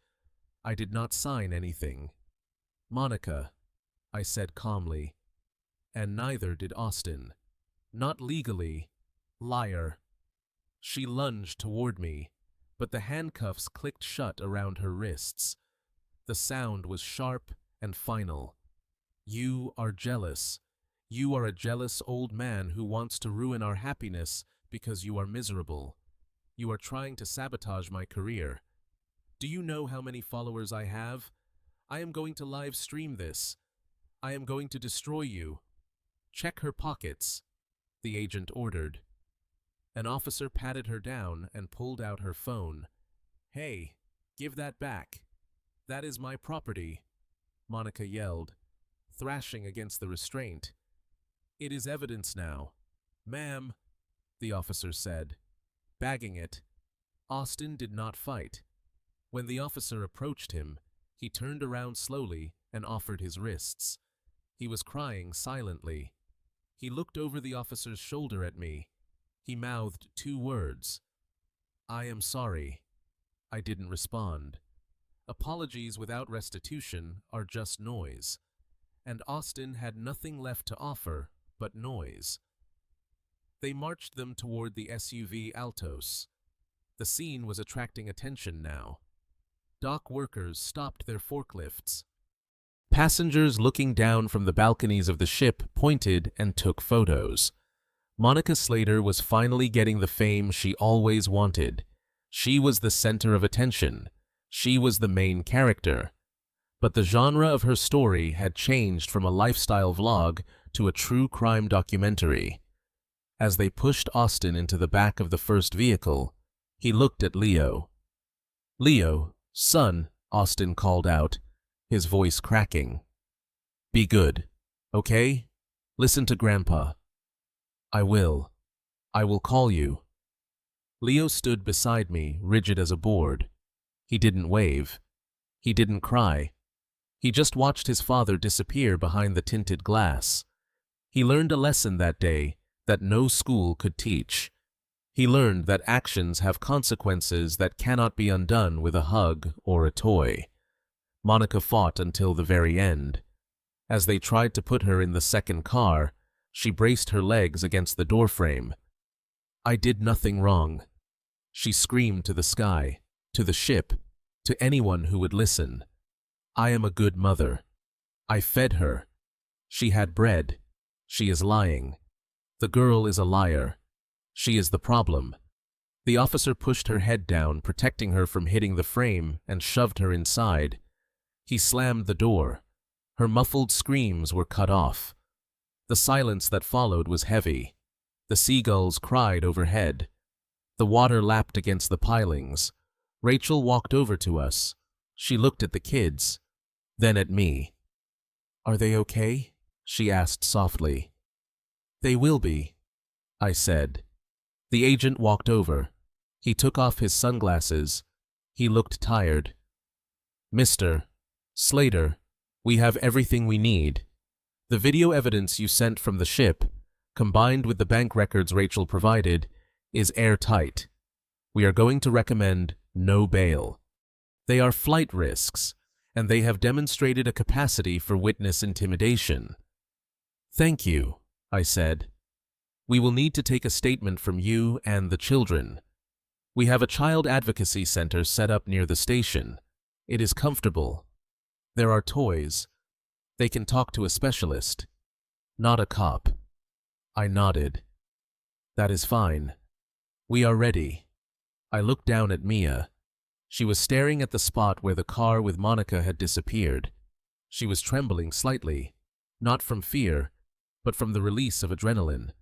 I did not sign anything. "Monica," I said calmly. And neither did Austin. "Not legally. Liar." She lunged toward me, but the handcuffs clicked shut around her wrists. The sound was sharp and final. "You are jealous. You are a jealous old man who wants to ruin our happiness because you are miserable. You are trying to sabotage my career. Do you know how many followers I have? I am going to live stream this. I am going to destroy you. Check her pockets," the agent ordered. An officer patted her down and pulled out her phone. "Hey, give that back. That is my property," Monica yelled, thrashing against the restraint. "It is evidence now." "Ma'am," the officer said, bagging it. Austin did not fight. When the officer approached him, he turned around slowly and offered his wrists. He was crying silently. He looked over the officer's shoulder at me. He mouthed 2 words. "I am sorry." I didn't respond. Apologies without restitution are just noise, and Austin had nothing left to offer but noise. They marched them toward the SUV Altos. The scene was attracting attention now. Dock workers stopped their forklifts. Passengers looking down from the balconies of the ship pointed and took photos. Monica Slater was finally getting the fame she always wanted. She was the center of attention. She was the main character. But the genre of her story had changed from a lifestyle vlog to a true crime documentary. As they pushed Austin into the back of the first vehicle, he looked at Leo. "Leo, son," Austin called out, his voice cracking. "Be good, okay? Listen to Grandpa." "I will. I will call you." Leo stood beside me, rigid as a board. He didn't wave. He didn't cry. He just watched his father disappear behind the tinted glass. He learned a lesson that day that no school could teach. He learned that actions have consequences that cannot be undone with a hug or a toy. Monica fought until the very end. As they tried to put her in the second car, she braced her legs against the doorframe. "I did nothing wrong," she screamed to the sky, to the ship, to anyone who would listen. "I am a good mother. I fed her. She had bread. She is lying. The girl is a liar. She is the problem." The officer pushed her head down, protecting her from hitting the frame, and shoved her inside. He slammed the door. Her muffled screams were cut off. The silence that followed was heavy. The seagulls cried overhead. The water lapped against the pilings. Rachel walked over to us. She looked at the kids, then at me. "Are they okay?" she asked softly. "They will be," I said. The agent walked over. He took off his sunglasses. He looked tired. "Mr. Slater, we have everything we need. The video evidence you sent from the ship, combined with the bank records Rachel provided, is airtight. We are going to recommend no bail. They are flight risks, and they have demonstrated a capacity for witness intimidation." "Thank you," I said. "We will need to take a statement from you and the children. We have a child advocacy center set up near the station. It is comfortable. There are toys. They can talk to a specialist, not a cop." I nodded. "That is fine. We are ready." I looked down at Mia. She was staring at the spot where the car with Monica had disappeared. She was trembling slightly, not from fear, but from the release of adrenaline.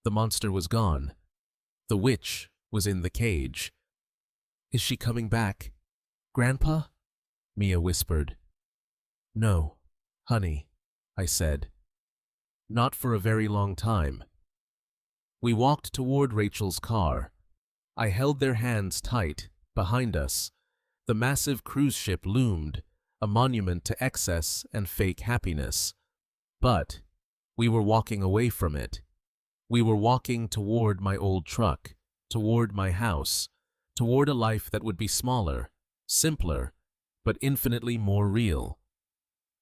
The monster was gone. The witch was in the cage. "Is she coming back, Grandpa?" Mia whispered. "No, honey," I said. "Not for a very long time." We walked toward Rachel's car. I held their hands tight. Behind us, the massive cruise ship loomed, a monument to excess and fake happiness. But we were walking away from it. We were walking toward my old truck, toward my house, toward a life that would be smaller, simpler, but infinitely more real.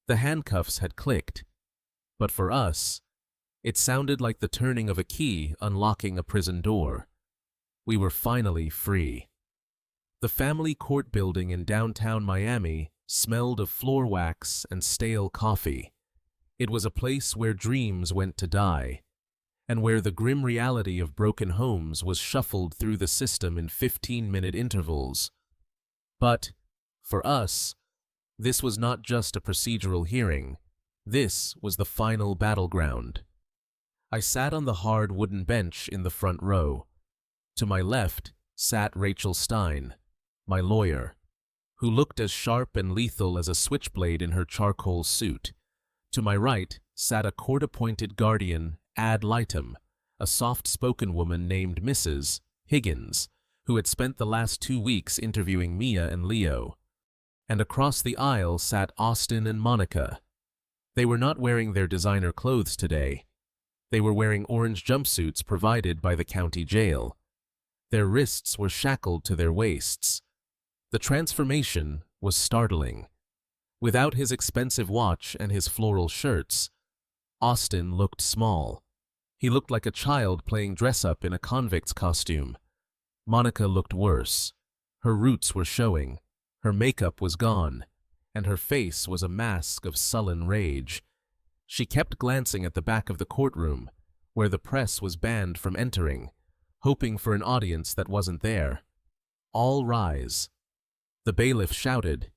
The handcuffs had clicked, but for us, it sounded like the turning of a key unlocking a prison door. We were finally free. The family court building in downtown Miami smelled of floor wax and stale coffee. It was a place where dreams went to die, and where the grim reality of broken homes was shuffled through the system in 15-minute intervals. But, for us, this was not just a procedural hearing. This was the final battleground. I sat on the hard wooden bench in the front row. To my left sat Rachel Stein, my lawyer, who looked as sharp and lethal as a switchblade in her charcoal suit. To my right sat a court-appointed guardian ad litem, a soft-spoken woman named Mrs. Higgins, who had spent the last 2 weeks interviewing Mia and Leo. And across the aisle sat Austin and Monica. They were not wearing their designer clothes today. They were wearing orange jumpsuits provided by the county jail. Their wrists were shackled to their waists. The transformation was startling. Without his expensive watch and his floral shirts, Austin looked small. He looked like a child playing dress-up in a convict's costume. Monica looked worse. Her roots were showing, her makeup was gone, and her face was a mask of sullen rage. She kept glancing at the back of the courtroom, where the press was banned from entering, hoping for an audience that wasn't there. All rise. The bailiff shouted.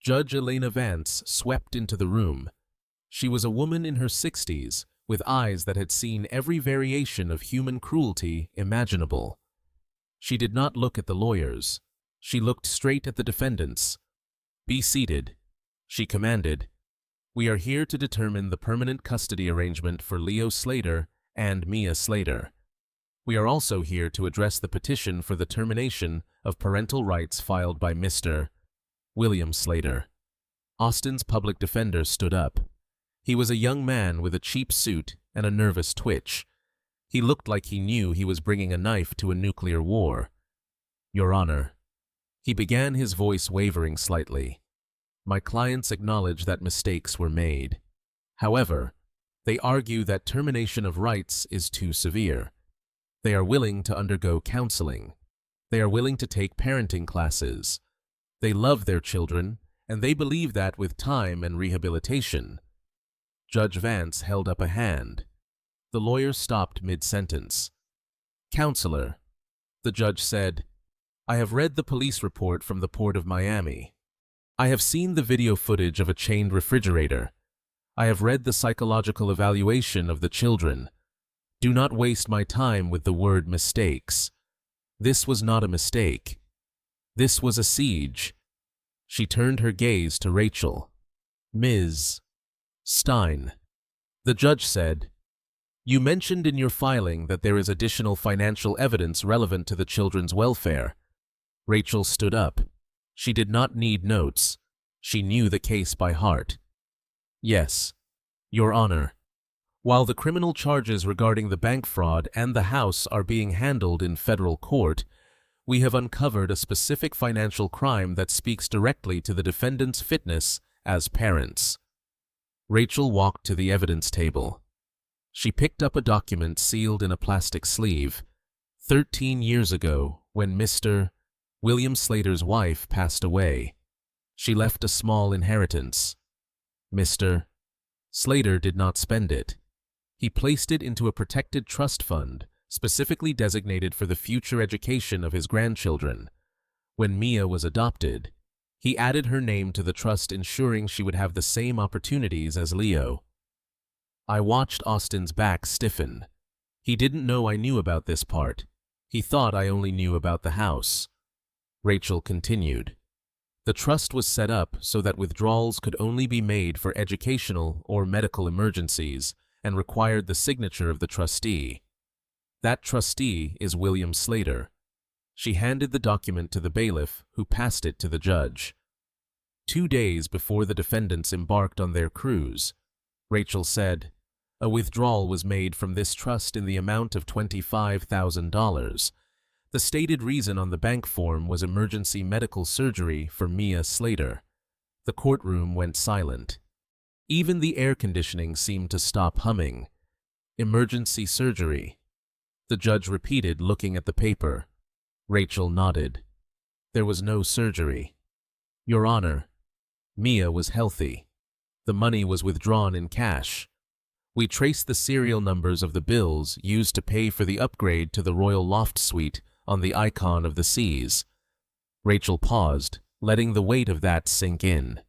Judge Elena Vance swept into the room. She was a woman in her 60s, with eyes that had seen every variation of human cruelty imaginable. She did not look at the lawyers. She looked straight at the defendants. Be seated, she commanded. We are here to determine the permanent custody arrangement for Leo Slater and Mia Slater. We are also here to address the petition for the termination of parental rights filed by Mr. William Slater. Austin's public defender stood up. He was a young man with a cheap suit and a nervous twitch. He looked like he knew he was bringing a knife to a nuclear war. Your Honor. He began, his voice wavering slightly. My clients acknowledge that mistakes were made. However, they argue that termination of rights is too severe. They are willing to undergo counseling. They are willing to take parenting classes. They love their children, and they believe that with time and rehabilitation. Judge Vance held up a hand. The lawyer stopped mid-sentence. Counselor, the judge said, I have read the police report from the Port of Miami. I have seen the video footage of a chained refrigerator. I have read the psychological evaluation of the children. Do not waste my time with the word mistakes. This was not a mistake. This was a siege. She turned her gaze to Rachel. Ms. Stein. The judge said, You mentioned in your filing that there is additional financial evidence relevant to the children's welfare. Rachel stood up. She did not need notes. She knew the case by heart. Yes, Your Honor. While the criminal charges regarding the bank fraud and the house are being handled in federal court, we have uncovered a specific financial crime that speaks directly to the defendant's fitness as parents. Rachel walked to the evidence table. She picked up a document sealed in a plastic sleeve. 13 years ago, when Mr. William Slater's wife passed away, she left a small inheritance. Mr. Slater did not spend it. He placed it into a protected trust fund, specifically designated for the future education of his grandchildren. When Mia was adopted, he added her name to the trust, ensuring she would have the same opportunities as Leo. I watched Austin's back stiffen. He didn't know I knew about this part. He thought I only knew about the house. Rachel continued. The trust was set up so that withdrawals could only be made for educational or medical emergencies and required the signature of the trustee. That trustee is William Slater. She handed the document to the bailiff, who passed it to the judge. 2 days before the defendants embarked on their cruise, Rachel said, A withdrawal was made from this trust in the amount of $25,000. The stated reason on the bank form was emergency medical surgery for Mia Slater. The courtroom went silent. Even the air conditioning seemed to stop humming. Emergency surgery. The judge repeated, looking at the paper. Rachel nodded. There was no surgery. Your Honor, Mia was healthy. The money was withdrawn in cash. We traced the serial numbers of the bills used to pay for the upgrade to the Royal Loft Suite on the Icon of the Seas. Rachel paused, letting the weight of that sink in.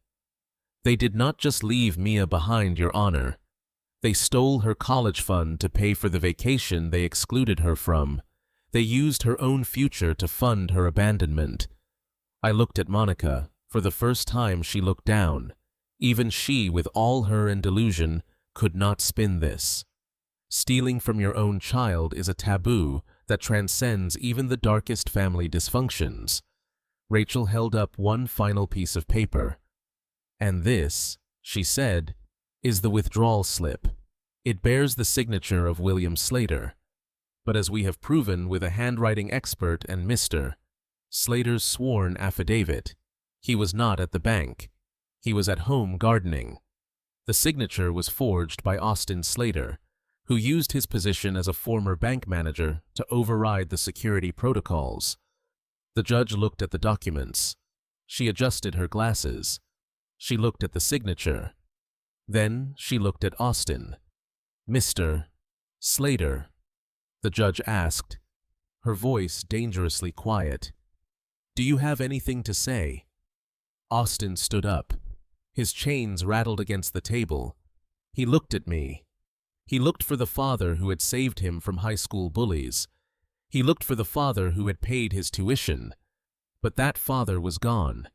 They did not just leave Mia behind, Your Honor. They stole her college fund to pay for the vacation they excluded her from. They used her own future to fund her abandonment. I looked at Monica. For the first time she looked down. Even she, with all her and delusion, could not spin this. Stealing from your own child is a taboo that transcends even the darkest family dysfunctions. Rachel held up one final piece of paper. And this, she said, is the withdrawal slip. It bears the signature of William Slater. But as we have proven with a handwriting expert and Mr. Slater's sworn affidavit, he was not at the bank. He was at home gardening. The signature was forged by Austin Slater, who used his position as a former bank manager to override the security protocols. The judge looked at the documents. She adjusted her glasses. She looked at the signature. Then she looked at Austin. Mr. Slater, the judge asked, her voice dangerously quiet. Do you have anything to say? Austin stood up. His chains rattled against the table. He looked at me. He looked for the father who had saved him from high school bullies. He looked for the father who had paid his tuition. But that father was gone.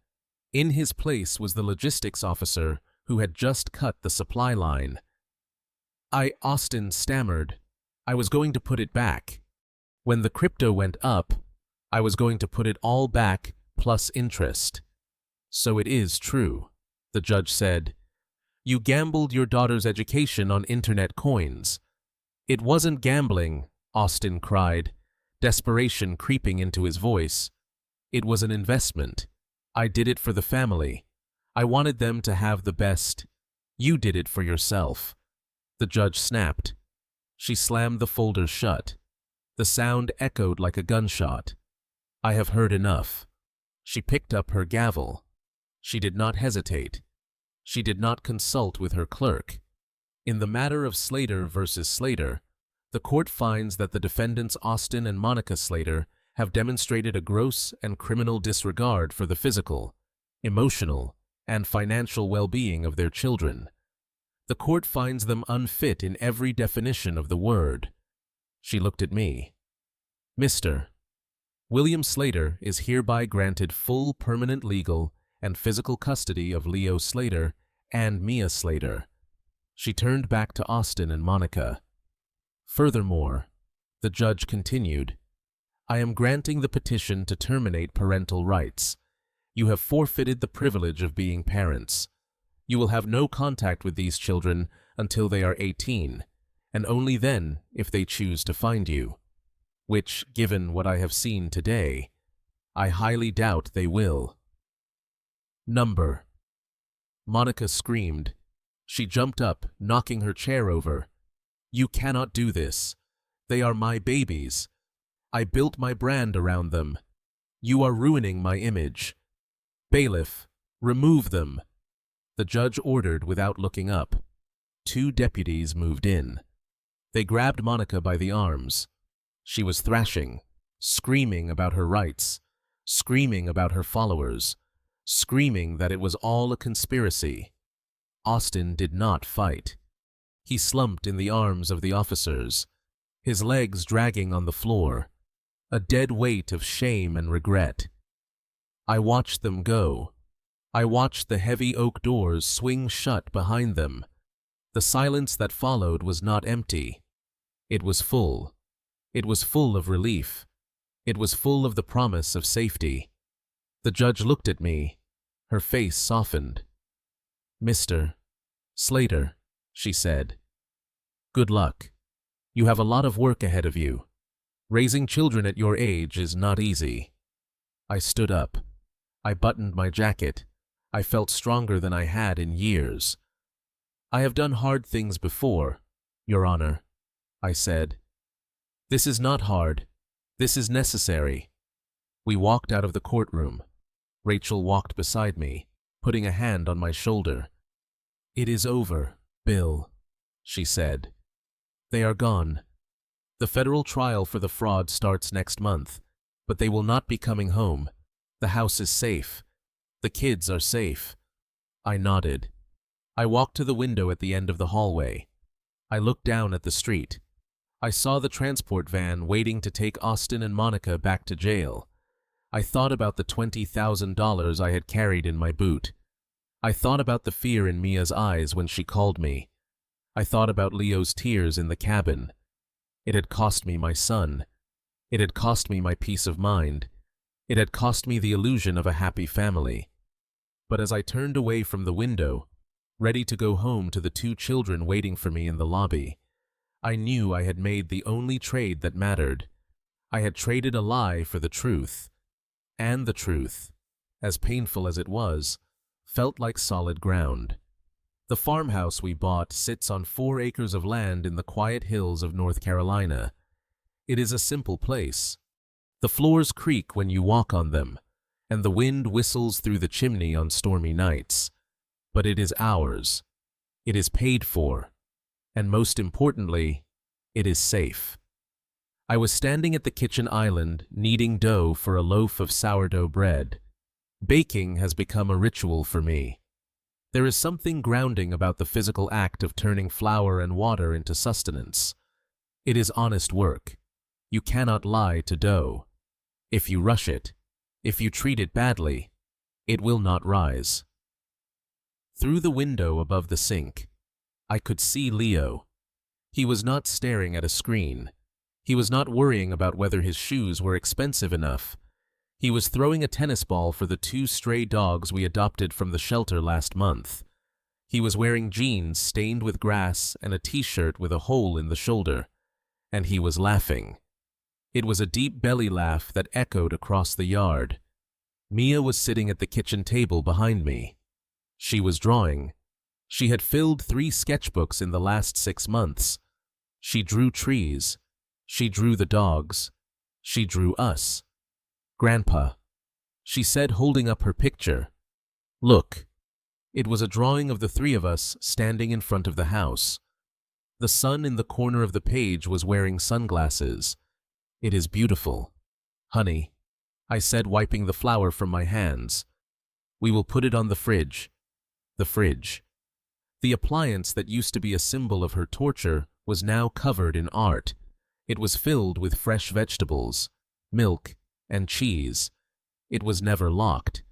In his place was the logistics officer who had just cut the supply line. Austin stammered. I was going to put it back. When the crypto went up, I was going to put it all back plus interest. So it is true, the judge said. You gambled your daughter's education on internet coins. It wasn't gambling, Austin cried, desperation creeping into his voice. It was an investment. I did it for the family. I wanted them to have the best. You did it for yourself. The judge snapped. She slammed the folder shut. The sound echoed like a gunshot. I have heard enough. She picked up her gavel. She did not hesitate. She did not consult with her clerk. In the matter of Slater versus Slater, the court finds that the defendants Austin and Monica Slater have demonstrated a gross and criminal disregard for the physical, emotional, and financial well-being of their children. The court finds them unfit in every definition of the word. She looked at me. Mr. William Slater is hereby granted full permanent legal and physical custody of Leo Slater and Mia Slater. She turned back to Austin and Monica. Furthermore, the judge continued, I am granting the petition to terminate parental rights. You have forfeited the privilege of being parents. You will have no contact with these children until they are 18, and only then if they choose to find you, which, given what I have seen today, I highly doubt they will. Number. Monica screamed. She jumped up, knocking her chair over. You cannot do this. They are my babies. I built my brand around them. You are ruining my image. Bailiff, remove them. The judge ordered without looking up. 2 deputies moved in. They grabbed Monica by the arms. She was thrashing, screaming about her rights, screaming about her followers, screaming that it was all a conspiracy. Austin did not fight. He slumped in the arms of the officers, his legs dragging on the floor, a dead weight of shame and regret. I watched them go. I watched the heavy oak doors swing shut behind them. The silence that followed was not empty. It was full. It was full of relief. It was full of the promise of safety. The judge looked at me. Her face softened. Mr. Slater, she said. Good luck. You have a lot of work ahead of you. Raising children at your age is not easy. I stood up. I buttoned my jacket. I felt stronger than I had in years. I have done hard things before, Your Honor, I said. This is not hard. This is necessary. We walked out of the courtroom. Rachel walked beside me, putting a hand on my shoulder. It is over, Bill, she said. They are gone. The federal trial for the fraud starts next month, but they will not be coming home. The house is safe. The kids are safe. I nodded. I walked to the window at the end of the hallway. I looked down at the street. I saw the transport van waiting to take Austin and Monica back to jail. I thought about the $20,000 I had carried in my boot. I thought about the fear in Mia's eyes when she called me. I thought about Leo's tears in the cabin. It had cost me my son. It had cost me my peace of mind. It had cost me the illusion of a happy family. But as I turned away from the window, ready to go home to the 2 children waiting for me in the lobby, I knew I had made the only trade that mattered. I had traded a lie for the truth. And the truth, as painful as it was, felt like solid ground. The farmhouse we bought sits on 4 acres of land in the quiet hills of North Carolina. It is a simple place. The floors creak when you walk on them, and the wind whistles through the chimney on stormy nights. But it is ours. It is paid for. And most importantly, it is safe. I was standing at the kitchen island, kneading dough for a loaf of sourdough bread. Baking has become a ritual for me. There is something grounding about the physical act of turning flour and water into sustenance. It is honest work. You cannot lie to dough. If you rush it, if you treat it badly, it will not rise. Through the window above the sink, I could see Leo. He was not staring at a screen. He was not worrying about whether his shoes were expensive enough. He was throwing a tennis ball for the 2 stray dogs we adopted from the shelter last month. He was wearing jeans stained with grass and a t-shirt with a hole in the shoulder. And he was laughing. It was a deep belly laugh that echoed across the yard. Mia was sitting at the kitchen table behind me. She was drawing. She had filled 3 sketchbooks in the last 6 months. She drew trees. She drew the dogs. She drew us. Grandpa, she said, holding up her picture. Look. It was a drawing of the 3 of us standing in front of the house. The son in the corner of the page was wearing sunglasses. It is beautiful. Honey, I said, wiping the flour from my hands. We will put it on the fridge. The fridge. The appliance that used to be a symbol of her torture was now covered in art. It was filled with fresh vegetables, milk, and cheese. It was never locked.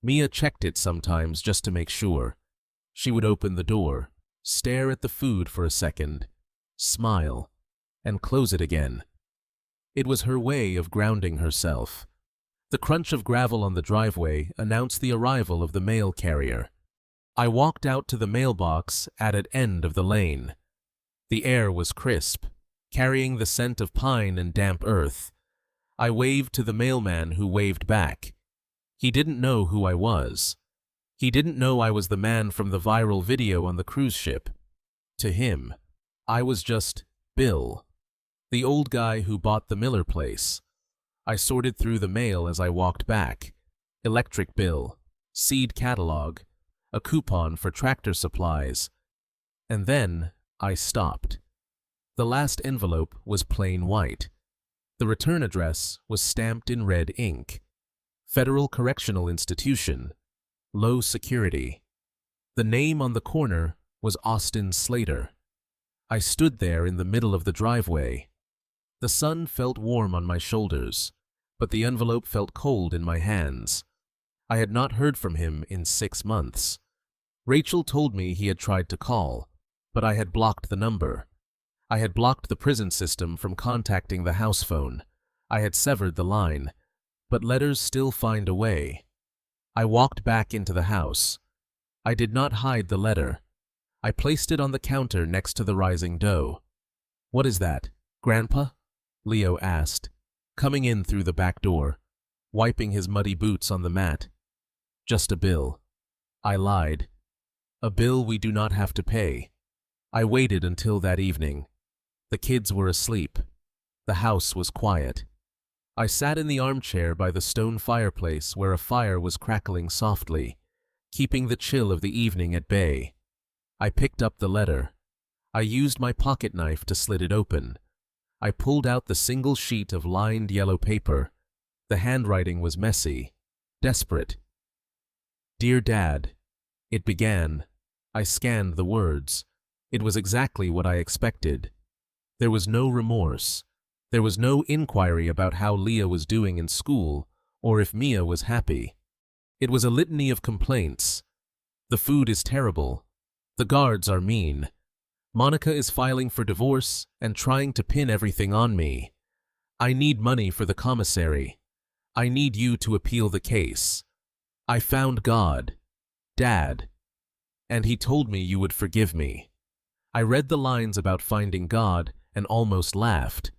Mia checked it sometimes just to make sure. She would open the door, stare at the food for a second, smile, and close it again. It was her way of grounding herself. The crunch of gravel on the driveway announced the arrival of the mail carrier. I walked out to the mailbox at an end of the lane. The air was crisp, carrying the scent of pine and damp earth. I waved to the mailman, who waved back. He didn't know who I was. He didn't know I was the man from the viral video on the cruise ship. To him, I was just Bill, the old guy who bought the Miller place. I sorted through the mail as I walked back. Electric bill, seed catalog, a coupon for tractor supplies. And then I stopped. The last envelope was plain white. The return address was stamped in red ink. Federal Correctional Institution, low security. The name on the corner was Austin Slater. I stood there in the middle of the driveway. The sun felt warm on my shoulders, but the envelope felt cold in my hands. I had not heard from him in 6 months. Rachel told me he had tried to call, but I had blocked the number. I had blocked the prison system from contacting the house phone. I had severed the line, but letters still find a way. I walked back into the house. I did not hide the letter. I placed it on the counter next to the rising dough. "What is that, Grandpa?" Leo asked, coming in through the back door, wiping his muddy boots on the mat. "Just a bill." I lied. "A bill we do not have to pay." I waited until that evening. The kids were asleep. The house was quiet. I sat in the armchair by the stone fireplace where a fire was crackling softly, keeping the chill of the evening at bay. I picked up the letter. I used my pocket knife to slit it open. I pulled out the single sheet of lined yellow paper. The handwriting was messy, desperate. "Dear Dad," it began. I scanned the words. It was exactly what I expected. There was no remorse. There was no inquiry about how Leah was doing in school or if Mia was happy. It was a litany of complaints. "The food is terrible. The guards are mean. Monica is filing for divorce and trying to pin everything on me. I need money for the commissary. I need you to appeal the case. I found God, Dad, and he told me you would forgive me." I read the lines about finding God and almost laughed.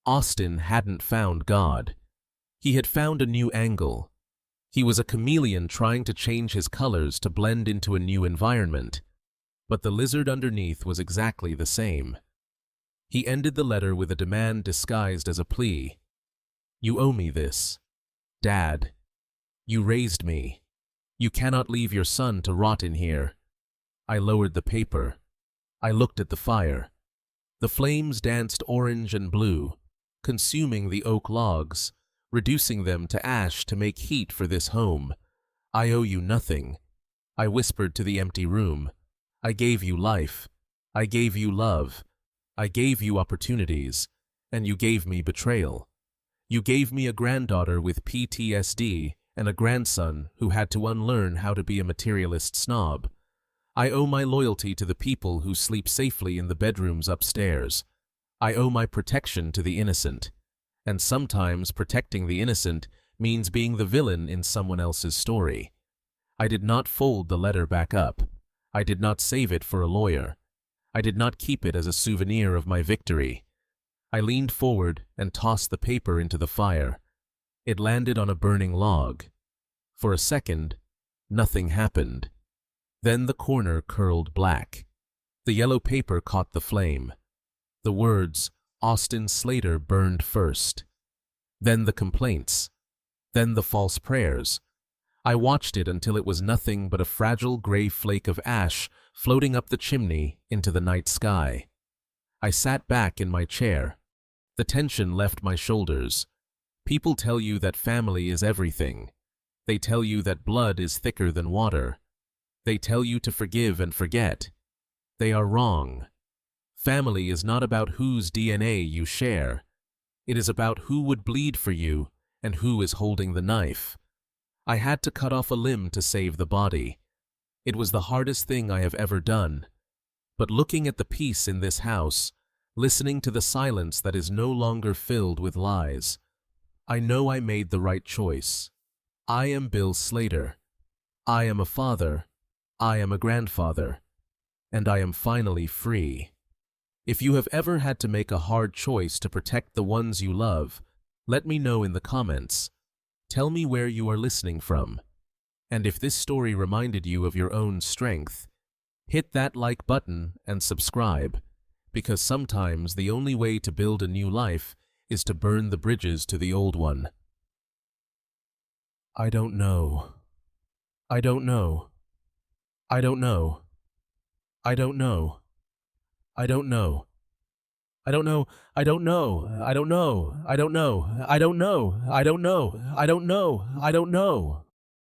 Austin hadn't found God. He had found a new angle. He was a chameleon trying to change his colors to blend into a new environment. But the lizard underneath was exactly the same. He ended the letter with a demand disguised as a plea. "You owe me this. Dad. You raised me. You cannot leave your son to rot in here." I lowered the paper. I looked at the fire. The flames danced orange and blue, consuming the oak logs, reducing them to ash to make heat for this home. "I owe you nothing," I whispered to the empty room. "I gave you life. I gave you love. I gave you opportunities, and you gave me betrayal. You gave me a granddaughter with PTSD and a grandson who had to unlearn how to be a materialist snob. I owe my loyalty to the people who sleep safely in the bedrooms upstairs. I owe my protection to the innocent. And sometimes protecting the innocent means being the villain in someone else's story." I did not fold the letter back up. I did not save it for a lawyer. I did not keep it as a souvenir of my victory. I leaned forward and tossed the paper into the fire. It landed on a burning log. For a second, nothing happened. Then the corner curled black. The yellow paper caught the flame. The words, "Austin Slater," burned first. Then the complaints. Then the false prayers. I watched it until it was nothing but a fragile gray flake of ash floating up the chimney into the night sky. I sat back in my chair. The tension left my shoulders. People tell you that family is everything. They tell you that blood is thicker than water. They tell you to forgive and forget. They are wrong. Family is not about whose DNA you share. It is about who would bleed for you and who is holding the knife. I had to cut off a limb to save the body. It was the hardest thing I have ever done. But looking at the peace in this house, listening to the silence that is no longer filled with lies, I know I made the right choice. I am Bill Slater. I am a father. I am a grandfather. And I am finally free. If you have ever had to make a hard choice to protect the ones you love, let me know in the comments. Tell me where you are listening from. And if this story reminded you of your own strength, hit that like button and subscribe, because sometimes the only way to build a new life is to burn the bridges to the old one. I don't know. I don't know. I don't know. I don't know. I don't know. I don't know. I don't know. I don't know. I don't know. I don't know. I don't know. I don't know. I don't know.